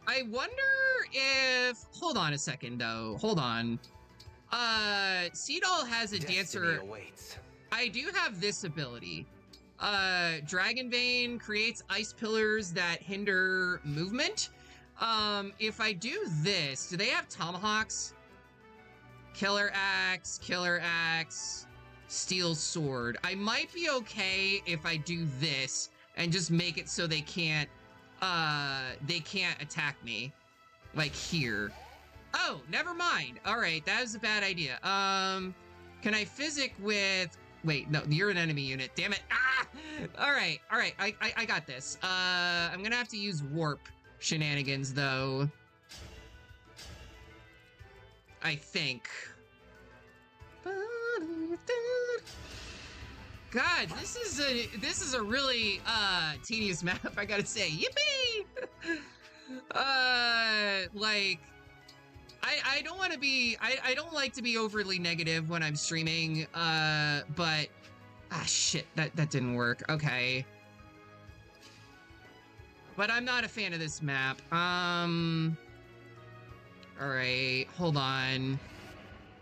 I wonder if... Hold on a second, though. Hold on. Seadoll has a dancer... Awaits. I do have this ability. Dragon Vein creates ice pillars that hinder movement. If I do this, do they have tomahawks? Killer Axe, Steel Sword. I might be okay if I do this and just make it so they can't attack me. Like here. Oh, never mind. All right, that was a bad idea. Can I physic with... Wait, no, you're an enemy unit. Damn it. Ah! All right. I got this. I'm gonna have to use warp shenanigans, though. I think. God, this is a really tedious map, I gotta say. Yippee! Like, I don't want to be, I don't like to be overly negative when I'm streaming, but, shit, that didn't work. Okay. But I'm not a fan of this map. All right, hold on.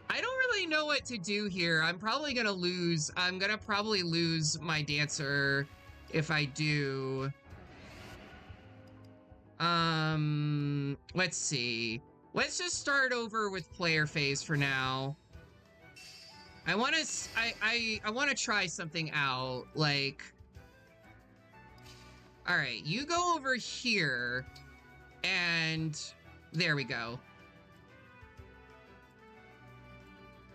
I don't really know what to do here. I'm probably gonna lose. I'm gonna probably lose my dancer if I do. Let's see. Let's just start over with player phase for now. I want to try something out, like, all right, you go over here and there we go.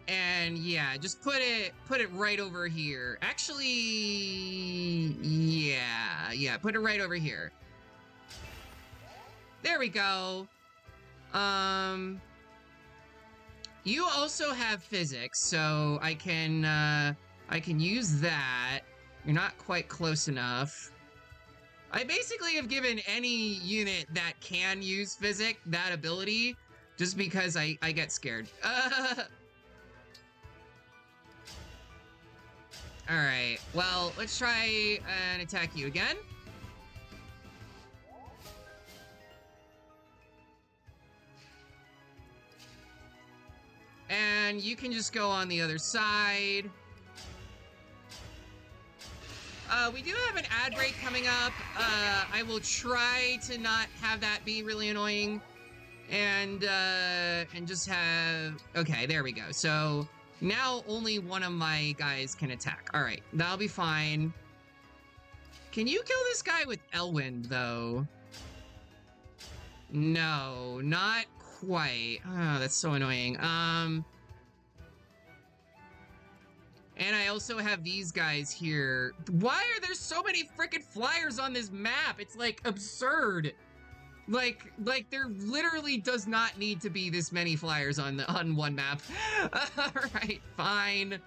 And yeah, just put it right over here. Actually, yeah, put it right over here. There we go. You also have physics, so I can use that. You're not quite close enough. I basically have given any unit that can use physics that ability, just because I get scared. All right, well, let's try and attack you again. And you can just go on the other side. We do have an ad break coming up. I will try to not have that be really annoying. And just have... Okay, there we go. So now only one of my guys can attack. All right, that'll be fine. Can you kill this guy with Elwind, though? No, not quite. Oh, that's so annoying. And I also have these guys here. Why are there so many freaking flyers on this map? It's like absurd. Like there literally does not need to be this many flyers on one map. All right, fine.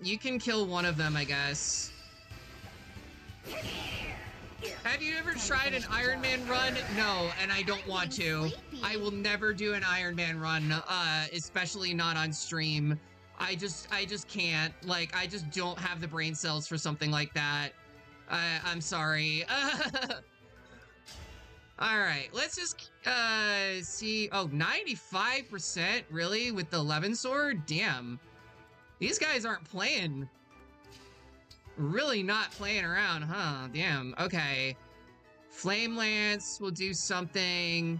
You can kill one of them, I guess. Have you ever tried an Iron Man run? No, and I don't want to. I will never do an Iron Man run, especially not on stream. I just can't. Like, I just don't have the brain cells for something like that. I'm sorry. All right, let's just see. Oh, 95%, really? With the 11 sword? Damn. These guys aren't playing. Really not playing around, huh? Damn, okay. Flame Lance will do something.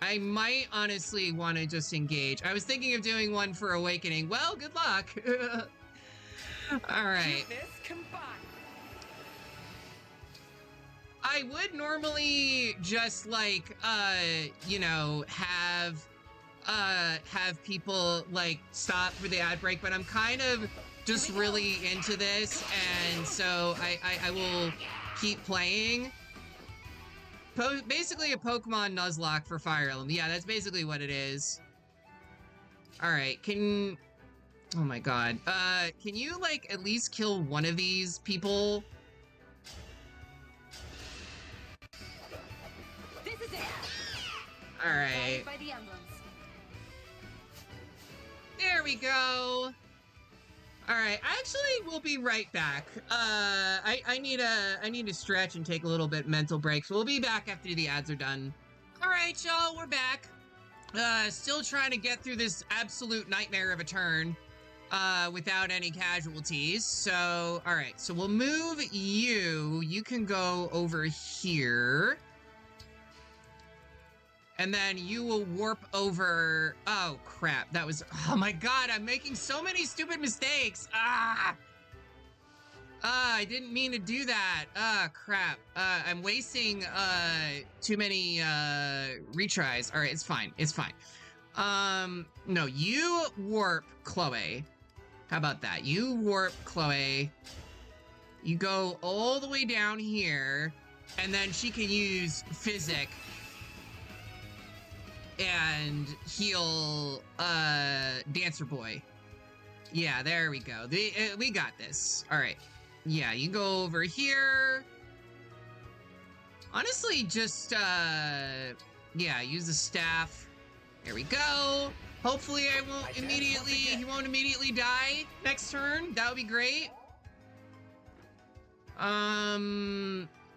I might honestly want to just engage. I was thinking of doing one for Awakening. Well, good luck. All right. I would normally just like, you know, have people like stop for the ad break, but I'm kind of just really into this, and so I will keep playing. basically a Pokemon Nuzlocke for Fire Emblem. Yeah, that's basically what it is. All right, oh my god. Can you, like, at least kill one of these people? This is it. All right. By the emblems. There we go. All right, actually, we'll be right back. I need to stretch and take a little bit mental break, so we'll be back after the ads are done. All right, y'all, we're back. Still trying to get through this absolute nightmare of a turn, without any casualties. So, all right, so we'll move you. You can go over here. And then you will warp over. Oh, crap. That was. Oh, my God. I'm making so many stupid mistakes. I didn't mean to do that. Crap. I'm wasting too many retries. All right, it's fine. It's fine. No, you warp Chloe. How about that? You warp Chloe. You go all the way down here, and then she can use Physic and heal Dancer Boy. Yeah, there we go. We got this. All right. Yeah, you go over here. Honestly, just yeah, use the staff. There we go. Hopefully he won't immediately die next turn. That would be great.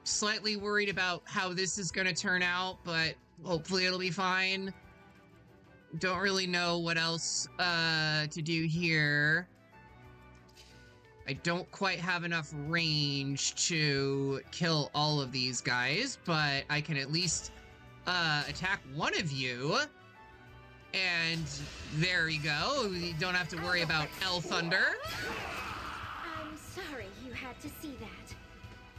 Slightly worried about how this is gonna turn out, but hopefully it'll be fine. Don't really know what else to do here. I don't quite have enough range to kill all of these guys, but I can at least attack one of you. And there you go. You don't have to worry about L Thunder. I'm sorry you had to see that.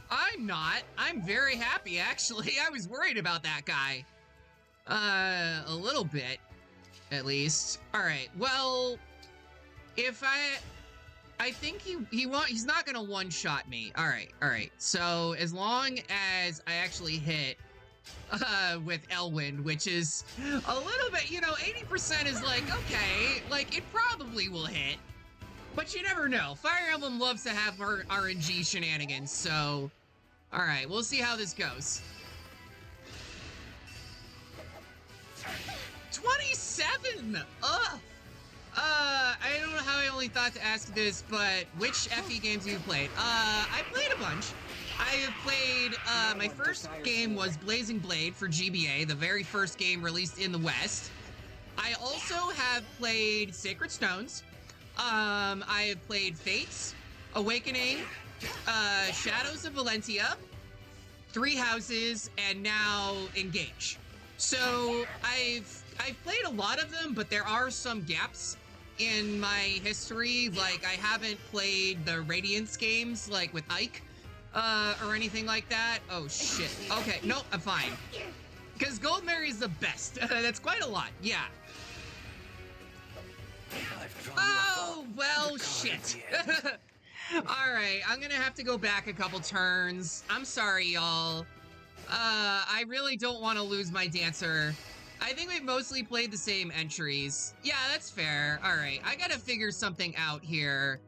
I'm not. I'm very happy, actually. I was worried about that guy. A little bit, at least. All right, well, if I think he's not gonna one-shot me. All right. So as long as I actually hit with Elwind, which is a little bit, 80% is like, okay, like it probably will hit, but you never know. Fire Emblem loves to have RNG shenanigans, so all right, we'll see how this goes. 27! Ugh! I don't know how I only thought to ask this, but which FE games have you played? I played a bunch. I have played, my first game was Blazing Blade for GBA, the very first game released in the West. I also have played Sacred Stones. I have played Fates, Awakening, Shadows of Valentia, Three Houses, and now Engage. So I've played a lot of them, but there are some gaps in my history. Like I haven't played the Radiance games, like with Ike, or anything like that. Oh shit. Okay, nope, I'm fine. Because Gold Mary's the best. That's quite a lot, yeah. Oh, well, shit. Alright, I'm gonna have to go back a couple turns. I'm sorry, y'all. I really don't want to lose my dancer. I think we've mostly played the same entries. Yeah, that's fair. Alright, I gotta figure something out here.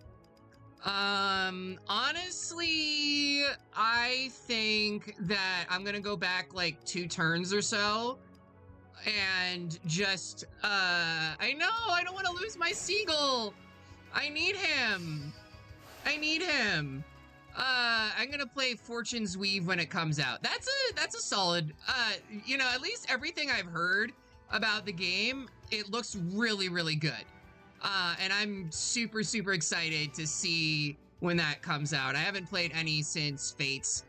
Honestly, I think that I'm gonna go back like 2 turns or so. And just, I know, I don't want to lose my Seagull. I need him. I'm gonna play Fortune's Weave when it comes out. That's a solid, at least everything I've heard about the game, it looks really, really good. And I'm super, super excited to see when that comes out. I haven't played any since Fates.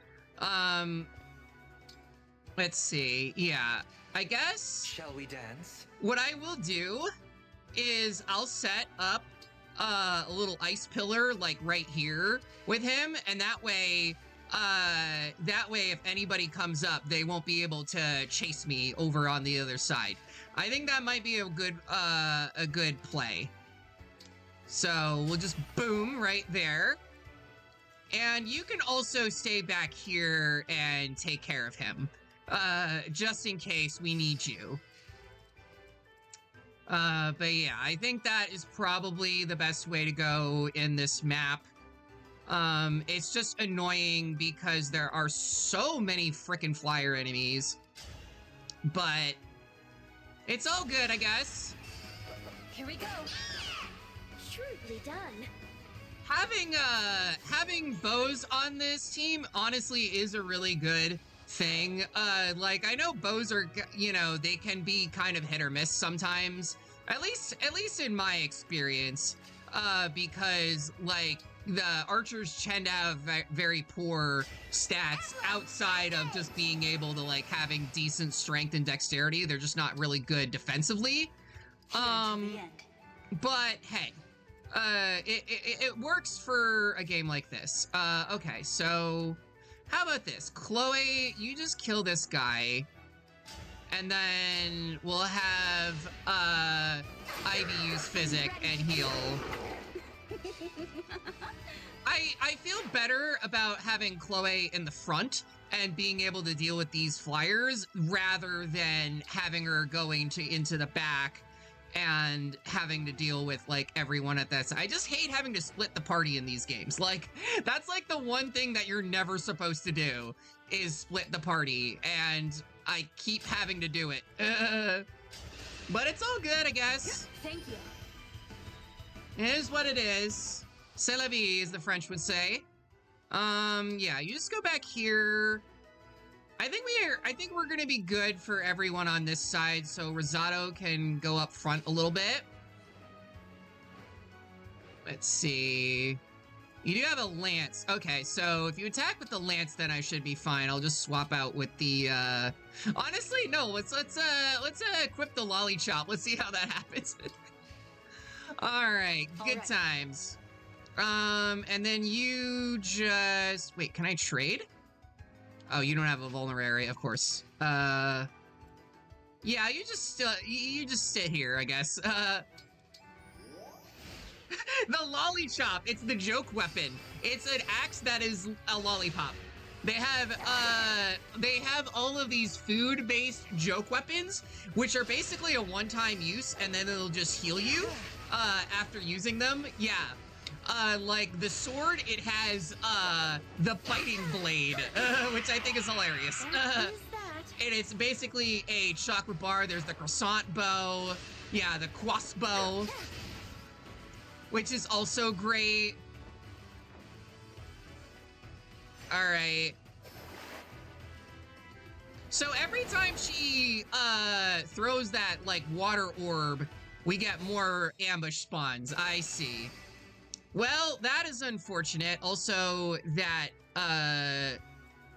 Let's see, yeah. I guess, shall we dance? What I will do is I'll set up a little ice pillar like right here with him, and that way if anybody comes up, they won't be able to chase me over on the other side. I think that might be a good play. So we'll just boom right there. And you can also stay back here and take care of him. just in case we need you. But yeah, I think that is probably the best way to go in this map. It's just annoying because there are so many frickin' flyer enemies. But it's all good, I guess. Here we go. Shrewdly done. Having bows on this team honestly is a really good thing. Like, I know bows are, you know, they can be kind of hit or miss sometimes. At least in my experience. Because, like, the archers tend to have very poor stats outside of just being able to, like, having decent strength and dexterity. They're just not really good defensively. But hey, it works for a game like this. Okay, so how about this? Chloe, you just kill this guy, and then we'll have Ivy use Physic and heal. I feel better about having Chloe in the front and being able to deal with these flyers rather than having her going into the back and having to deal with, like, everyone at that side. I just hate having to split the party in these games. Like, that's, like, the one thing that you're never supposed to do is split the party, and I keep having to do it. But it's all good, I guess. Thank you. It is what it is. C'est la vie, as the French would say. Yeah, you just go back here. I think we're gonna be good for everyone on this side, so Rosado can go up front a little bit. Let's see. You do have a lance. Okay, so if you attack with the lance, then I should be fine. I'll just swap out with the honestly, no, let's equip the lollipop. Let's see how that happens. Alright, good times. And then you just wait, can I trade? Oh, you don't have a vulnerary, of course. Yeah, you just sit here, I guess. The lollipop, it's the joke weapon. It's an axe that is a lollipop. They have all of these food-based joke weapons, which are basically a one-time use, and then it'll just heal you after using them. Yeah. Like the sword, it has the biting blade, which I think is hilarious. And it's basically a chakra bar. There's the croissant bow. Yeah, the quas bow, which is also great. All right. So every time she throws that, like, water orb, we get more ambush spawns. I see. Well, that is unfortunate. Also, that,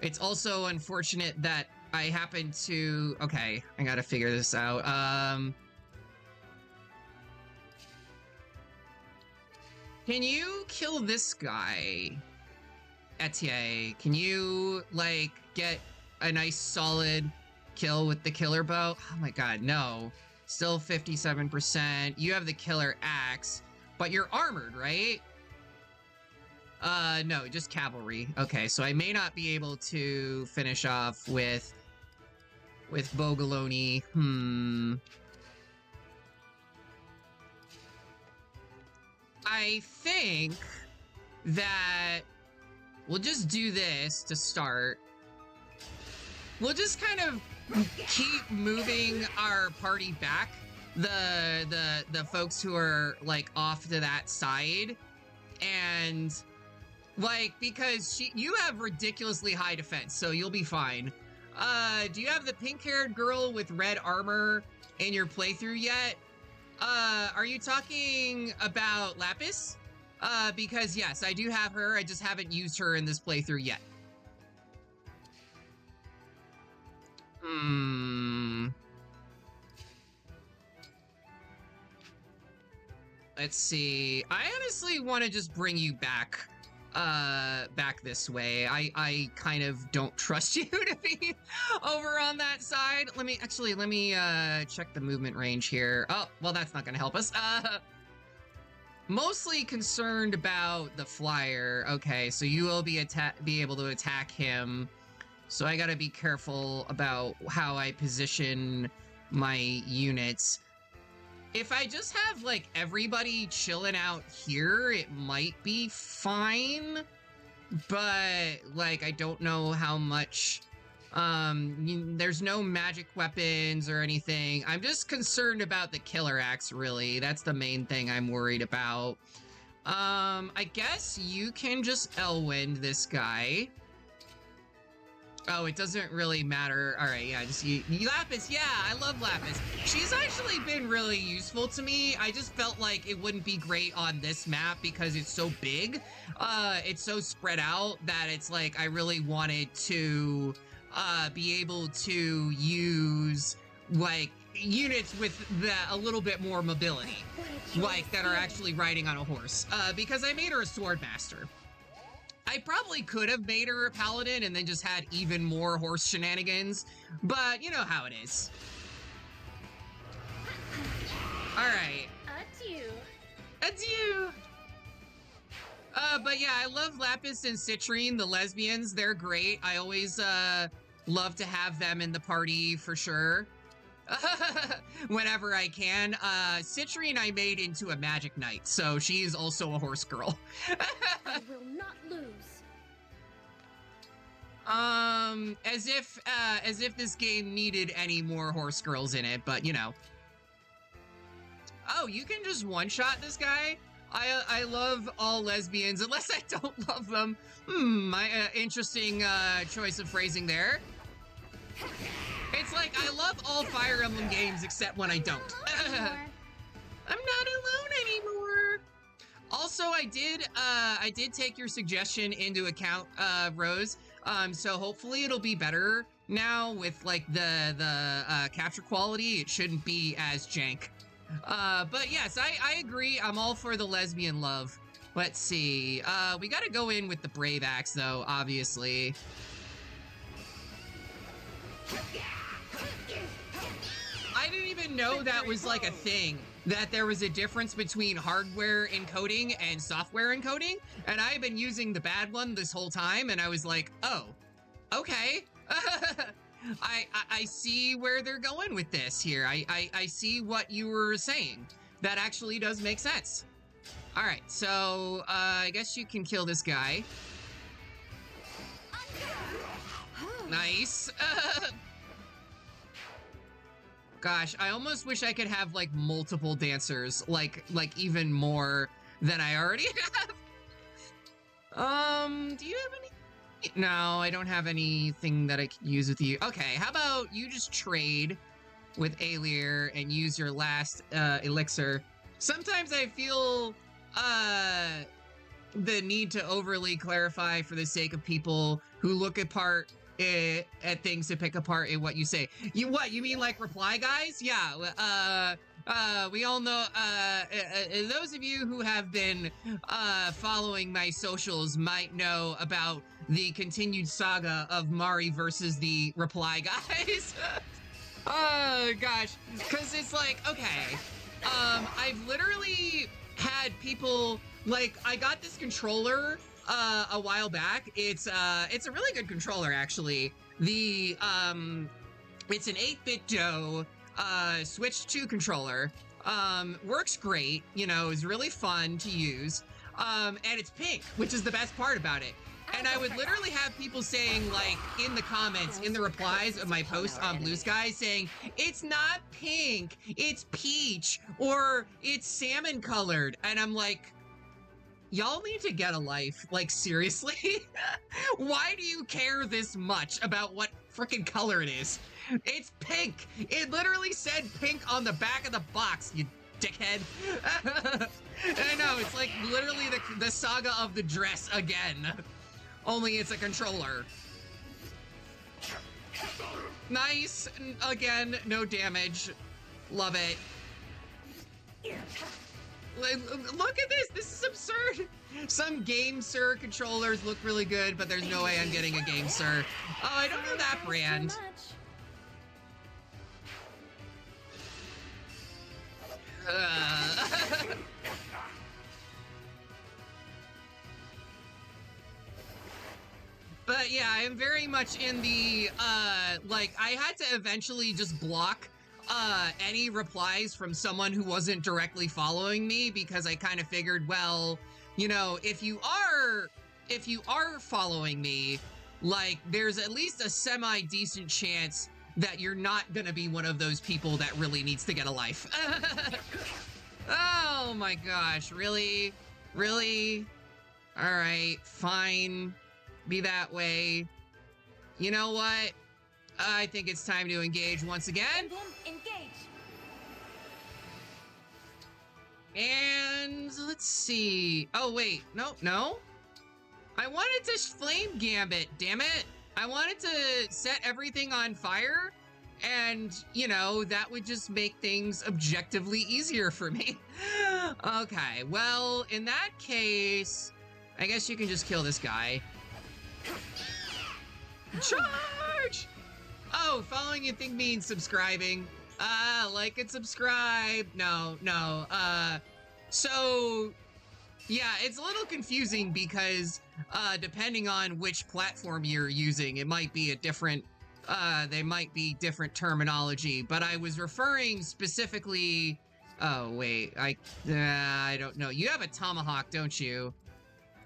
it's also unfortunate that I happen to... Okay, I gotta figure this out. Can you kill this guy? Etienne, can you, like, get a nice solid kill with the killer bow? Oh my god, no. Still 57%. You have the killer axe. But you're armored, right? No, just cavalry. Okay, so I may not be able to finish off with Bogaloni. I think that we'll just do this to start. We'll just kind of keep moving our party back. The folks who are, like, off to that side, and, like, because you have ridiculously high defense, so you'll be fine. Do you have the pink-haired girl with red armor in your playthrough yet? Are you talking about Lapis? Because yes, I do have her, I just haven't used her in this playthrough yet. Let's see. I honestly want to just bring you back this way. I kind of don't trust you to be over on that side. Let me check the movement range here. Oh, well, that's not gonna help us. Mostly concerned about the flyer. Okay, so you will be able to attack him So I gotta be careful about how I position my units. If I just have, like, everybody chilling out here, it might be fine. But, like, I don't know how much... there's no magic weapons or anything. I'm just concerned about the killer axe, really. That's the main thing I'm worried about. I guess you can just Elwind this guy. Oh, it doesn't really matter. All right, yeah, just Lapis. Yeah, I love Lapis. She's actually been really useful to me. I just felt like it wouldn't be great on this map because it's so big. It's so spread out that it's like I really wanted to be able to use like units with a little bit more mobility, like that are actually riding on a horse. Because I made her a sword master. I probably could have made her a paladin and then just had even more horse shenanigans, but you know how it is. All right. Adieu. Adieu. But yeah, I love Lapis and Citrine, the lesbians. They're great. I always love to have them in the party for sure. Whenever I can. Citrine I made into a magic knight, so she is also a horse girl. I will not lose. As if this game needed any more horse girls in it, but you know. Oh, you can just one-shot this guy? I love all lesbians, unless I don't love them. Interesting choice of phrasing there. It's like, I love all Fire Emblem games except when I don't. I'm not alone anymore. Also, I did take your suggestion into account, Rose. So hopefully it'll be better now with like the capture quality. It shouldn't be as jank. But yes, I agree. I'm all for the lesbian love. Let's see. We gotta go in with the Brave Axe though, obviously. I didn't even know that was like a thing, that there was a difference between hardware encoding and software encoding, and I've been using the bad one this whole time, and I was like, oh, okay. I see where they're going with this here. I see what you were saying. That actually does make sense. All right, so I guess you can kill this guy. Nice. Gosh, I almost wish I could have like multiple dancers, like even more than I already have. Do you have any? No, I don't have anything that I could use with you. Okay, how about you just trade with Elyos and use your last elixir. Sometimes I feel the need to overly clarify for the sake of people who look at things to pick apart in what you say. You mean like reply guys? Yeah, we all know, those of you who have been following my socials might know about the continued saga of Mari versus the reply guys. Oh gosh, because it's like, okay, I've literally had people, like, I got this controller a while back. It's a really good controller, actually. It's an 8-bit Doe Switch 2 controller. Works great, you know, is really fun to use. And it's pink, which is the best part about it. And I would literally have people saying, like, in the comments, in the replies of my post on Blue Sky, saying, it's not pink, it's peach, or it's salmon colored. And I'm like, y'all need to get a life. Like, seriously? Why do you care this much about what freaking color it is? It's pink. It literally said pink on the back of the box, you dickhead. I know, it's like literally the saga of the dress again. Only it's a controller. Nice. Again, no damage. Love it. Look at this. This is absurd. Some Game Sir controllers look really good, but there's no way I'm getting a Game Sir. Oh, I don't know that brand. But But yeah, I am very much in the, like, I had to eventually just block any replies from someone who wasn't directly following me, because I kind of figured, well, you know, if you are following me, like, there's at least a semi-decent chance that you're not gonna be one of those people that really needs to get a life. Oh my gosh, really? Really? All right, fine. Be that way. You know what? I think it's time to engage once again. Emblem Engage. And let's see. Oh, wait. No. I wanted to flame gambit, damn it. I wanted to set everything on fire, and, you know, that would just make things objectively easier for me. Okay, well, in that case, I guess you can just kill this guy. Charge! Oh, following you think means subscribing. Like and subscribe. No. So, yeah, it's a little confusing because, depending on which platform you're using, it might be a different, they might be different terminology, but I was referring specifically, oh, wait, I don't know. You have a tomahawk, don't you?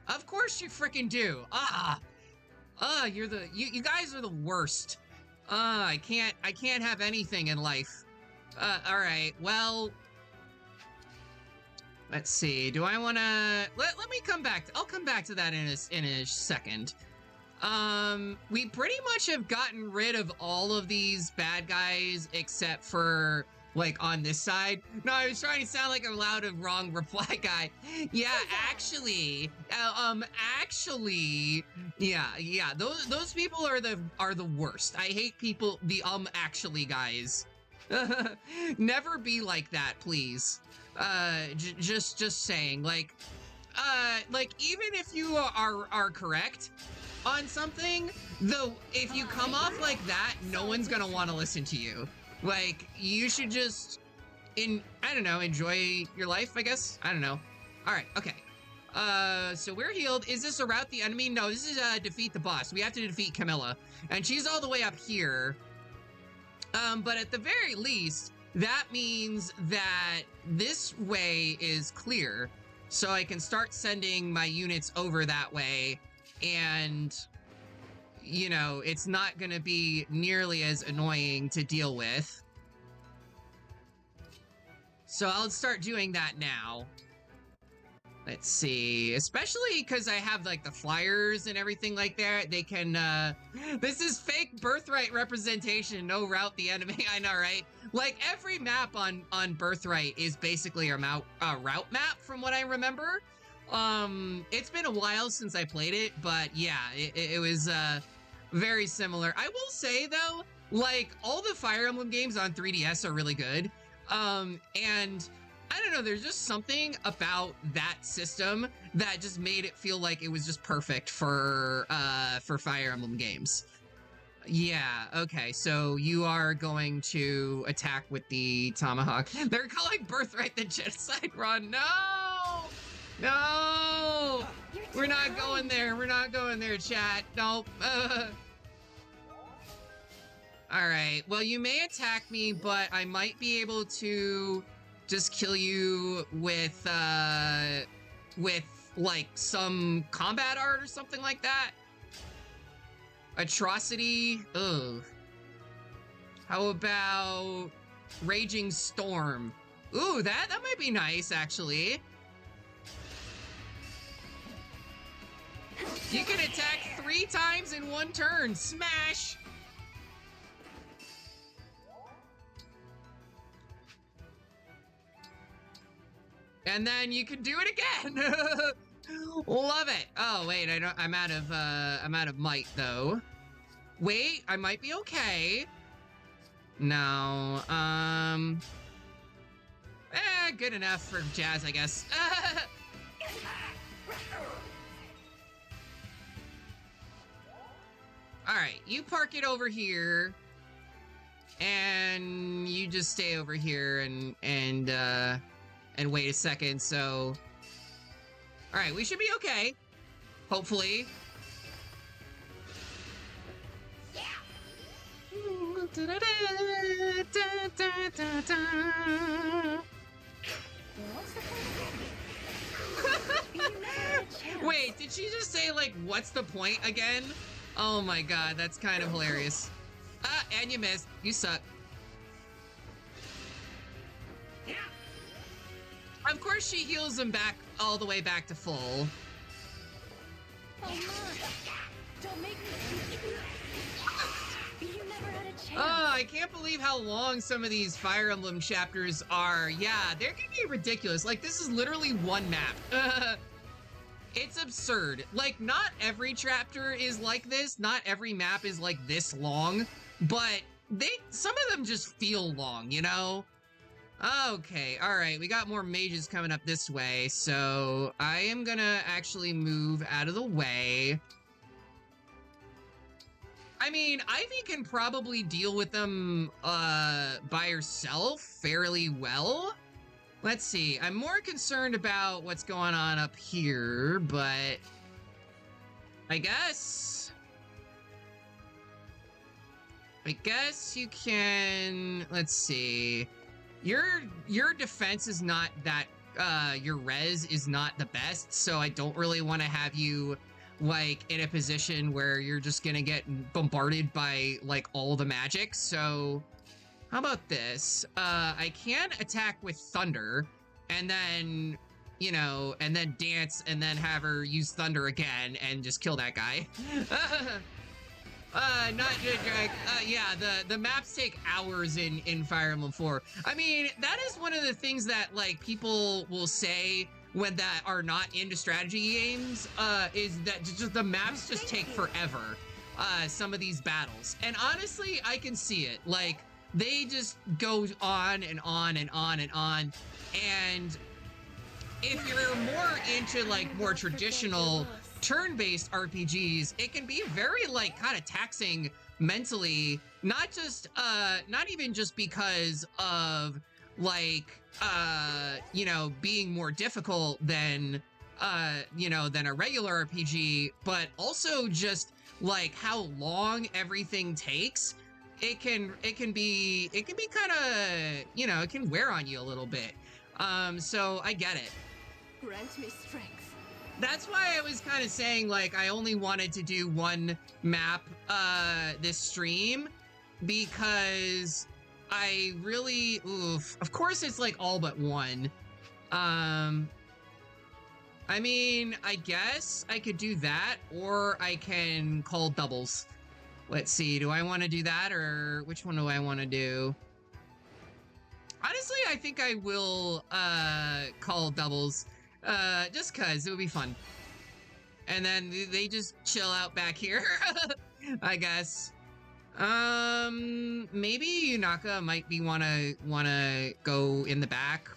Of course you freaking do. You guys are the worst. I can't have anything in life. All right, well, let's see. Do I want to let me come back? I'll come back to that in a second. We pretty much have gotten rid of all of these bad guys except for, like, on this side. No, I was trying to sound like a loud and wrong reply guy. Yeah, actually, yeah, those people are the worst. I hate people, the actually guys. Never be like that, please. Just saying, like even if you are correct on something, though, if you come off like that, no one's gonna want to listen to you. Like, you should just, I don't know, enjoy your life, I guess? I don't know. All right, okay. So we're healed. Is this a route the enemy? No, this is defeat the boss. We have to defeat Camilla, and she's all the way up here. But at the very least, that means that this way is clear, so I can start sending my units over that way, and, you know, it's not going to be nearly as annoying to deal with. So I'll start doing that now. Let's see, especially because I have, like, the flyers and everything like that. They can, this is fake Birthright representation, no route the enemy. I know, right? Like, every map on Birthright is basically a route map, from what I remember. It's been a while since I played it, but yeah, it was, very similar. I will say, though, like, all the Fire Emblem games on 3DS are really good. And I don't know, there's just something about that system that just made it feel like it was just perfect for Fire Emblem games. Yeah, okay, so you are going to attack with the tomahawk. They're calling Birthright the genocide run. No! No! We're not going there. We're not going there, chat. Nope. All right, well, you may attack me, but I might be able to just kill you with like, some combat art or something like that. Atrocity. Ugh. How about Raging Storm? Ooh, that might be nice, actually. You can attack 3 times in 1 turn. Smash! And then you can do it again. Love it. Oh wait, I'm out of might though. Wait, I might be okay. No. Good enough for Jazz, I guess. All right, you park it over here, and you just stay over here and wait a second. So, all right, we should be okay, hopefully. What's the point? Wait, did she just say, like, what's the point again? Oh my god, that's kind of hilarious. Ah, and you missed. You suck. Of course she heals him back all the way back to full. Oh, Mom. Don't make me. You never had a chance. Oh, I can't believe how long some of these Fire Emblem chapters are. Yeah, they're gonna be ridiculous. Like, this is literally one map. It's absurd. Like, not every chapter is like this. Not every map is like this long. But some of them just feel long, you know? Okay, alright, we got more mages coming up this way, so I am gonna actually move out of the way. I mean, Ivy can probably deal with them by herself fairly well. Let's see, I'm more concerned about what's going on up here, but I guess you can, let's see. Your defense is not that, your res is not the best, so I don't really want to have you, like, in a position where you're just gonna get bombarded by, like, all the magic, so how about this? I can attack with Thunder, and then, you know, and then dance, and then have her use Thunder again, and just kill that guy. Yeah, the maps take hours in Fire Emblem 4. I mean, that is one of the things that, like, people will say when that are not into strategy games, is that just the maps just take forever, some of these battles. And honestly, I can see it. Like, they just go on and on and on and on. And if you're more into, like, more traditional turn-based RPGs, it can be very, like, kind of taxing mentally, not even just because of, like, you know, being more difficult than, you know, than a regular RPG, but also just, like, how long everything takes. It can be kind of, you know, it can wear on you a little bit. So I get it. Grant me strength. That's why I was kind of saying, like, I only wanted to do one map this stream, because I really, of course it's, like, all but one. I mean, I guess I could do that, or I can call doubles. Let's see, do I want to do that, or which one do I want to do? Honestly, I think I will call doubles. Just cause it would be fun. And then they just chill out back here, I guess. Maybe Yunaka might be wanna go in the back,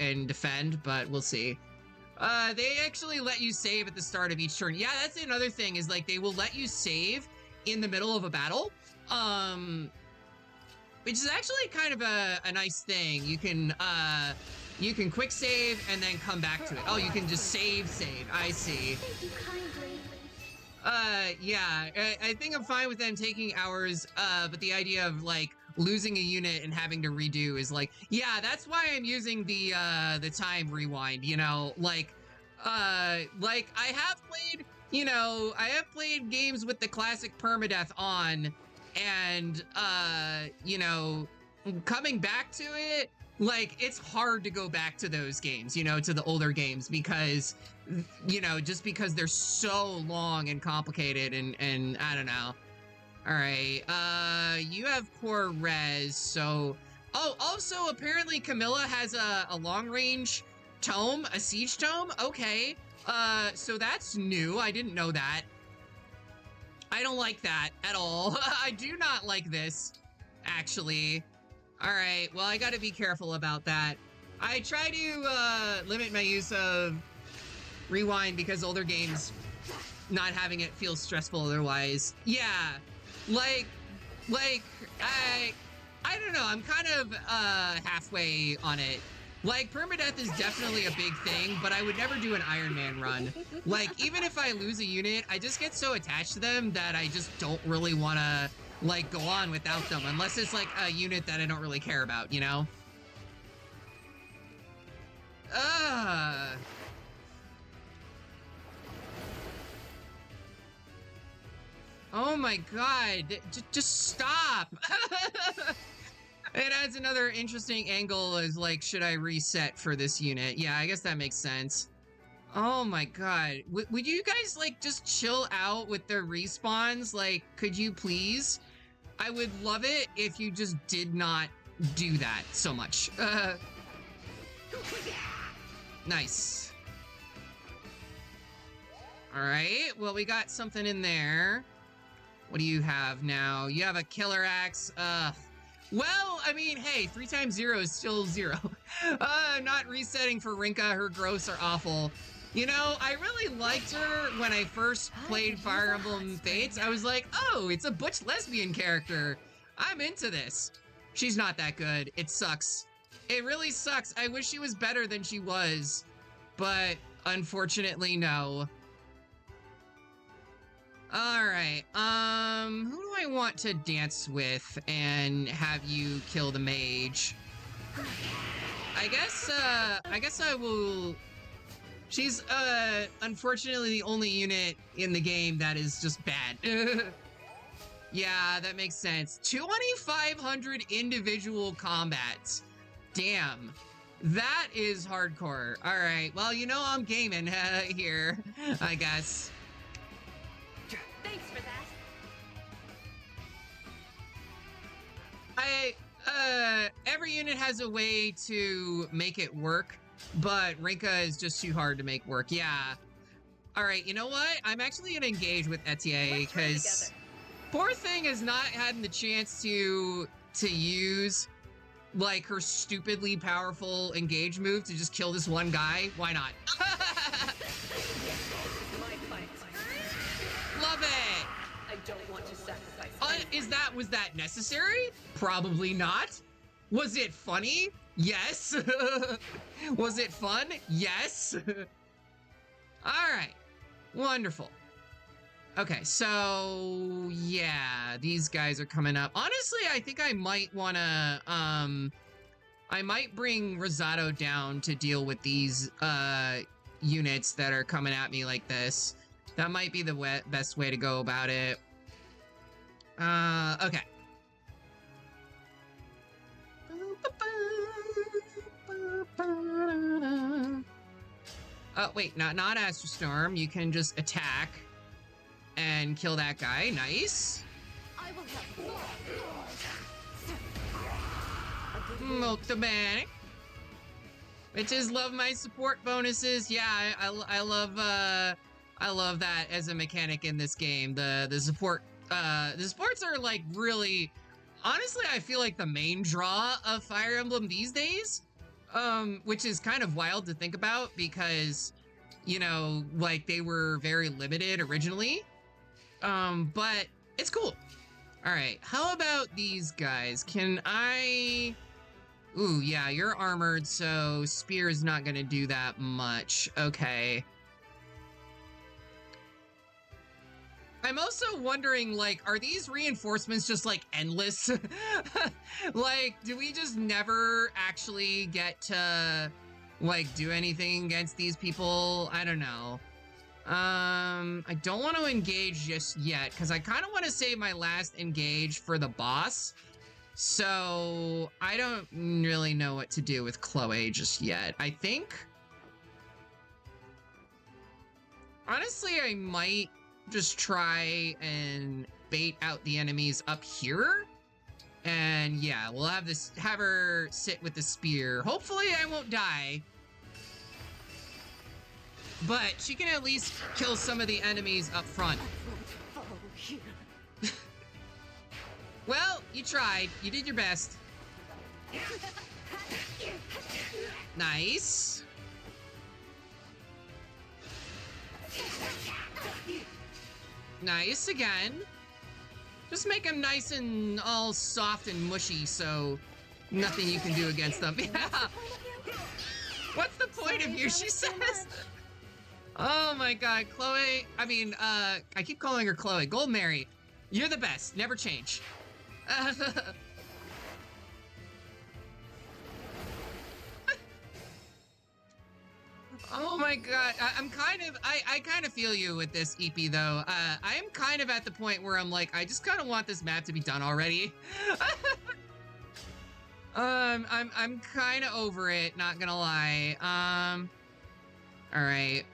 and defend, but we'll see. They actually let you save at the start of each turn. Yeah, that's another thing, is, like, they will let you save in the middle of a battle. Which is actually kind of a nice thing. You can quick save and then come back to it. Oh, you can just save. I see. Thank you kindly. Yeah, I think I'm fine with them taking hours, but the idea of, like, losing a unit and having to redo is, like, yeah, that's why I'm using the time rewind, you know, like, I have played, you know, I have played games with the classic permadeath on, and, you know, coming back to it, like, it's hard to go back to those games, you know, to the older games, because, you know, just because they're so long and complicated, and I don't know. All right, you have poor res, so... Oh, also, apparently Camilla has a long-range tome, a siege tome? Okay, so that's new, I didn't know that. I don't like that at all. I do not like this, actually. All right, well, I gotta be careful about that. I try to limit my use of rewind because older games, not having it feels stressful otherwise. Yeah, like, I don't know, I'm kind of halfway on it. Like, permadeath is definitely a big thing, but I would never do an Iron Man run. Like, even if I lose a unit, I just get so attached to them that I just don't really want to like, go on without them, unless it's, like, a unit that I don't really care about, you know? Oh my god, just stop! It adds another interesting angle as, like, should I reset for this unit? Yeah, I guess that makes sense. Oh my god. Would you guys, like, just chill out with their respawns? Like, could you please? I would love it if you just did not do that so much. Nice. Alright, well, we got something in there. What do you have now? You have a killer axe. Well, I mean, hey, 3 times 0 is still 0. Not resetting for Rinka. Her growths are awful. You know, I really liked her when I first played Fire Emblem Fates. I was like, oh, it's a butch lesbian character. I'm into this. She's not that good. It sucks. It really sucks. I wish she was better than she was, but unfortunately, no. Alright, who do I want to dance with and have you kill the mage? I guess I will... She's, unfortunately the only unit in the game that is just bad. Yeah, that makes sense. 2,500 individual combats. Damn. That is hardcore. Alright, well, you know I'm gaming here, I guess. Thanks for that. Every unit has a way to make it work, but Rinka is just too hard to make work. Yeah. All right, you know what? I'm actually gonna engage with Etier because poor thing has not had the chance to use like her stupidly powerful engage move to just kill this one guy. Why not? Love it. I don't want to sacrifice. Was that necessary? Probably not. Was it funny? Yes. Was it fun? Yes. All right. Wonderful. Okay, so yeah, these guys are coming up. Honestly, I think I might want to I might bring Rosado down to deal with these units that are coming at me like this. That might be the best way to go about it. Okay. Oh, wait, not Astro Storm. You can just attack and kill that guy. Nice. I will help. Molto bene. Bitches love my support bonuses. Yeah, I love that as a mechanic in this game. The supports are like really, honestly, I feel like the main draw of Fire Emblem these days, which is kind of wild to think about because, you know, like they were very limited originally, but it's cool. All right, how about these guys? Can I... Ooh, yeah, you're armored, so spear is not gonna do that much. Okay. I'm also wondering, like, are these reinforcements just, like, endless? Like, do we just never actually get to, like, do anything against these people? I don't know. I don't want to engage just yet, because I kind of want to save my last engage for the boss. So, I don't really know what to do with Chloe just yet. I think... Honestly, I might just try and bait out the enemies up here. And yeah, we'll have her sit with the spear. Hopefully I won't die. But she can at least kill some of the enemies up front. Well, you tried. You did your best. Nice. Nice again. Just make them nice and all soft and mushy so nothing you can do against them. Yeah. What's the point of you, she says? Oh my god, Chloe. I mean, I keep calling her Chloe. Gold Mary. You're the best. Never change. Oh my god, I'm kind of, I kind of feel you with this, EP, though. I am kind of at the point where I'm like, I just kind of want this map to be done already. I'm kind of over it, not gonna lie. All right.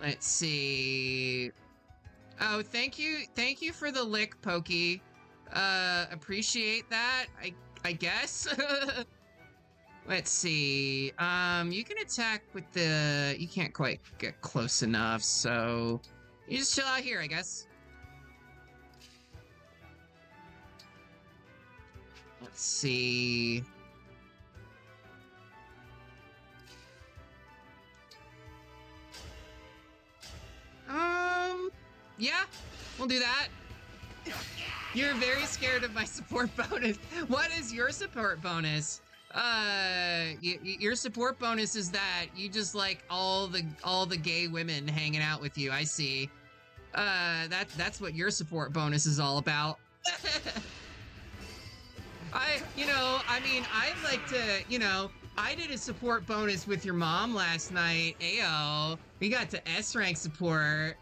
Let's see. Oh, thank you for the lick, Pokey. Appreciate that, I guess. Let's see. You can attack with the... You can't quite get close enough, so... You just chill out here, I guess. Let's see... Yeah, we'll do that. You're very scared of my support bonus. What is your support bonus? Your support bonus is that you just like all the gay women hanging out with you. I see. That's what your support bonus is all about. I'd like to, I did a support bonus with your mom last night. Ayo, we got to S rank support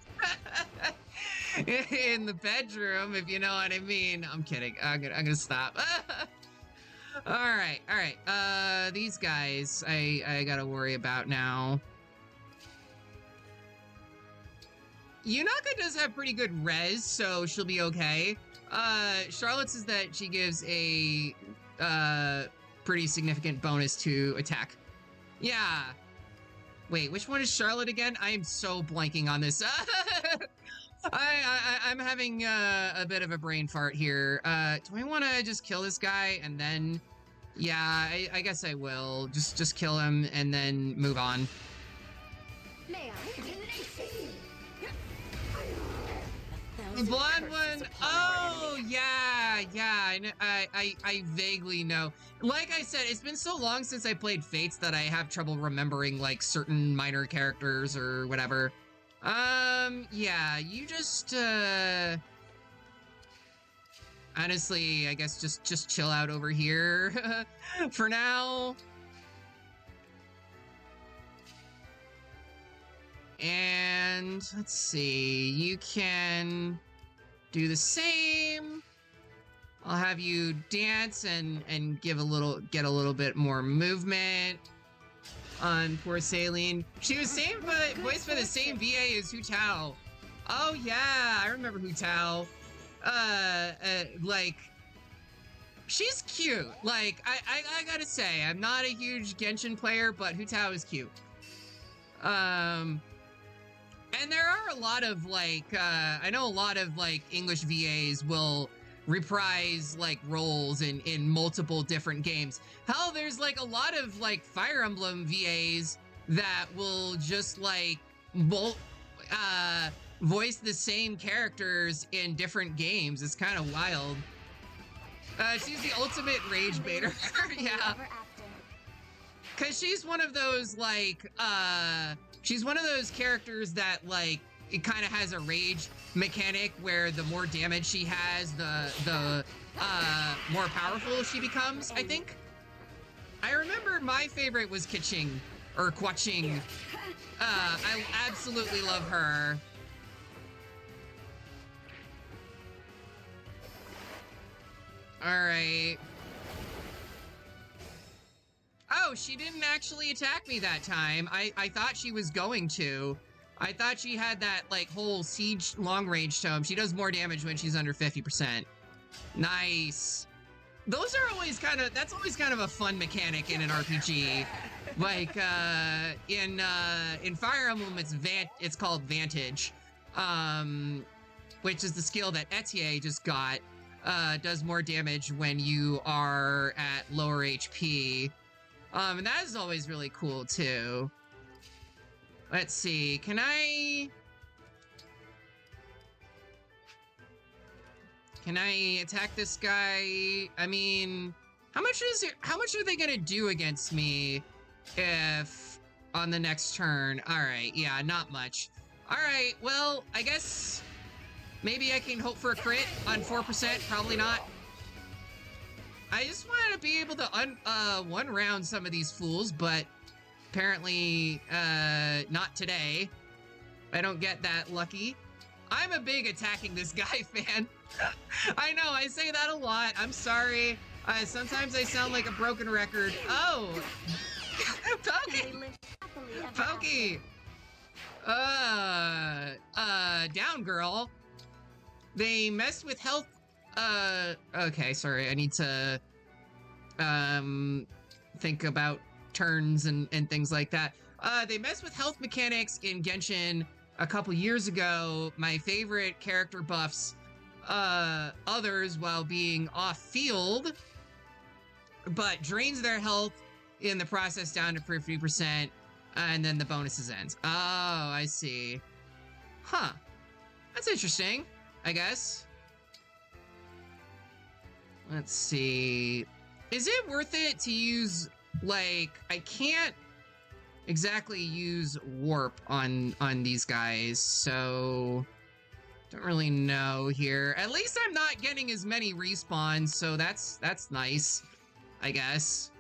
in the bedroom, if you know what I mean. I'm kidding. I'm gonna stop. All right. These guys, I gotta worry about now. Yunaka does have pretty good res, so she'll be okay. Charlotte says that she gives a pretty significant bonus to attack. Yeah. Wait, which one is Charlotte again? I am so blanking on this. I'm having a bit of a brain fart here. Do I want to just kill this guy and then... Yeah, I guess I will. Just kill him and then move on. The blonde one. Oh, yeah. I vaguely know. Like I said, it's been so long since I played Fates that I have trouble remembering, like, certain minor characters or whatever. Yeah, you just, honestly, I guess just chill out over here for now. And let's see, you can do the same. I'll have you dance and get a little bit more movement on poor Saline. She was voiced by the same VA as Hu Tao. Oh yeah, I remember Hu Tao. Like, she's cute. Like, I gotta say, I'm not a huge Genshin player, but Hu Tao is cute. And there are a lot of, like, I know a lot of, like, English VAs will reprise, like, roles in multiple different games. Hell, there's, like, a lot of, like, Fire Emblem VAs that will just, like, voice the same characters in different games. It's kind of wild. She's the ultimate rage baiter. Yeah. Because she's one of those, like, she's one of those characters that, like, it kind of has a rage mechanic where the more damage she has, the more powerful she becomes, I think. I remember my favorite was Kiching, or Quaching. I absolutely love her. Alright. Oh, she didn't actually attack me that time. I thought she was going to. I thought she had that, like, whole siege long-range tome. She does more damage when she's under 50%. Nice. Those are always kind of... That's always kind of a fun mechanic in an RPG. Like, in Fire Emblem, it's called Vantage. Which is the skill that Etier just got. Does more damage when you are at lower HP. And that is always really cool, too. Let's see, can I attack this guy? I mean, how much are they gonna do against me if on the next turn? All right, yeah, not much. All right, well, I guess Maybe I can hope for a crit on 4%. Probably not. I just want to be able to one round some of these fools, but apparently not today. I don't get that lucky. I'm a big attacking this guy fan. I know, I say that a lot. I'm sorry. Sometimes I sound like a broken record. Oh! Pokey! Pokey! Down girl. They messed with health. Okay, sorry. I need to, think about turns and things like that. They messed with health mechanics in Genshin a couple years ago. My favorite character buffs others while being off-field, but drains their health in the process down to 50%, and then the bonuses ends. Oh, I see. Huh. That's interesting, I guess. Let's see. Is it worth it to use, like, I can't exactly use warp on these guys, so don't really know here. At least I'm not getting as many respawns, so that's nice, I guess.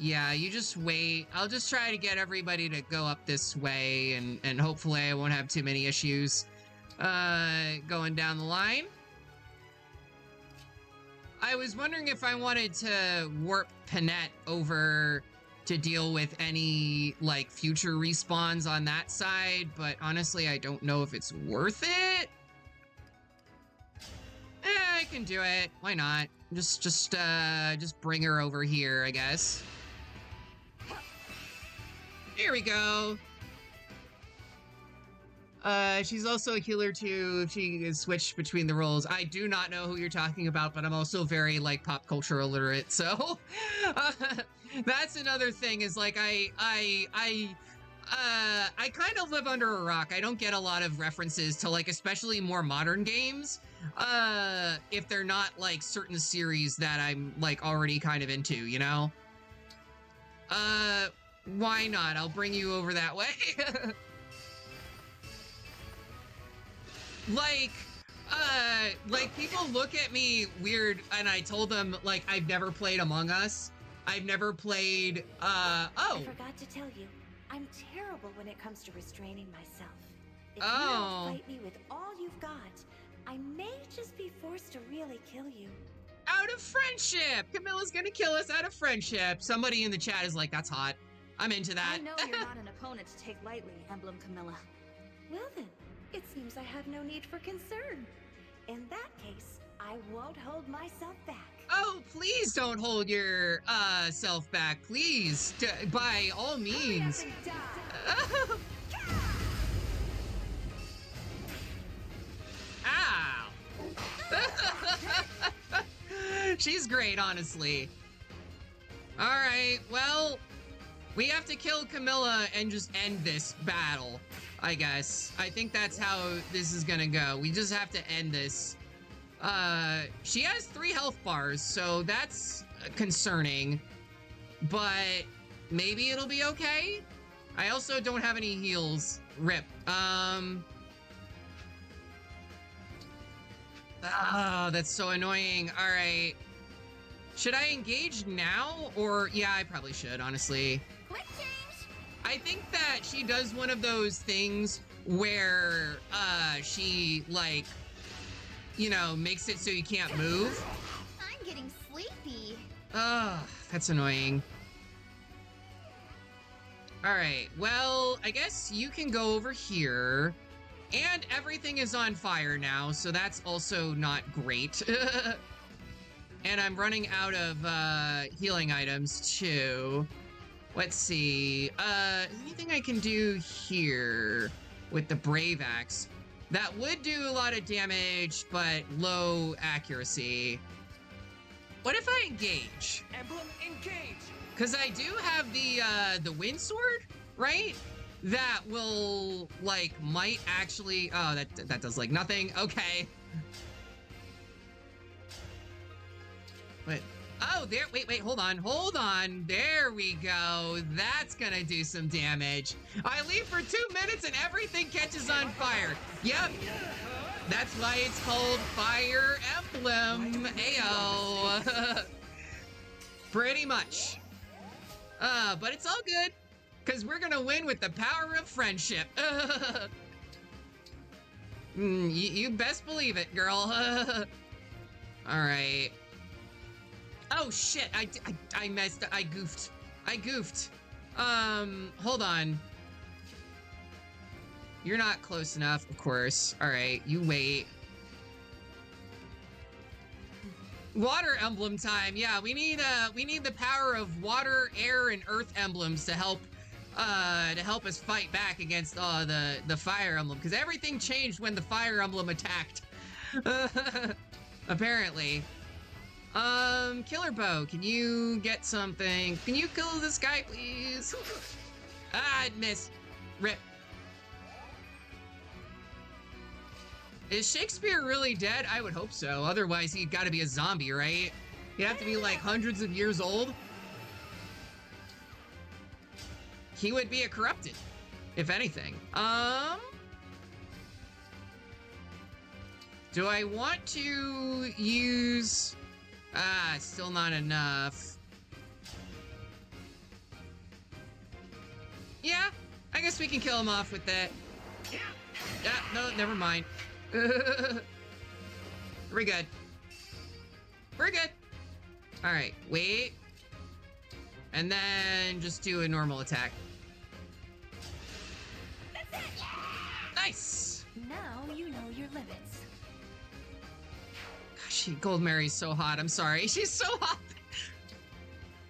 Yeah, you just wait. I'll just try to get everybody to go up this way, and hopefully I won't have too many issues going down the line. I was wondering if I wanted to warp Panette over to deal with any, like, future respawns on that side, but honestly, I don't know if it's worth it. I can do it. Why not? Just bring her over here, I guess. Here we go. She's also a healer too. She is switched between the roles. I do not know who you're talking about, but I'm also very, like, pop culture illiterate, so that's another thing. Is like I kind of live under a rock. I don't get a lot of references to, like, especially more modern games, if they're not, like, certain series that I'm, like, already kind of into, you know? Why not? I'll bring you over that way. Like people look at me weird, and I told them, like, I've never played Among Us. I've never played, I forgot to tell you, I'm terrible when it comes to restraining myself. If you don't fight me with all you've got, I may just be forced to really kill you. Out of friendship! Camilla's gonna kill us out of friendship. Somebody in the chat is like, that's hot. I'm into that. I know you're not an opponent to take lightly, Emblem Camilla. Well then, it seems I have no need for concern. In that case, I won't hold myself back. Oh, please don't hold your self back, please. By all means. Ow. She's great, honestly. All right, well, we have to kill Camilla and just end this battle, I guess. I think that's how this is gonna go. We just have to end this. She has 3 health bars, so that's concerning, but maybe it'll be okay. I also don't have any heals. Rip. Oh, that's so annoying. All right. Should I engage now? Or, yeah, I probably should, honestly. Quick change! I think that she does one of those things where, she, like, you know, makes it so you can't move. I'm getting sleepy. Ugh, that's annoying. All right, well, I guess you can go over here. And everything is on fire now, so that's also not great. And I'm running out of healing items too. Let's see. Anything I can do here with the Brave Axe? That would do a lot of damage, but low accuracy. What if I engage? Emblem Engage! Because I do have the Wind Sword, right? That will, like, might actually... Oh, that does, like, nothing. Okay. But Oh, there, wait, hold on. There we go. That's gonna do some damage. I leave for 2 minutes and everything catches on fire. Yep. That's why it's called Fire Emblem. Ayo. Pretty much. But it's all good, because we're gonna win with the power of friendship. You best believe it, girl. All right. Oh shit, I messed up. I goofed. Hold on. You're not close enough, of course. All right, you wait. Water emblem time. Yeah, we need the power of water, air, and earth emblems to help us fight back against the fire emblem, because everything changed when the fire emblem attacked. Apparently. Killer Bow, can you get something? Can you kill this guy, please? Ah, I missed. Rip. Is Shakespeare really dead? I would hope so. Otherwise, he'd got to be a zombie, right? He'd have to be like hundreds of years old. He would be a corrupted, if anything. Do I want to use... still not enough. Yeah, I guess we can kill him off with that. Yeah, no, never mind. We're good. We're good. All right, wait. And then just do a normal attack. That's it! Nice! Now you know your limits. Gosh, Gold Mary's so hot. I'm sorry. She's so hot.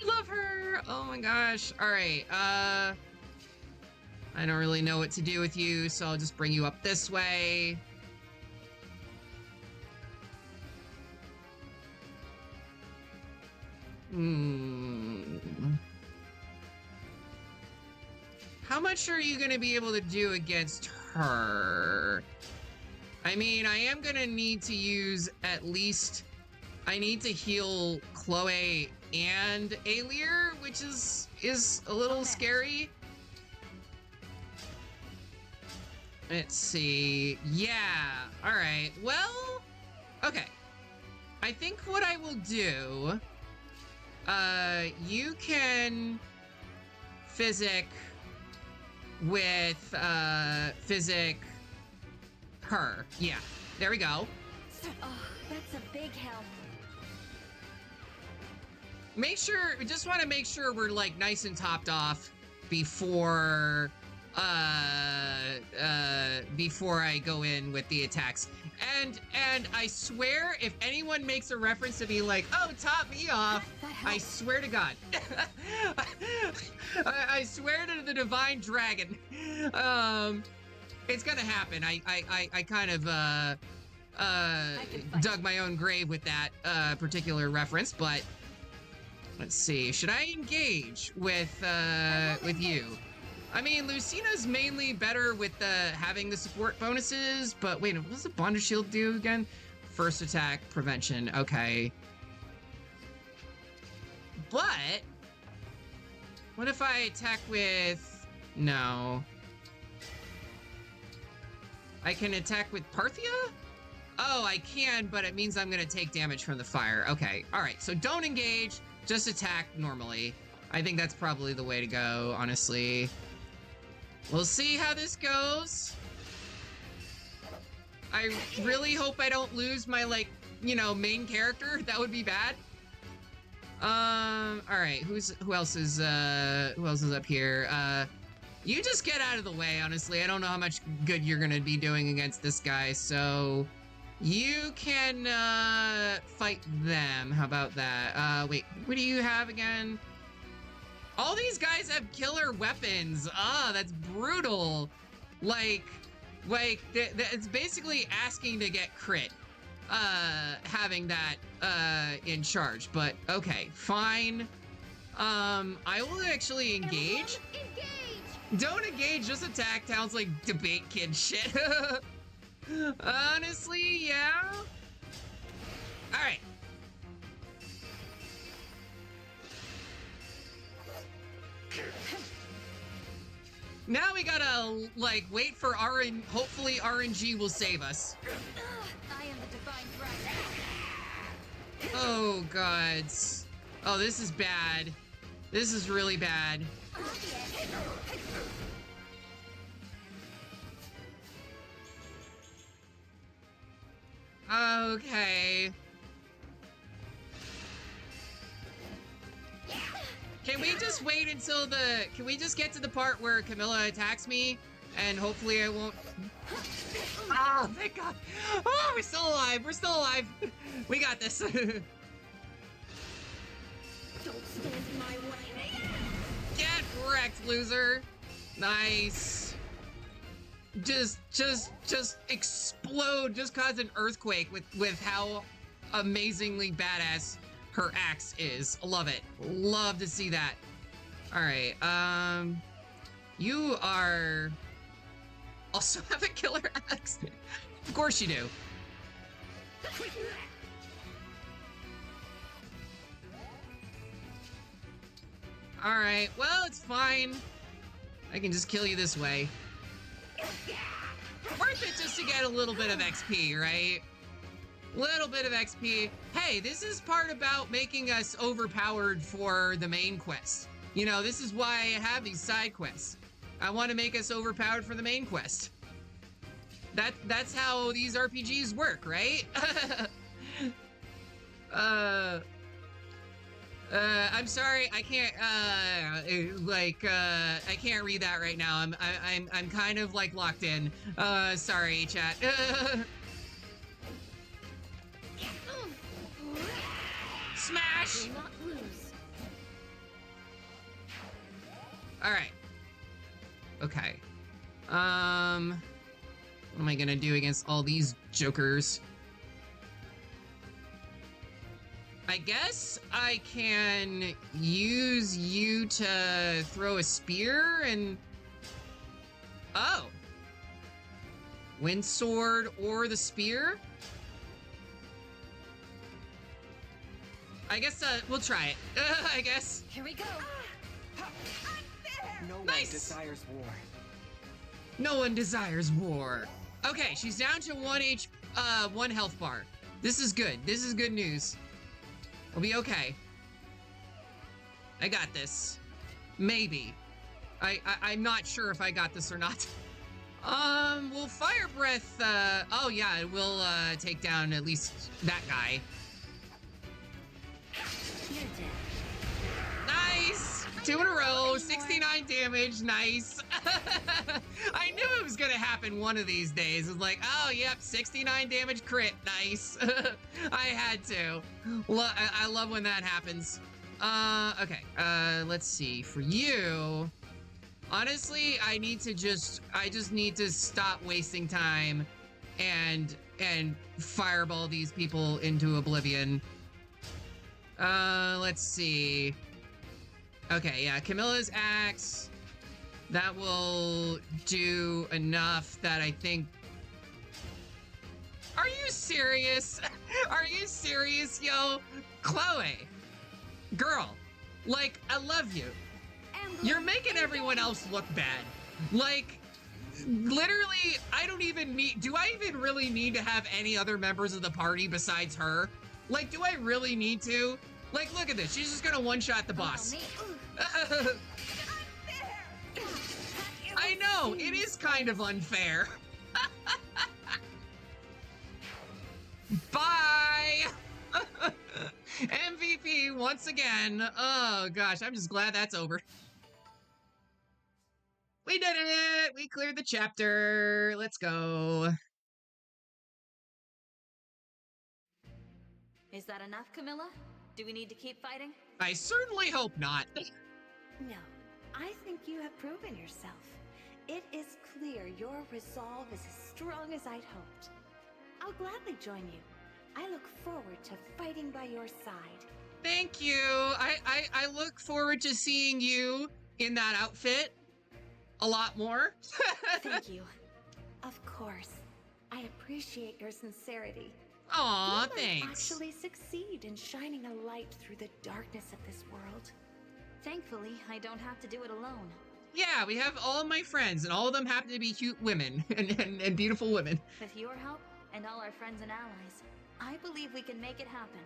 Love her. Oh my gosh. All right. I don't really know what to do with you, so I'll just bring you up this way. How much are you going to be able to do against her? I mean, I am going to need to use at least... I need to heal Chloe and Elyos, which is a little scary. Let's see. Yeah. All right. Well, okay. I think what I will do... you can physic with physic her. Yeah, there we go. Oh, that's a big help. Make sure, just want to make sure we're like nice and topped off before before I go in with the attacks. And I swear, if anyone makes a reference to be like, oh, top me off, I swear to God. I swear to the divine dragon. It's gonna happen. I kind of dug my own grave with that particular reference, but let's see. Should I engage with you? I mean, Lucina's mainly better with having the support bonuses, but wait, what does the Bondage Shield do again? First attack, prevention, okay. But, what if I attack with... No. I can attack with Parthia? Oh, I can, but it means I'm gonna take damage from the fire. Okay, alright, so don't engage, just attack normally. I think that's probably the way to go, honestly. We'll see how this goes. I really hope I don't lose my, like, you know, main character. That would be bad. All right. Who else is up here? You just get out of the way, honestly. I don't know how much good you're gonna be doing against this guy, so you can fight them. How about that? Wait, what do you have again? All these guys have killer weapons. Ah, that's brutal. Like, it's basically asking to get crit, having that, in charge. But, okay, fine. I will actually engage. Don't engage, just attack. Sounds like debate kid shit. Honestly, yeah. All right. Now we gotta, like, wait for hopefully RNG will save us. I am the divine bride. Oh, gods. Oh, this is bad. This is really bad. Okay. Can we just wait until can we just get to the part where Camilla attacks me? And hopefully I won't... Oh, thank God. Oh, we're still alive. We're still alive. We got this. Don't stand in my way. Get wrecked, loser. Nice. Just explode. Just cause an earthquake with how amazingly badass her axe is. Love it. Love to see that. All right. You are also have a killer axe. Of course you do. All right. Well, it's fine. I can just kill you this way. Worth it just to get a little bit of XP, right? Little bit of XP. Hey, this is part about making us overpowered for the main quest. You know, this is why I have these side quests. I want to make us overpowered for the main quest. That's how these RPGs work, right? I'm sorry, I can't I can't read that right now. I'm kind of like locked in. Sorry, chat. Smash! Will not lose. All right. Okay. What am I gonna do against all these jokers? I guess I can use you to throw a spear and... Oh. Wind sword or the spear? I guess we'll try it. I guess. Here we go. No Nice. one desires war. No one desires war. Okay, she's down to 1 health bar. This is good. This is good news. We'll be okay. I got this. Maybe. I'm not sure if I got this or not. Will Fire Breath, oh yeah, it will, take down at least that guy. You're dead. Nice! 2 in a row, 69 damage, nice. I knew it was gonna happen one of these days. It's like, oh, yep, 69 damage crit, nice. I had to. I love when that happens. Okay, let's see. For you, honestly, I just need to stop wasting time and fireball these people into oblivion. Let's see. Okay, yeah, Camilla's axe. That will do enough that I think... Are you serious? Are you serious, yo? Chloe. Girl. Like, I love you. You're making everyone else look bad. Like, literally, I don't even need... Do I even really need to have any other members of the party besides her? Like, do I really need to? Like, look at this. She's just gonna one-shot the boss. I know, it is kind of unfair. Bye! MVP once again. Oh gosh, I'm just glad that's over. We did it! We cleared the chapter. Let's go. Is that enough, Camilla? Do we need to keep fighting? I certainly hope not. No, I think you have proven yourself. It is clear your resolve is as strong as I'd hoped. I'll gladly join you. I look forward to fighting by your side. Thank you. I look forward to seeing you in that outfit a lot more. Thank you. Of course. I appreciate your sincerity. Aw, You might thanks. actually succeed in shining a light through the darkness of this world. Thankfully, I don't have to do it alone. Yeah, we have all of my friends, and all of them happen to be cute women and beautiful women. With your help and all our friends and allies, I believe we can make it happen.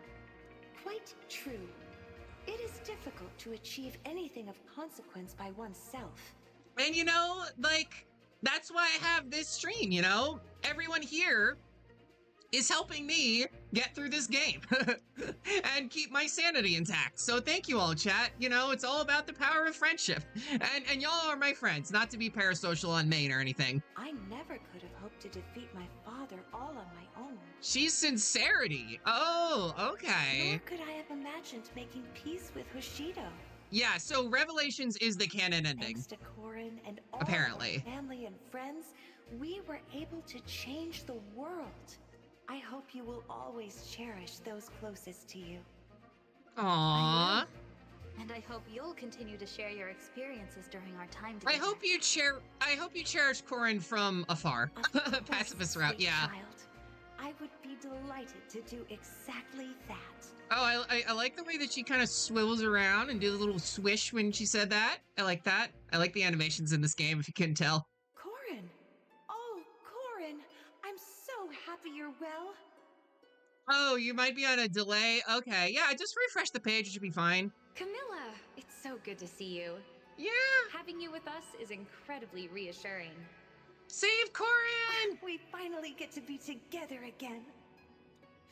Quite true. It is difficult to achieve anything of consequence by oneself. And you know, like, that's why I have this stream, you know? Everyone here is helping me get through this game and keep my sanity intact. So thank you all, chat. You know, it's all about the power of friendship. And y'all are my friends, not to be parasocial on main or anything. I never could have hoped to defeat my father all on my own. She's sincerity. Oh, okay. Nor could I have imagined making peace with Hoshido. Yeah, so Revelations is the canon ending. Thanks to Korin and all Apparently. our family and friends, we were able to change the world. I hope you will always cherish those closest to you. Aww. And I hope you'll continue to share your experiences during our time together. I hope you cherish Korin from afar. Pacifist route, sweet yeah. child. I would be delighted to do exactly that. Oh, I like the way that she kind of swivels around and do a little swish when she said that. I like that. I like the animations in this game, if you couldn't tell. Korin! Oh, Korin! I'm so happy you're well. Oh, you might be on a delay. Okay, yeah, just refresh the page. It should be fine. Camilla, it's so good to see you. Yeah. Having you with us is incredibly reassuring. Save Korin! We finally get to be together again.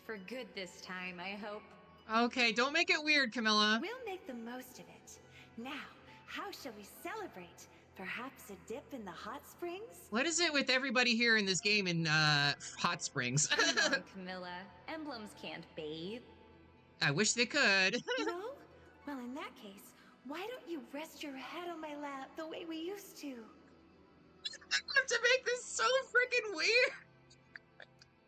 For good this time, I hope. Okay, don't make it weird, Camilla. We'll make the most of it. Now, how shall we celebrate? Perhaps a dip in the hot springs? What is it with everybody here in this game in hot springs? Come on, Camilla. Emblems can't bathe. I wish they could. No? Well, in that case, why don't you rest your head on my lap the way we used to? I have to make this so freaking weird.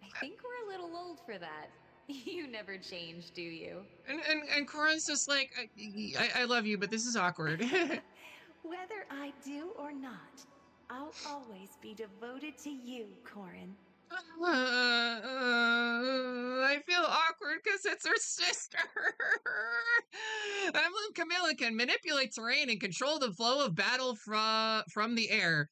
I think we're a little old for that. You never change, do you? And Corin's just like, I love you, but this is awkward. Whether I do or not, I'll always be devoted to you, Korin. I feel awkward because it's her sister. Emblem Camilla can manipulate terrain and control the flow of battle from the air.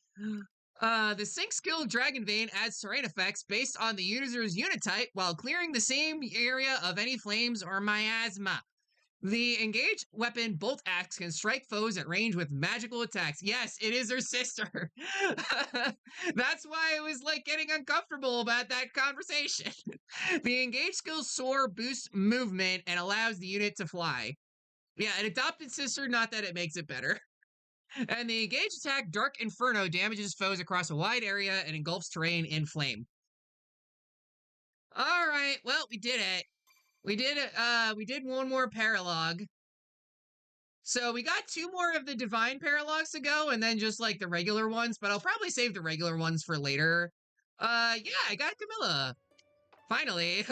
The sync skill Dragon Vein adds terrain effects based on the user's unit type while clearing the same area of any flames or miasma. The engaged weapon Bolt Axe can strike foes at range with magical attacks. Yes, it is her sister. That's why I was like getting uncomfortable about that conversation. The engaged skill Soar boosts movement and allows the unit to fly. Yeah, an adopted sister, not that it makes it better. And the engaged attack Dark Inferno damages foes across a wide area and engulfs terrain in flame. All right, well, we did it. We did one more paralogue. So we got 2 more of the divine paralogues to go, and then just like the regular ones, but I'll probably save the regular ones for later. Yeah, I got Camilla. Finally.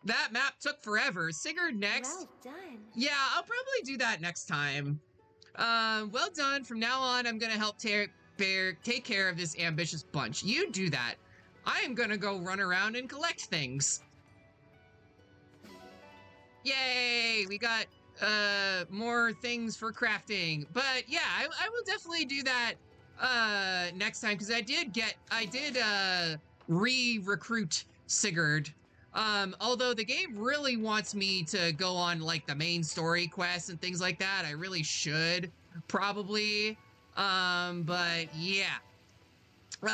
That map took forever. Sigurd next. Well done. Yeah, I'll probably do that next time. Well done. From now on, I'm gonna help take care of this ambitious bunch. You do that. I am gonna go run around and collect things. Yay! We got more things for crafting. But yeah, I will definitely do that next time because I did re-recruit Sigurd. Although the game really wants me to go on like the main story quests and things like that. I really should probably. But yeah.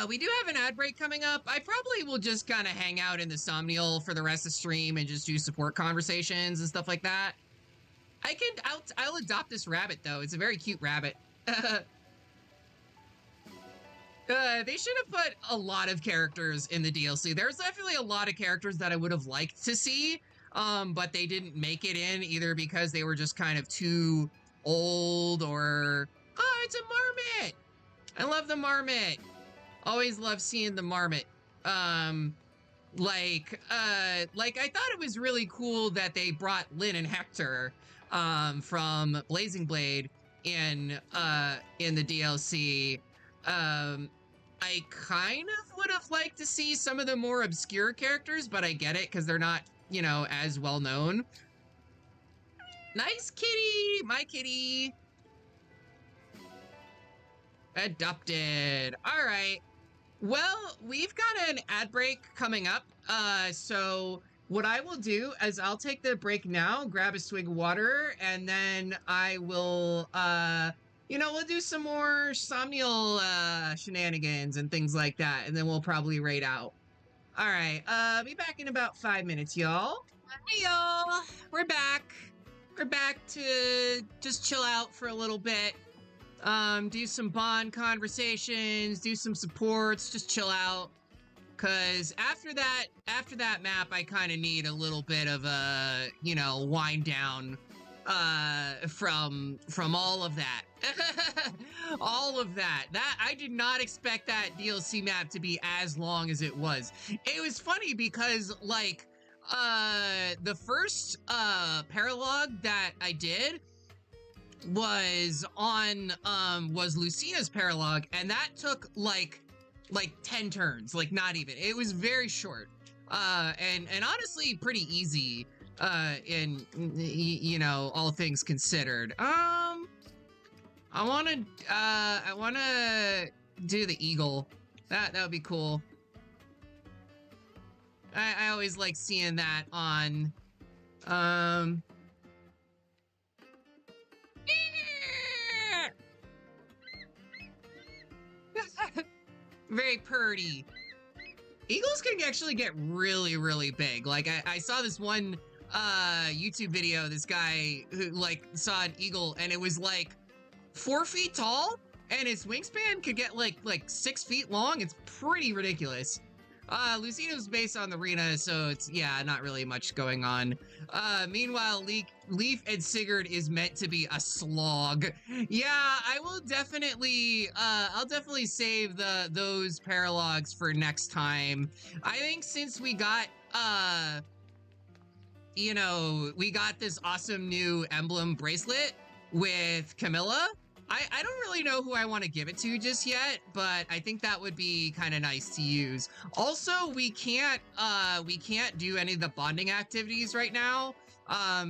We do have an ad break coming up. I probably will just kind of hang out in the Somnial for the rest of the stream and just do support conversations and stuff like that. I'll adopt this rabbit though. It's a very cute rabbit. They should have put a lot of characters in the DLC. There's definitely a lot of characters that I would have liked to see, but they didn't make it in either because they were just kind of too old or... Oh, it's a marmot! I love the marmot. Always love seeing the marmot. Like I thought it was really cool that they brought Lynn and Hector from Blazing Blade in the DLC. I kind of would have liked to see some of the more obscure characters, but I get it because they're not, you know, as well known. Nice kitty, my kitty. Adopted. All right. Well, we've got an ad break coming up. So what I will do is I'll take the break now, grab a swig of water, and then I will, we'll do some more Somnial shenanigans and things like that, and then we'll probably raid out. All right. Be back in about 5 minutes, y'all. Hey, y'all. We're back. We're back to just chill out for a little bit. Do some bond conversations, do some supports, just chill out. Cause after that map, I kind of need a little bit of a, wind down, from all of that. All of that. I did not expect that DLC map to be as long as it was. It was funny because, like, the first, paralogue that I did was on was Lucina's paralogue, and that took like 10 turns, like not even. It was very short, and honestly pretty easy, in all things considered. I wanna do the eagle. That would be cool. I always like seeing that on very purty. Eagles can actually get really, really big. Like I saw this one YouTube video, this guy who like saw an eagle and it was like 4 feet tall and its wingspan could get like 6 feet long. It's pretty ridiculous. Lucina was based on the arena, so it's, not really much going on. Meanwhile, Leaf and Sigurd is meant to be a slog. Yeah, I will definitely, I'll definitely save those paralogs for next time. I think since we got, we got this awesome new emblem bracelet with Camilla, I don't really know who I want to give it to just yet, but I think that would be kind of nice to use. Also, we can't do any of the bonding activities right now,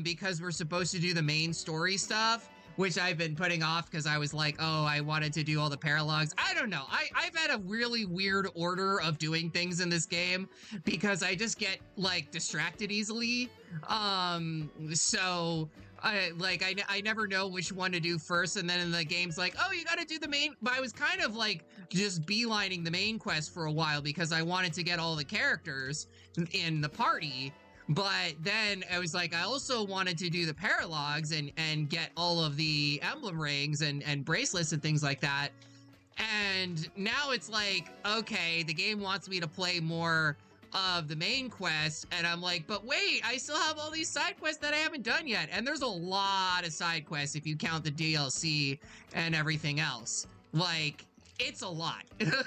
because we're supposed to do the main story stuff, which I've been putting off because I was like, oh, I wanted to do all the paralogs. I don't know. I've had a really weird order of doing things in this game because I just get like distracted easily. So I never know which one to do first, and then in the game's like, oh, you gotta do the main, but I was kind of like just beelining the main quest for a while because I wanted to get all the characters in the party, but then I was like, I also wanted to do the paralogs and get all of the emblem rings and bracelets and things like that, and now it's like, okay, the game wants me to play more of the main quest, and I'm like, but wait, I still have all these side quests that I haven't done yet, and there's a lot of side quests if you count the DLC and everything else. Like, it's a lot. That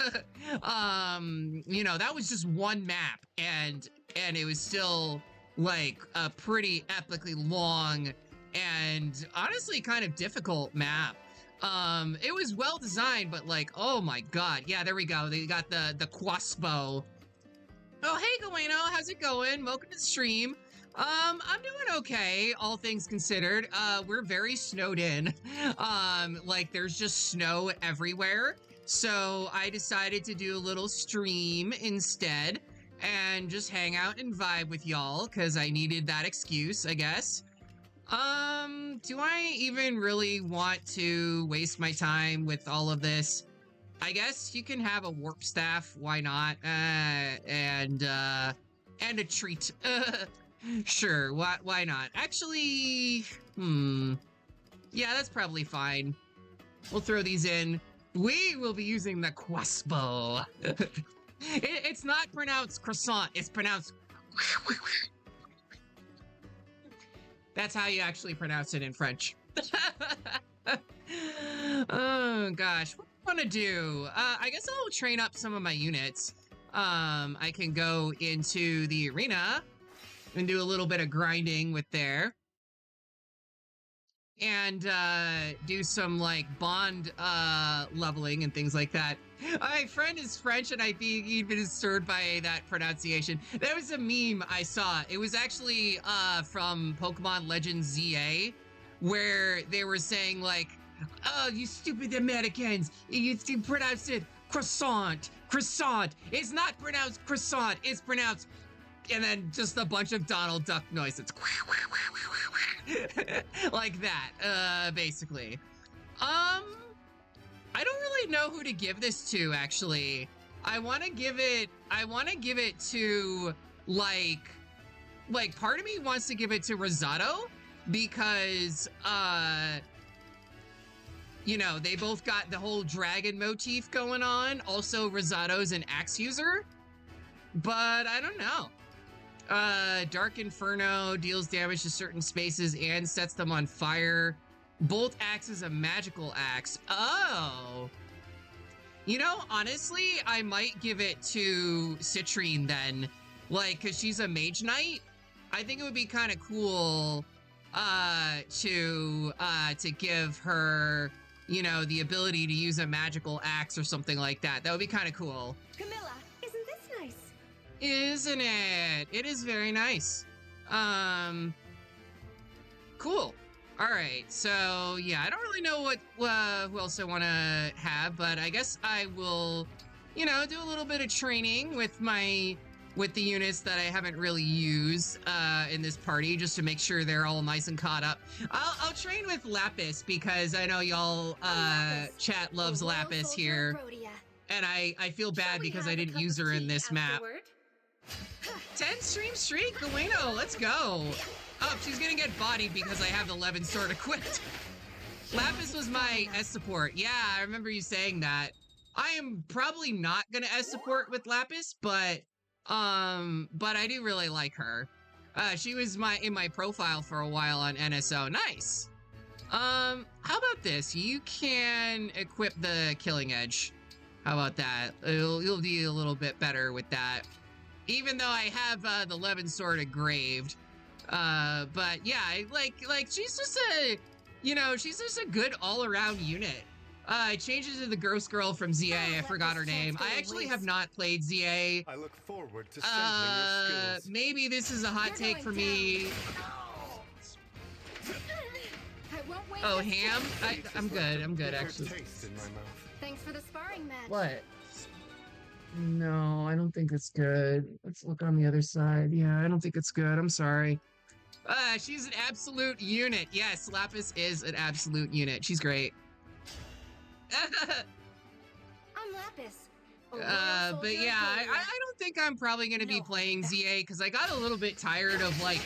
was just one map, and it was still like a pretty epically long and honestly kind of difficult map. It was well designed, but like, oh my god, yeah, there we go. They got the Quaspo. Oh, hey, Gueno, how's it going? Welcome to the stream. I'm doing okay, all things considered. We're very snowed in. Like, there's just snow everywhere. So I decided to do a little stream instead and just hang out and vibe with y'all, because I needed that excuse, I guess. Do I even really want to waste my time with all of this? I guess you can have a warp staff, why not? And a treat. Sure, why not? Actually, yeah, that's probably fine. We'll throw these in. We will be using the Quaspo. It's not pronounced croissant, it's pronounced... That's how you actually pronounce it in French. Oh, gosh. What do I want to do? I guess I'll train up some of my units. I can go into the arena and do a little bit of grinding with there. And do some, like, bond leveling and things like that. My friend is French, and I think he'd been disturbed by that pronunciation. That was a meme I saw. It was actually from Pokemon Legends ZA, where they were saying, like, Oh, you stupid Americans. You pronounced it croissant. Croissant. It's not pronounced croissant. It's pronounced... And then just a bunch of Donald Duck noises. Like that, basically. I don't really know who to give this to, actually. I want to give it to, like, part of me wants to give it to Rosato because, you know, they both got the whole dragon motif going on. Also, Rosato's an axe user, but I don't know. Dark Inferno deals damage to certain spaces and sets them on fire. Bolt axe is a magical axe. Oh. You know, honestly, I might give it to Citrine then. Like, because she's a mage knight. I think it would be kind of cool to give her, you know, the ability to use a magical axe or something like that. That would be kind of cool. Camilla, isn't this nice? Isn't it? It is very nice. Cool. All right. So yeah, I don't really know what who else I want to have, but I guess I will, you know, do a little bit of training with the units that I haven't really used in this party, just to make sure they're all nice and caught up. I'll train with Lapis because I know y'all chat loves Lapis here, and I feel bad because I didn't use her in this map. 10 stream streak, Bueno, let's go. Oh, she's gonna get bodied because I have the 11 sword equipped. Lapis was my S support. Yeah, I remember you saying that. I am probably not gonna S support with Lapis, but I do really like her. She was in my profile for a while on NSO. Nice. How about this? You can equip the Killing Edge. How about that? You'll be a little bit better with that. Even though I have the 11 sword engraved. But yeah, like she's just a, you know, she's just a good all-around unit. It changes to the gross girl from ZA. I forgot her name. I actually have not played ZA. I look forward to sampling your skills. Maybe this is a hot take for me. Oh, ham? I'm good actually. Thanks for the sparring match. What? No, I don't think it's good. Let's look on the other side. Yeah, I don't think it's good. I'm sorry. She's an absolute unit. Yes, Lapis is an absolute unit. She's great. I'm Lapis. But yeah, I don't think I'm probably going to be playing ZA because I got a little bit tired of, like,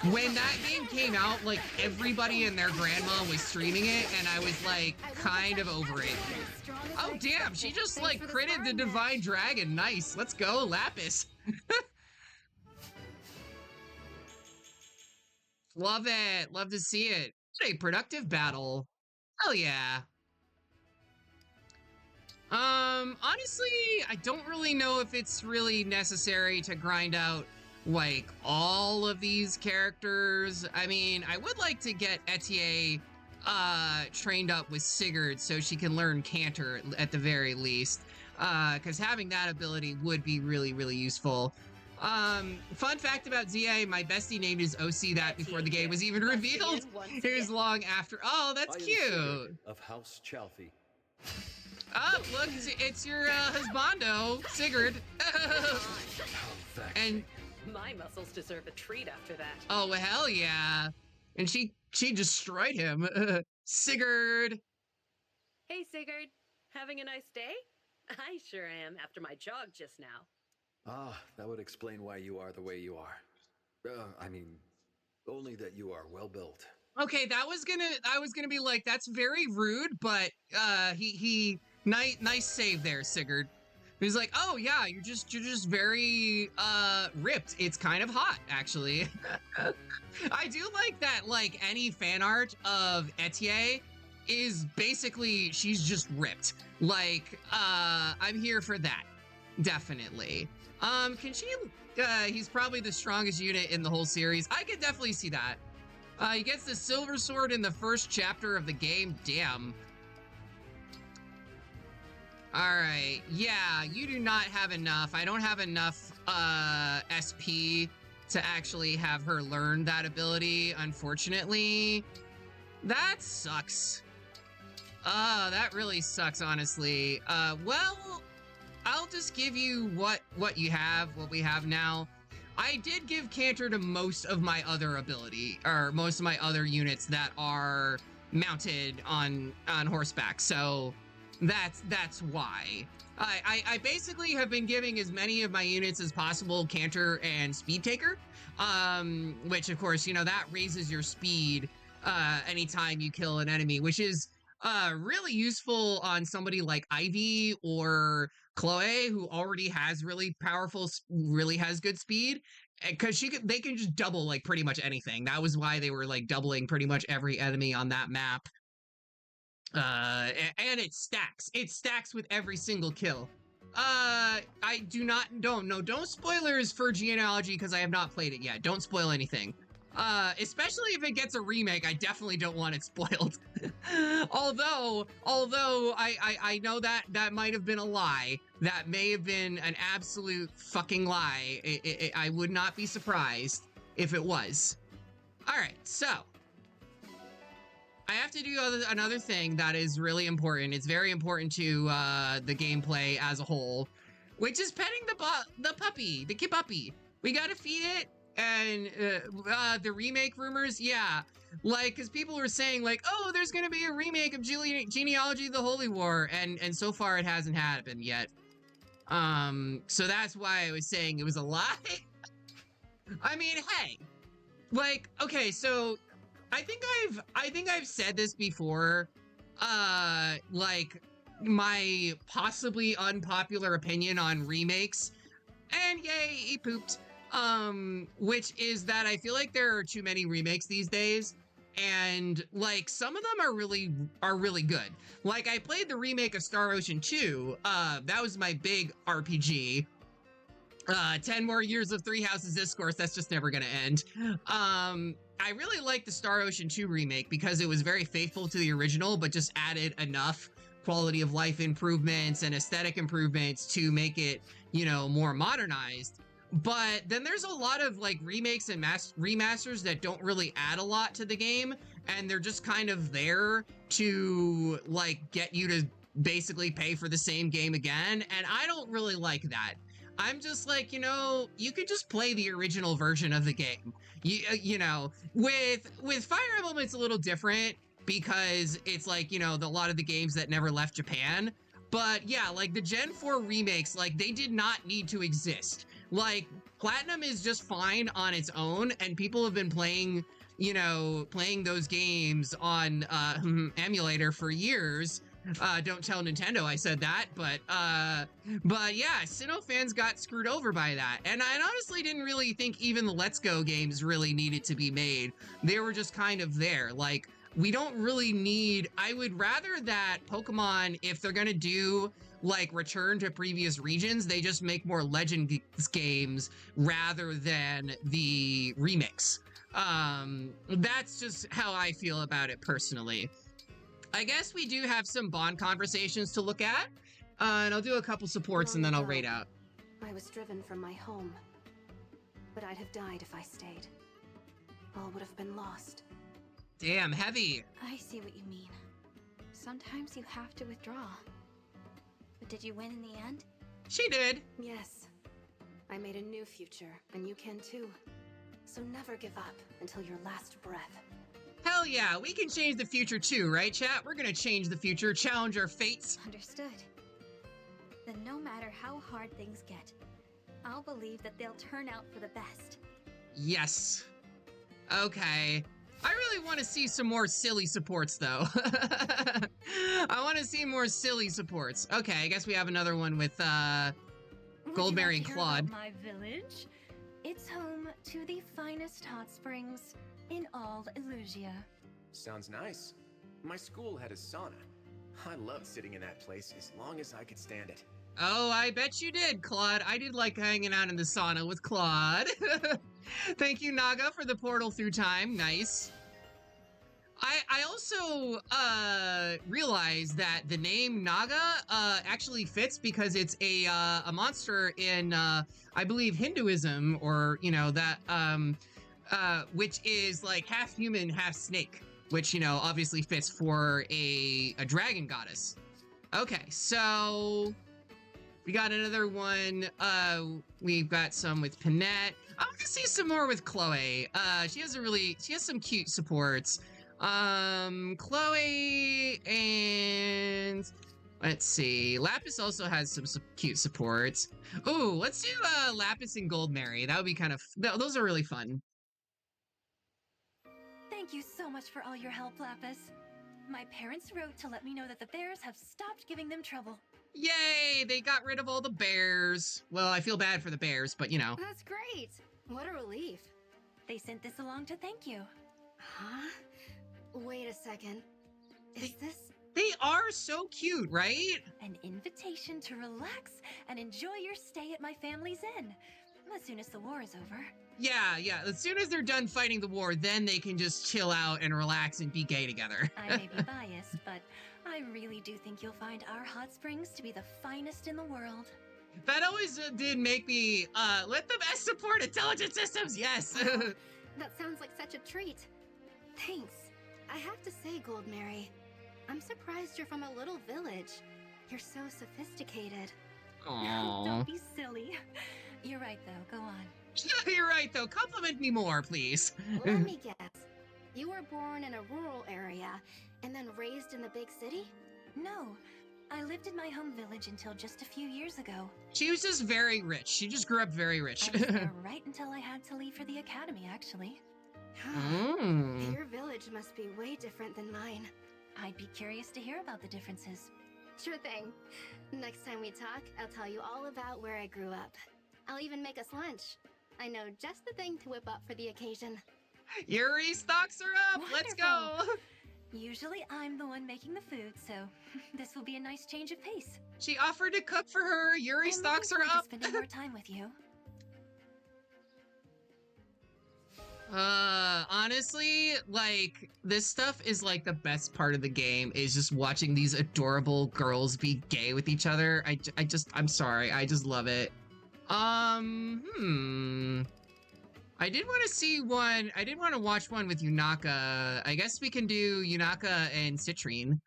when that game came out, like, everybody and their grandma was streaming it, and I was, like, kind of over it. Oh, damn, she just, like, critted the Divine Dragon. Nice. Let's go, Lapis. Love it. Love to see it. What a productive battle. Hell yeah. Honestly, I don't really know if it's really necessary to grind out, like, all of these characters. I mean, I would like to get Etier, trained up with Sigurd so she can learn Canter at the very least. Because having that ability would be really, really useful. Fun fact about ZA, my bestie named his OC that before the game was even revealed. Here's long after. Oh, that's cute. Of House Chalfie. Oh, look, it's your husbando, Sigurd. And my muscles deserve a treat after that. Oh, well, hell yeah. And she destroyed him. Sigurd. Hey, Sigurd. Having a nice day? I sure am after my jog just now. Ah, that would explain why you are the way you are. I mean, only that you are well built. Okay, I was gonna be like, that's very rude, but nice save there, Sigurd. He's like, oh yeah, you're just very ripped. It's kind of hot, actually. I do like that, like, any fan art of Etier is basically she's just ripped. Like, I'm here for that. Definitely. Can she he's probably the strongest unit in the whole series. I could definitely see that. He gets the silver sword in the first chapter of the game. Damn. Alright, yeah, you do not have enough. I don't have enough SP to actually have her learn that ability, unfortunately. That sucks. That really sucks, honestly. Well, I'll just give you what we have now. I did give Canter to most of my other most of my other units that are mounted on horseback, so that's why. I basically have been giving as many of my units as possible Canter and Speed Taker, which of course, you know, that raises your speed anytime you kill an enemy, which is really useful on somebody like Ivy or Chloe, who already has really has good speed, because they can just double like pretty much anything. That was why they were like doubling pretty much every enemy on that map. And it stacks with every single kill. Don't spoilers for Genealogy, because I have not played it yet. Don't spoil anything. Especially if it gets a remake, I definitely don't want it spoiled. although I know that might have been a lie. That may have been an absolute fucking lie. I would not be surprised if it was. All right, so I have to do another thing that is really important. It's very important to the gameplay as a whole, which is petting the puppy, the kid puppy. We gotta feed it. And the remake rumors, yeah, like, because people were saying like, oh, there's gonna be a remake of Genealogy: The Holy War, and so far it hasn't happened yet. So that's why I was saying it was a lie. I mean, hey, like, okay, so I think I've said this before, like my possibly unpopular opinion on remakes, and yay, he pooped. Which is that I feel like there are too many remakes these days, and like some of them are really good. Like, I played the remake of Star Ocean 2. That was my big RPG. 10 more years of Three Houses Discourse, that's just never gonna end. I really liked the Star Ocean 2 remake because it was very faithful to the original, but just added enough quality of life improvements and aesthetic improvements to make it, you know, more modernized. But then there's a lot of like remakes and remasters that don't really add a lot to the game, and they're just kind of there to like get you to basically pay for the same game again, and I don't really like that. I'm just like, you know, you could just play the original version of the game. You know, with Fire Emblem it's a little different because it's like, you know, a lot of the games that never left Japan. But yeah, like the Gen 4 remakes, like they did not need to exist. Like, Platinum is just fine on its own, and people have been playing, you know, those games on emulator for years. Don't tell Nintendo I said that, but yeah, Sinnoh fans got screwed over by that. And I honestly didn't really think even the Let's Go games really needed to be made. They were just kind of there. Like, we don't really need, I would rather that Pokemon, if they're gonna do like return to previous regions, they just make more Legends games rather than the remakes. That's just how I feel about it personally. I guess we do have some bond conversations to look at, and I'll do a couple supports and then I'll raid out. I was driven from my home, but I'd have died if I stayed. All would have been lost. Damn, heavy. I see what you mean. Sometimes you have to withdraw. But did you win in the end? She did. Yes. I made a new future, and you can too. So never give up until your last breath. Hell yeah, we can change the future too, right, chat? We're gonna change the future, challenge our fates. Understood. Then no matter how hard things get, I'll believe that they'll turn out for the best. Yes. Okay. I really want to see some more silly supports, though. I want to see more silly supports. Okay, I guess we have another one with Goldberry and Claude. My village. It's home to the finest hot springs in all Elusia. Sounds nice. My school had a sauna. I loved sitting in that place as long as I could stand it. Oh, I bet you did, Claude. I did like hanging out in the sauna with Claude. Thank you, Naga, for the portal through time. Nice. I also realized that the name Naga actually fits because it's a monster in I believe Hinduism, or you know that which is like half human, half snake. which, you know, obviously fits for a dragon goddess. Okay, so we got another one. We've got some with Panette. I want to see some more with Chloe. She has some cute supports. Chloe and let's see. Lapis also has some cute supports. Ooh, let's do Lapis and Gold Mary. That would be kind of, those are really fun. Thank you so much for all your help, Lapis. My parents wrote to let me know that the bears have stopped giving them trouble. Yay! They got rid of all the bears. Well, I feel bad for the bears, but you know. That's great. What a relief. They sent this along to thank you. Huh? Wait a second. Is this? They are so cute, right? An invitation to relax and enjoy your stay at my family's inn. As soon as the war is over. Yeah. As soon as they're done fighting the war, then they can just chill out and relax and be gay together. I may be biased, but I really do think you'll find our hot springs to be the finest in the world. That always did make me, let the best support intelligent systems, yes! That sounds like such a treat. Thanks. I have to say, Gold Mary, I'm surprised you're from a little village. You're so sophisticated. Aww. Don't be silly. You're right, though. Go on. You're right, though. Compliment me more, please. Let me guess. You were born in a rural area and then raised in the big city? No. I lived in my home village until just a few years ago. She was just very rich. She just grew up very rich. I was there right until I had to leave for the academy, actually. Your village must be way different than mine. I'd be curious to hear about the differences. Sure thing. Next time we talk, I'll tell you all about where I grew up. I'll even make us lunch. I know just the thing to whip up for the occasion. Yuri stocks her up! Wonderful. Let's go! Usually I'm the one making the food, so this will be a nice change of pace. She offered to cook for her. Yuri stocks her up. Spending more time with you. Honestly, like, this stuff is like the best part of the game, is just watching these adorable girls be gay with each other. I'm sorry, I just love it. I did want to see one. I did want to watch one with Yunaka. I guess we can do Yunaka and Citrine.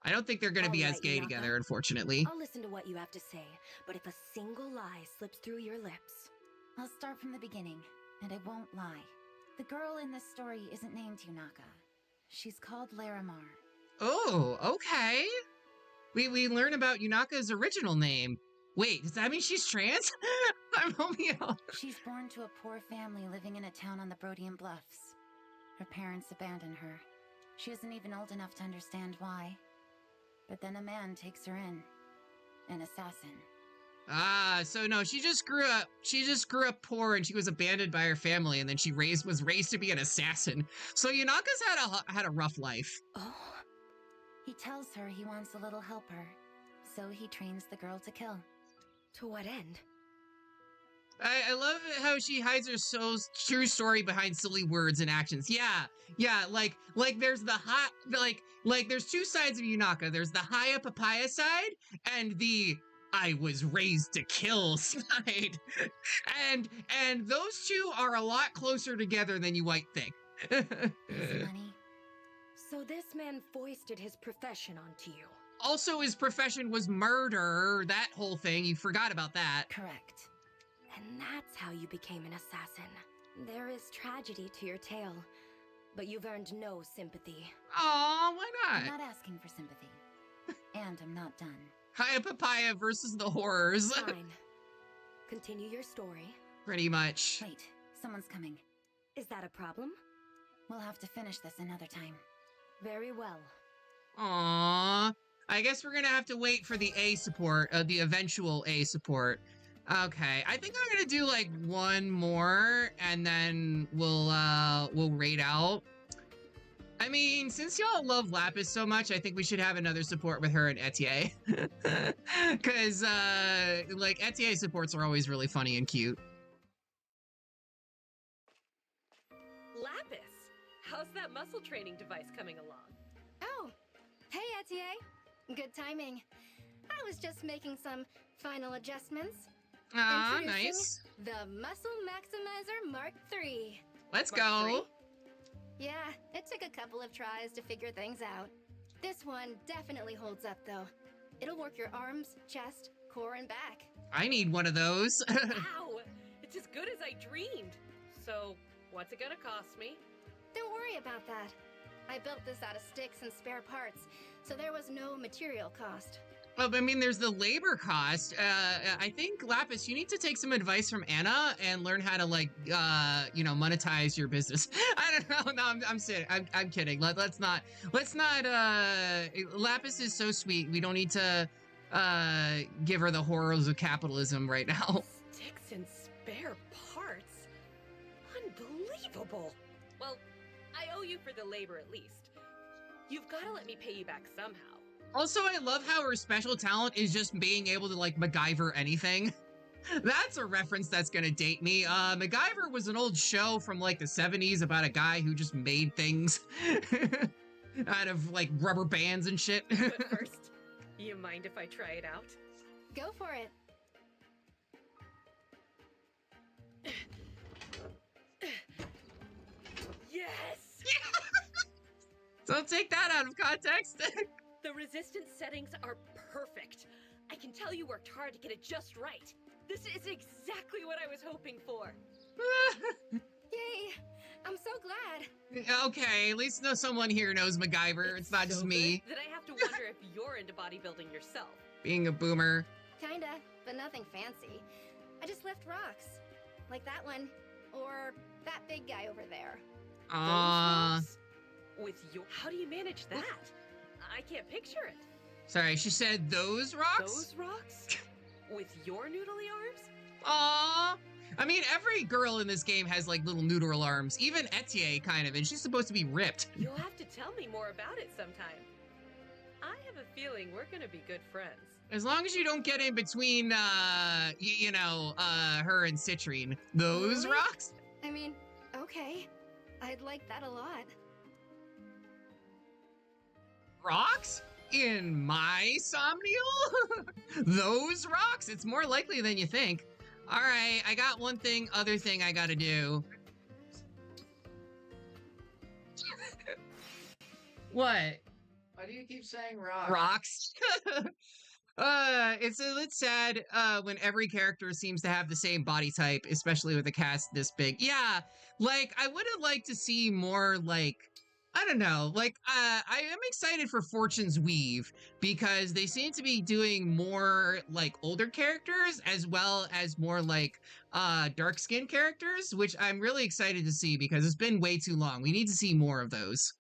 I don't think they're going to be as gay together, unfortunately. I'll listen to what you have to say, but if a single lie slips through your lips... I'll start from the beginning, and I won't lie. The girl in this story isn't named Yunaka. She's called Larimar. Oh, okay. We learn about Yunaka's original name. Wait, does that mean she's trans? I'm Romeo. She's born to a poor family living in a town on the Brodian Bluffs. Her parents abandoned her. She isn't even old enough to understand why. But then a man takes her in. An assassin. Ah, so no, she just grew up poor and she was abandoned by her family, and then she was raised to be an assassin. So Yunaka's had a rough life. Oh. He tells her he wants a little helper, so he trains the girl to kill. To what end? I love how she hides her true story behind silly words and actions. Yeah, like there's the hot, like there's two sides of Yunaka. There's the Haya Papaya side and the I was raised to kill side. And those two are a lot closer together than you might think. Money. So this man foisted his profession onto you. Also, his profession was murder. That whole thing, you forgot about that. Correct. And that's how you became an assassin. There is tragedy to your tale, but you've earned no sympathy. Aw, why not? I'm not asking for sympathy. And I'm not done. Haya Papaya versus the horrors. Fine. Continue your story. Pretty much. Wait, someone's coming. Is that a problem? We'll have to finish this another time. Very well. Aww. I guess we're gonna have to wait for the A support, the eventual A support. Okay, I think I'm gonna do like one more, and then we'll raid out. I mean, since y'all love Lapis so much, I think we should have another support with her and Etier. Because, like, Etier supports are always really funny and cute. Lapis! How's that muscle training device coming along? Oh, hey Etier. Good timing. I was just making some final adjustments. Ah, nice. The Muscle Maximizer Mark III. Let's go. Yeah, it took a couple of tries to figure things out. This one definitely holds up, though. It'll work your arms, chest, core, and back. I need one of those. Wow, it's as good as I dreamed. So, what's it gonna cost me? Don't worry about that. I built this out of sticks and spare parts, so there was no material cost. Well, I mean, there's the labor cost. I think, Lapis, you need to take some advice from Anna and learn how to, like, monetize your business. I don't know. No, I'm kidding. Let's not, Lapis is so sweet. We don't need to, give her the horrors of capitalism right now. Sticks and spare parts? Unbelievable. Well, I owe you for the labor at least. You've got to let me pay you back somehow. Also, I love how her special talent is just being able to, like, MacGyver anything. That's a reference that's gonna date me. MacGyver was an old show from, like, the 70s about a guy who just made things out of, like, rubber bands and shit. But first, you mind if I try it out? Go for it. Yes! Don't take that out of context. The resistance settings are perfect. I can tell you worked hard to get it just right. This is exactly what I was hoping for. Yay! I'm so glad. Okay, at least someone here knows MacGyver. It's not just me. That I have to wonder if you're into bodybuilding yourself. Being a boomer. Kinda, but nothing fancy. I just lift rocks. Like that one. Or that big guy over there. With your... How do you manage that? I can't picture it. Sorry, she said those rocks? Those rocks? With your noodly arms? Aww. I mean, every girl in this game has, like, little noodle arms. Even Etienne, kind of, and she's supposed to be ripped. You'll have to tell me more about it sometime. I have a feeling we're gonna be good friends. As long as you don't get in between, her and Citrine. Those Really? rocks? I mean, okay. I'd like that a lot. Rocks? In my Somnial? Those rocks? It's more likely than you think. Alright, I got other thing I gotta do. What? Why do you keep saying rocks? Rocks? It's a bit sad when every character seems to have the same body type, especially with a cast this big. Yeah, like, I would have liked to see more, like, I don't know, like, I am excited for Fortune's Weave because they seem to be doing more, like, older characters as well as more, like, dark-skinned characters, which I'm really excited to see because it's been way too long. We need to see more of those.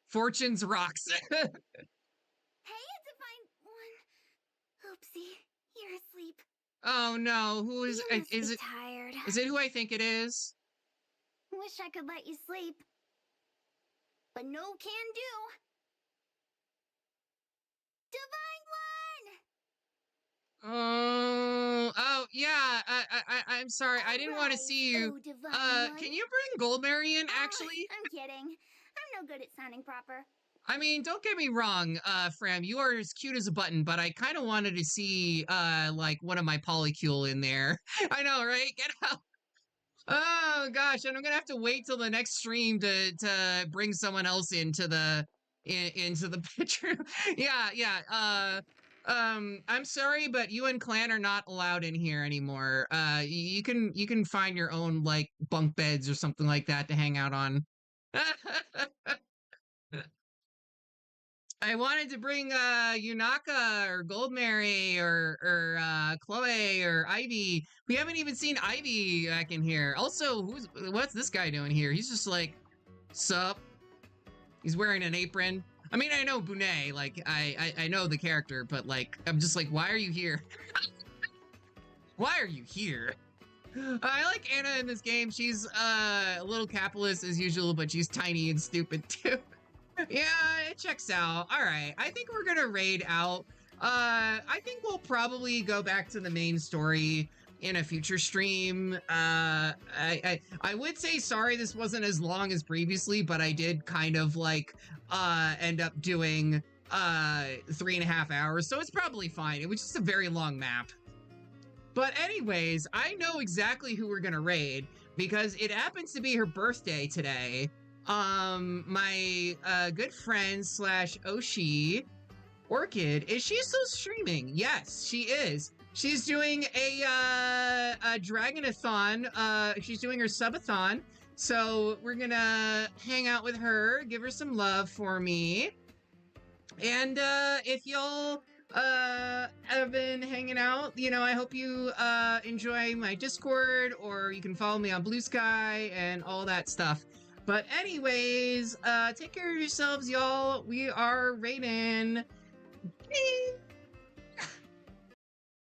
Fortune's rocks. Hey, it's a fine one. Oopsie, you're asleep. Oh no, who is You must is be it? tired. Is it who I think it is? Wish I could let you sleep. But no can do. Divine One! Oh yeah. I'm sorry. I didn't want to see you. Oh, Divine One. Can you bring Goldberry in? Actually, I'm kidding. I'm no good at sounding proper. I mean, don't get me wrong, Fram. You are as cute as a button, but I kind of wanted to see, like one of my polycule in there. I know, right? Get out. Oh gosh, and I'm gonna have to wait till the next stream to bring someone else into the bedroom. Yeah. I'm sorry, but you and Clan are not allowed in here anymore. You can find your own, like, bunk beds or something like that to hang out on. I wanted to bring Yunaka or Goldberry or Chloe or Ivy. We haven't even seen Ivy back in here. Also, what's this guy doing here? He's just like, sup? He's wearing an apron. I mean, I know Bunet, like, I know the character, but, like, I'm just like, why are you here? Why are you here? I like Anna in this game. She's a little capitalist as usual, but she's tiny and stupid too. Yeah, it checks out. All right, I think we're gonna raid out. I think we'll probably go back to the main story in a future stream. I would say sorry this wasn't as long as previously, but I did kind of like end up doing 3.5 hours, so it's probably fine. It was just a very long map. But anyways, I know exactly who we're gonna raid because it happens to be her birthday today. My good friend / Oshi Orchid, is she still streaming? Yes, she is. She's doing a Dragonathon. She's doing her subathon. So we're gonna hang out with her, give her some love for me. And if y'all have been hanging out, you know, I hope you enjoy my Discord, or you can follow me on Blue Sky and all that stuff. But anyways, take care of yourselves, y'all. We are raiding. Bye.